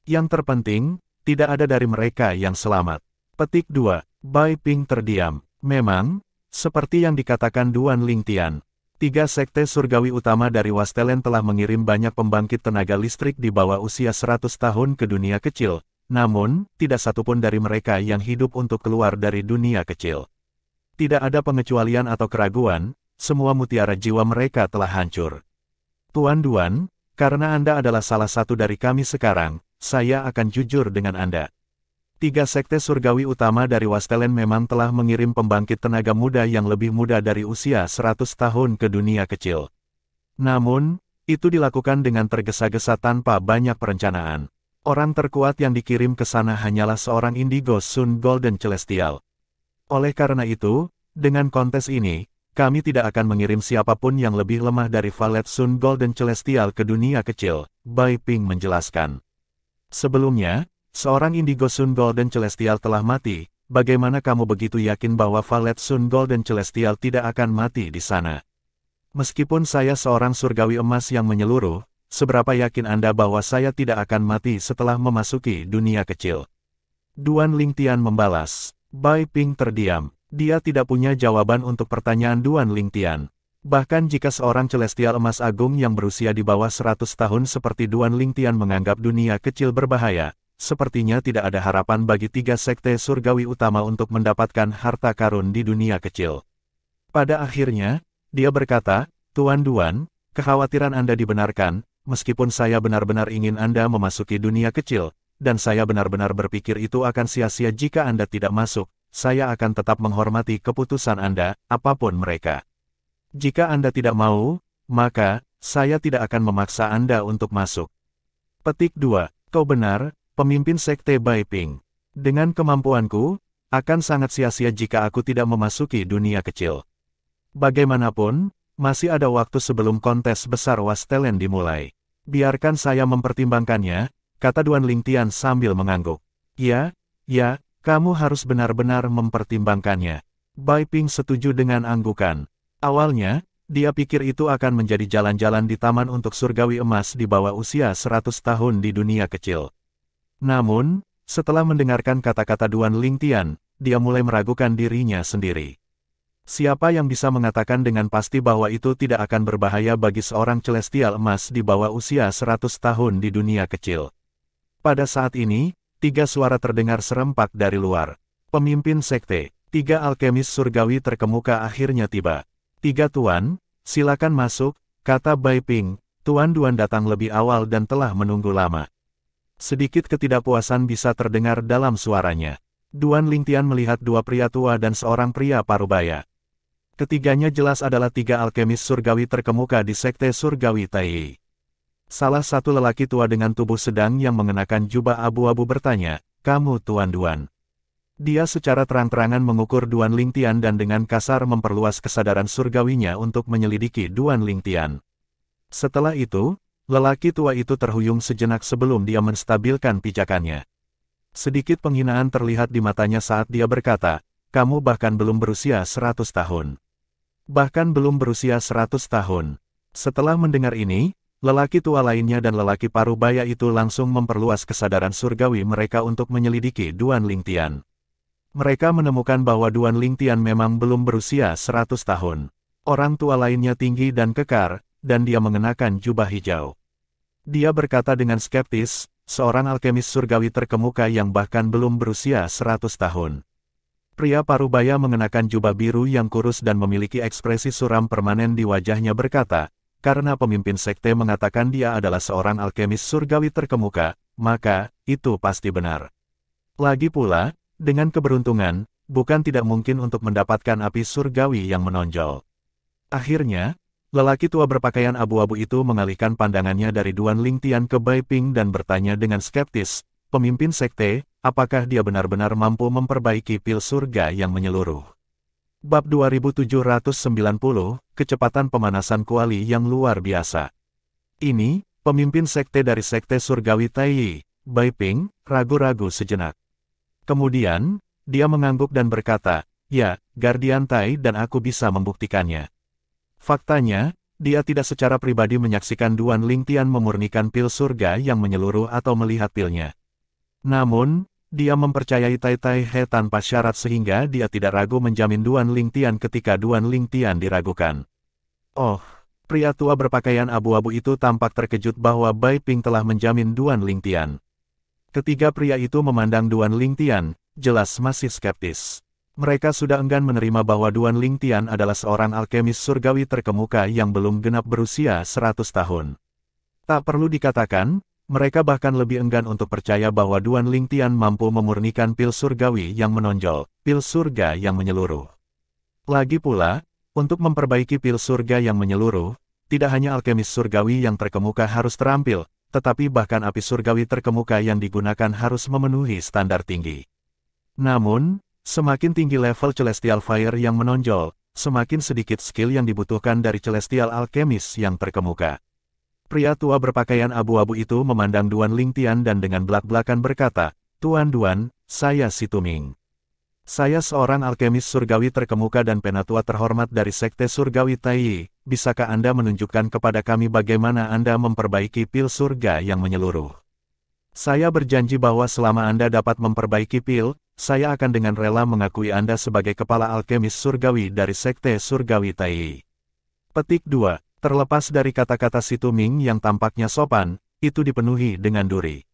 Speaker 1: Yang terpenting, tidak ada dari mereka yang selamat. Petik 2. Bai Ping terdiam. Memang, seperti yang dikatakan Duan Lingtian, 3 sekte surgawi utama dari Wastelen telah mengirim banyak pembangkit tenaga listrik di bawah usia 100 tahun ke dunia kecil. Namun, tidak satupun dari mereka yang hidup untuk keluar dari dunia kecil. Tidak ada pengecualian atau keraguan, semua mutiara jiwa mereka telah hancur. Tuan Duan, karena Anda adalah salah satu dari kami sekarang, saya akan jujur dengan Anda. 3 sekte surgawi utama dari Wastelen memang telah mengirim pembangkit tenaga muda yang lebih muda dari usia 100 tahun ke dunia kecil. Namun, itu dilakukan dengan tergesa-gesa tanpa banyak perencanaan. Orang terkuat yang dikirim ke sana hanyalah seorang indigo Sun Golden Celestial. Oleh karena itu, dengan kontes ini, kami tidak akan mengirim siapapun yang lebih lemah dari Valet Sun Golden Celestial ke dunia kecil, Bai Ping menjelaskan. Sebelumnya, seorang indigo Sun Golden Celestial telah mati. Bagaimana kamu begitu yakin bahwa Valet Sun Golden Celestial tidak akan mati di sana? Meskipun saya seorang surgawi emas yang menyeluruh, seberapa yakin Anda bahwa saya tidak akan mati setelah memasuki dunia kecil? Duan Lingtian membalas. Bai Ping terdiam. Dia tidak punya jawaban untuk pertanyaan Duan Lingtian. Bahkan jika seorang celestial emas agung yang berusia di bawah 100 tahun seperti Duan Lingtian menganggap dunia kecil berbahaya, sepertinya tidak ada harapan bagi 3 sekte surgawi utama untuk mendapatkan harta karun di dunia kecil. Pada akhirnya, dia berkata, Tuan Duan, kekhawatiran Anda dibenarkan. Meskipun saya benar-benar ingin Anda memasuki dunia kecil, dan saya benar-benar berpikir itu akan sia-sia jika Anda tidak masuk, saya akan tetap menghormati keputusan Anda, apapun mereka. Jika Anda tidak mau, maka, saya tidak akan memaksa Anda untuk masuk. Petik 2. Kau benar, pemimpin sekte Bai Ping. Dengan kemampuanku, akan sangat sia-sia jika aku tidak memasuki dunia kecil. Bagaimanapun, masih ada waktu sebelum kontes besar Wastelen dimulai. Biarkan saya mempertimbangkannya, kata Duan Lingtian sambil mengangguk. Ya, kamu harus benar-benar mempertimbangkannya. Bai Ping setuju dengan anggukan. Awalnya, dia pikir itu akan menjadi jalan-jalan di taman untuk surgawi emas di bawah usia 100 tahun di dunia kecil. Namun, setelah mendengarkan kata-kata Duan Lingtian, dia mulai meragukan dirinya sendiri. Siapa yang bisa mengatakan dengan pasti bahwa itu tidak akan berbahaya bagi seorang celestial emas di bawah usia 100 tahun di dunia kecil? Pada saat ini, 3 suara terdengar serempak dari luar. Pemimpin sekte, 3 alkemis surgawi terkemuka akhirnya tiba. 3 tuan, silakan masuk, kata Bai Ping. Tuan Duan datang lebih awal dan telah menunggu lama. Sedikit ketidakpuasan bisa terdengar dalam suaranya. Duan Lingtian melihat 2 pria tua dan seorang pria parubaya. Ketiganya jelas adalah 3 alkemis surgawi terkemuka di sekte surgawi Taiyai. Salah satu lelaki tua dengan tubuh sedang yang mengenakan jubah abu-abu bertanya, kamu Tuan Duan. Dia secara terang-terangan mengukur Duan Lingtian dan dengan kasar memperluas kesadaran surgawinya untuk menyelidiki Duan Lingtian. Setelah itu, lelaki tua itu terhuyung sejenak sebelum dia menstabilkan pijakannya. Sedikit penghinaan terlihat di matanya saat dia berkata, kamu bahkan belum berusia 100 tahun. Bahkan belum berusia 100 tahun. Setelah mendengar ini, lelaki tua lainnya dan lelaki parubaya itu langsung memperluas kesadaran surgawi mereka untuk menyelidiki Duan Lingtian. Mereka menemukan bahwa Duan Lingtian memang belum berusia 100 tahun. Orang tua lainnya tinggi dan kekar, dan dia mengenakan jubah hijau. Dia berkata dengan skeptis, seorang alkemis surgawi terkemuka yang bahkan belum berusia 100 tahun. Pria parubaya mengenakan jubah biru yang kurus dan memiliki ekspresi suram permanen di wajahnya berkata, karena pemimpin sekte mengatakan dia adalah seorang alkemis surgawi terkemuka, maka, itu pasti benar. Lagi pula, dengan keberuntungan, bukan tidak mungkin untuk mendapatkan api surgawi yang menonjol. Akhirnya, lelaki tua berpakaian abu-abu itu mengalihkan pandangannya dari Duan Lingtian ke Bai Ping dan bertanya dengan skeptis, pemimpin sekte, apakah dia benar-benar mampu memperbaiki pil surga yang menyeluruh? Bab 2790, Kecepatan Pemanasan Kuali yang Luar Biasa. Ini, pemimpin sekte dari sekte surgawi Taiyi, Bai Ping, ragu-ragu sejenak. Kemudian, dia mengangguk dan berkata, ya, Guardian Tai dan aku bisa membuktikannya. Faktanya, dia tidak secara pribadi menyaksikan Duan Lingtian memurnikan pil surga yang menyeluruh atau melihat pilnya. Namun, dia mempercayai Tai Tai He tanpa syarat sehingga dia tidak ragu menjamin Duan Lingtian ketika Duan Lingtian diragukan. Oh, pria tua berpakaian abu-abu itu tampak terkejut bahwa Bai Ping telah menjamin Duan Lingtian. Ketiga pria itu memandang Duan Lingtian, jelas masih skeptis. Mereka sudah enggan menerima bahwa Duan Lingtian adalah seorang alkemis surgawi terkemuka yang belum genap berusia 100 tahun. Tak perlu dikatakan, mereka bahkan lebih enggan untuk percaya bahwa Duan Lingtian mampu memurnikan pil surgawi yang menonjol, pil surga yang menyeluruh. Lagi pula, untuk memperbaiki pil surga yang menyeluruh, tidak hanya alkemis surgawi yang terkemuka harus terampil, tetapi bahkan api surgawi terkemuka yang digunakan harus memenuhi standar tinggi. Namun, semakin tinggi level Celestial Fire yang menonjol, semakin sedikit skill yang dibutuhkan dari Celestial Alchemist yang terkemuka. Pria tua berpakaian abu-abu itu memandang Duan Lingtian dan dengan belak-belakan berkata, Tuan Duan, saya Si Tuming. Saya seorang alkemis surgawi terkemuka dan penatua terhormat dari sekte surgawi Taiyi. Bisakah Anda menunjukkan kepada kami bagaimana Anda memperbaiki pil surga yang menyeluruh? Saya berjanji bahwa selama Anda dapat memperbaiki pil, saya akan dengan rela mengakui Anda sebagai kepala alkemis surgawi dari sekte surgawi Taiyi. Petik 2. Terlepas dari kata-kata Si Tuming yang tampaknya sopan, itu dipenuhi dengan duri.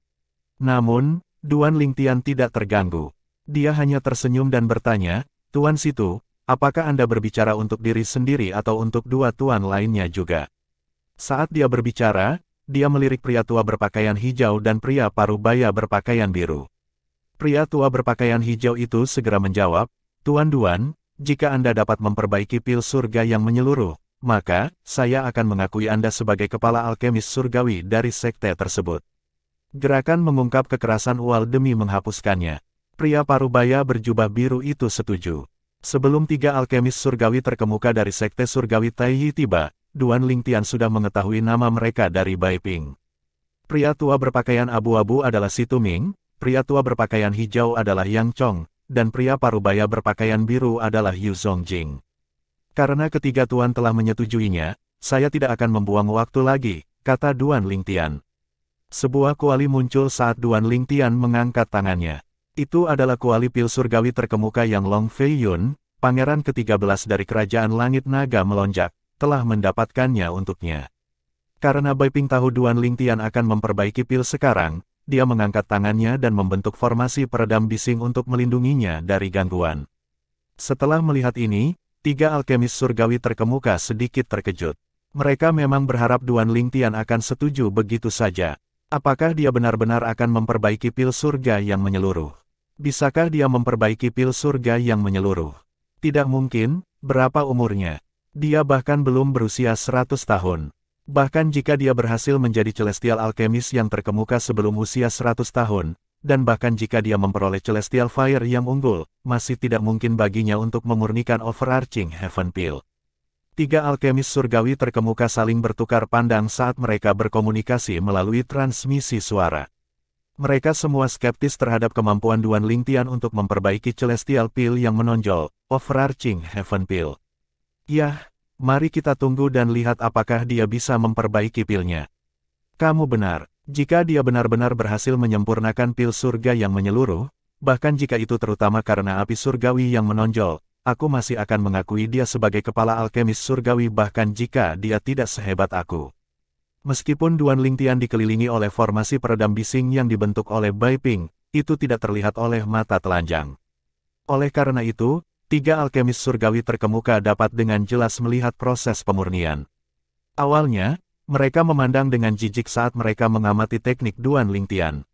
Speaker 1: Namun, Duan Lingtian tidak terganggu. Dia hanya tersenyum dan bertanya, Tuan Situ, apakah Anda berbicara untuk diri sendiri atau untuk dua tuan lainnya juga? Saat dia berbicara, dia melirik pria tua berpakaian hijau dan pria parubaya berpakaian biru. Pria tua berpakaian hijau itu segera menjawab, Tuan Duan, jika Anda dapat memperbaiki pil surga yang menyeluruh, maka, saya akan mengakui Anda sebagai kepala alkemis surgawi dari sekte tersebut. Gerakan mengungkap kekerasan ual demi menghapuskannya. Pria parubaya berjubah biru itu setuju. Sebelum tiga alkemis surgawi terkemuka dari sekte surgawi Taiyi tiba, Duan Lingtian sudah mengetahui nama mereka dari Bai Ping. Pria tua berpakaian abu-abu adalah Si Tuming, pria tua berpakaian hijau adalah Yang Chong, dan pria parubaya berpakaian biru adalah Yu Zongjing. Karena ketiga tuan telah menyetujuinya, saya tidak akan membuang waktu lagi, kata Duan Lingtian. Sebuah kuali muncul saat Duan Lingtian mengangkat tangannya. Itu adalah kuali pil surgawi terkemuka yang Long Fei Yun, pangeran ke-13 dari Kerajaan Langit Naga Melonjak, telah mendapatkannya untuknya. Karena Bai Ping tahu Duan Lingtian akan memperbaiki pil sekarang, dia mengangkat tangannya dan membentuk formasi peredam bising untuk melindunginya dari gangguan. Setelah melihat ini, tiga alkemis surgawi terkemuka sedikit terkejut. Mereka memang berharap Duan Lingtian akan setuju begitu saja. Apakah dia benar-benar akan memperbaiki pil surga yang menyeluruh? Bisakah dia memperbaiki pil surga yang menyeluruh? Tidak mungkin, berapa umurnya? Dia bahkan belum berusia 100 tahun. Bahkan jika dia berhasil menjadi Celestial Alchemist yang terkemuka sebelum usia 100 tahun, dan bahkan jika dia memperoleh Celestial Fire yang unggul, masih tidak mungkin baginya untuk memurnikan Overarching Heaven Pill. Tiga alkemis surgawi terkemuka saling bertukar pandang saat mereka berkomunikasi melalui transmisi suara. Mereka semua skeptis terhadap kemampuan Duan Lingtian untuk memperbaiki Celestial Pill yang menonjol, Overarching Heaven Pill. Yah, mari kita tunggu dan lihat apakah dia bisa memperbaiki pilnya. Kamu benar, jika dia benar-benar berhasil menyempurnakan pil surga yang menyeluruh, bahkan jika itu terutama karena api surgawi yang menonjol, aku masih akan mengakui dia sebagai kepala alkemis surgawi bahkan jika dia tidak sehebat aku. Meskipun Duan Lingtian dikelilingi oleh formasi peredam bising yang dibentuk oleh Bai Ping, itu tidak terlihat oleh mata telanjang. Oleh karena itu, tiga alkemis surgawi terkemuka dapat dengan jelas melihat proses pemurnian. Awalnya, mereka memandang dengan jijik saat mereka mengamati teknik Duan Lingtian.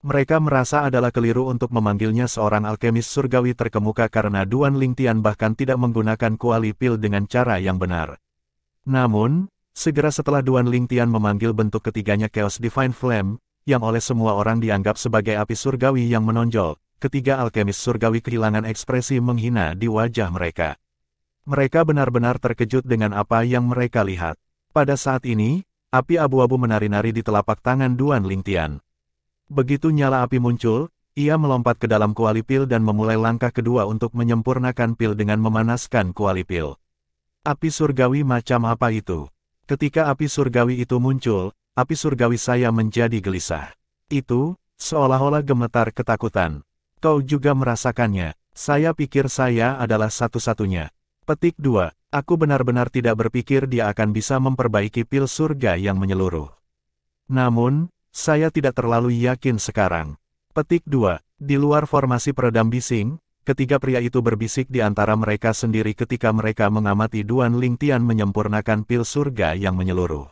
Speaker 1: Mereka merasa adalah keliru untuk memanggilnya seorang alkemis surgawi terkemuka karena Duan Lingtian bahkan tidak menggunakan kuali pil dengan cara yang benar. Namun, segera setelah Duan Lingtian memanggil bentuk ketiganya Chaos Divine Flame, yang oleh semua orang dianggap sebagai api surgawi yang menonjol, ketiga alkemis surgawi kehilangan ekspresi menghina di wajah mereka. Mereka benar-benar terkejut dengan apa yang mereka lihat. Pada saat ini, api abu-abu menari-nari di telapak tangan Duan Lingtian. Begitu nyala api muncul, ia melompat ke dalam kuali pil dan memulai langkah kedua untuk menyempurnakan pil dengan memanaskan kuali pil. Api surgawi macam apa itu? Ketika api surgawi itu muncul, api surgawi saya menjadi gelisah. Itu, seolah-olah gemetar ketakutan. Kau juga merasakannya. Saya pikir saya adalah satu-satunya. Petik 2. Aku benar-benar tidak berpikir dia akan bisa memperbaiki pil surga yang menyeluruh. Namun, saya tidak terlalu yakin sekarang. Petik 2. Di luar formasi peredam bising, ketiga pria itu berbisik di antara mereka sendiri ketika mereka mengamati Duan Lingtian menyempurnakan pil surga yang menyeluruh.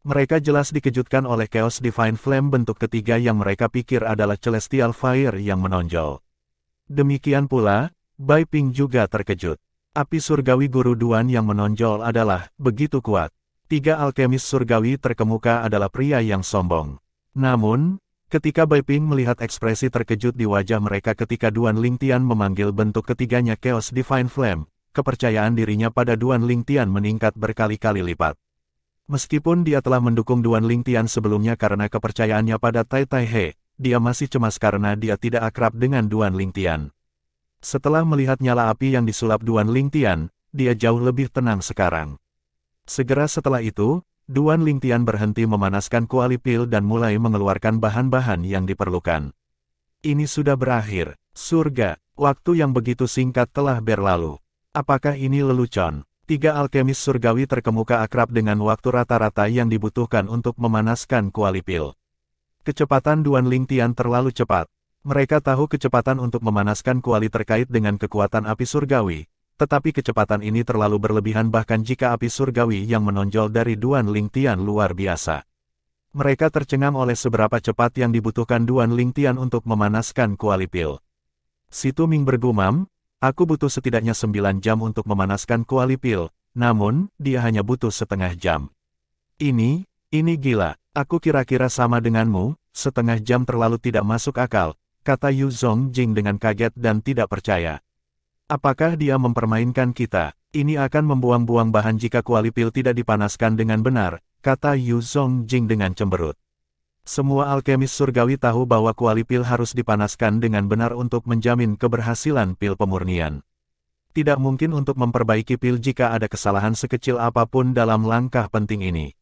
Speaker 1: Mereka jelas dikejutkan oleh Chaos Divine Flame bentuk ketiga yang mereka pikir adalah Celestial Fire yang menonjol. Demikian pula, Bai Ping juga terkejut. Api surgawi guru Duan yang menonjol adalah begitu kuat. Tiga alkemis surgawi terkemuka adalah pria yang sombong. Namun, ketika Bai Ping melihat ekspresi terkejut di wajah mereka ketika Duan Lingtian memanggil bentuk ketiganya Chaos Divine Flame, kepercayaan dirinya pada Duan Lingtian meningkat berkali-kali lipat. Meskipun dia telah mendukung Duan Lingtian sebelumnya karena kepercayaannya pada Tai Tai He, dia masih cemas karena dia tidak akrab dengan Duan Lingtian. Setelah melihat nyala api yang disulap Duan Lingtian, dia jauh lebih tenang sekarang. Segera setelah itu, Duan Lingtian berhenti memanaskan kuali pil dan mulai mengeluarkan bahan-bahan yang diperlukan. Ini sudah berakhir. Surga, waktu yang begitu singkat telah berlalu. Apakah ini lelucon? Tiga alkemis surgawi terkemuka akrab dengan waktu rata-rata yang dibutuhkan untuk memanaskan kuali pil. Kecepatan Duan Lingtian terlalu cepat. Mereka tahu kecepatan untuk memanaskan kuali terkait dengan kekuatan api surgawi. Tetapi kecepatan ini terlalu berlebihan bahkan jika api surgawi yang menonjol dari Duan Lingtian luar biasa. Mereka tercengang oleh seberapa cepat yang dibutuhkan Duan Lingtian untuk memanaskan kuali pil. Si Tuming bergumam, aku butuh setidaknya 9 jam untuk memanaskan kuali pil, namun, dia hanya butuh setengah jam. Ini gila, aku kira-kira sama denganmu, setengah jam terlalu tidak masuk akal, kata Yu Zongjing dengan kaget dan tidak percaya. Apakah dia mempermainkan kita? Ini akan membuang-buang bahan jika kuali pil tidak dipanaskan dengan benar, kata Yu Zongjing dengan cemberut. Semua alkemis surgawi tahu bahwa kuali pil harus dipanaskan dengan benar untuk menjamin keberhasilan pil pemurnian. Tidak mungkin untuk memperbaiki pil jika ada kesalahan sekecil apapun dalam langkah penting ini.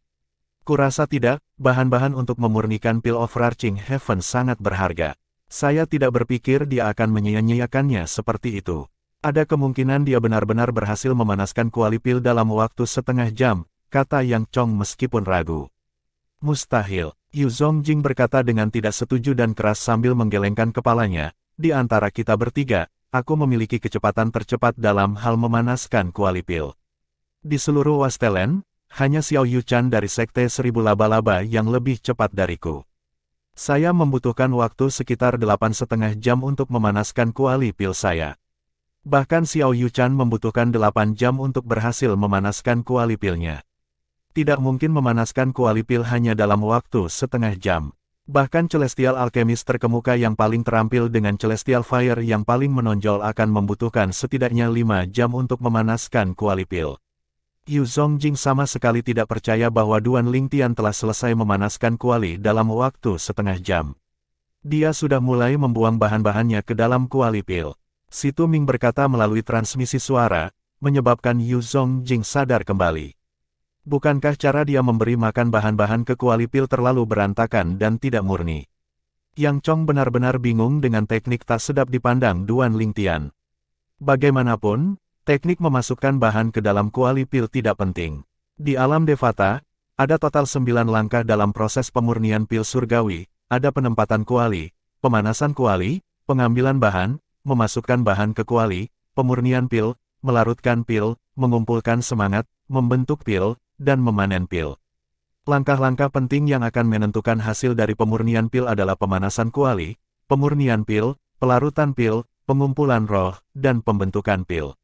Speaker 1: Kurasa tidak, bahan-bahan untuk memurnikan pil Overarching Heaven sangat berharga. Saya tidak berpikir dia akan menyia-nyiakannya seperti itu. Ada kemungkinan dia benar-benar berhasil memanaskan kuali pil dalam waktu setengah jam, kata Yang Chong meskipun ragu. Mustahil, Yu Zongjing berkata dengan tidak setuju dan keras sambil menggelengkan kepalanya. Di antara kita bertiga, aku memiliki kecepatan tercepat dalam hal memanaskan kuali pil. Di seluruh Wastelen, hanya Xiao Yuchan dari Sekte Seribu Laba-Laba yang lebih cepat dariku. Saya membutuhkan waktu sekitar 8,5 jam untuk memanaskan kuali pil saya. Bahkan Xiao Yuchan membutuhkan 8 jam untuk berhasil memanaskan kuali pilnya. Tidak mungkin memanaskan kuali pil hanya dalam waktu setengah jam. Bahkan Celestial Alchemist terkemuka yang paling terampil dengan Celestial Fire yang paling menonjol akan membutuhkan setidaknya 5 jam untuk memanaskan kuali pil. Yu Zongjing sama sekali tidak percaya bahwa Duan Lingtian telah selesai memanaskan kuali dalam waktu setengah jam. Dia sudah mulai membuang bahan-bahannya ke dalam kuali pil. Si Tuming berkata melalui transmisi suara, menyebabkan Yu Zongjing sadar kembali. Bukankah cara dia memberi makan bahan-bahan ke kuali pil terlalu berantakan dan tidak murni? Yang Chong benar-benar bingung dengan teknik tak sedap dipandang Duan Lingtian. Bagaimanapun, teknik memasukkan bahan ke dalam kuali pil tidak penting. Di alam Devata, ada total 9 langkah dalam proses pemurnian pil surgawi, ada penempatan kuali, pemanasan kuali, pengambilan bahan, memasukkan bahan ke kuali, pemurnian pil, melarutkan pil, mengumpulkan semangat, membentuk pil, dan memanen pil. Langkah-langkah penting yang akan menentukan hasil dari pemurnian pil adalah pemanasan kuali, pemurnian pil, pelarutan pil, pengumpulan roh, dan pembentukan pil.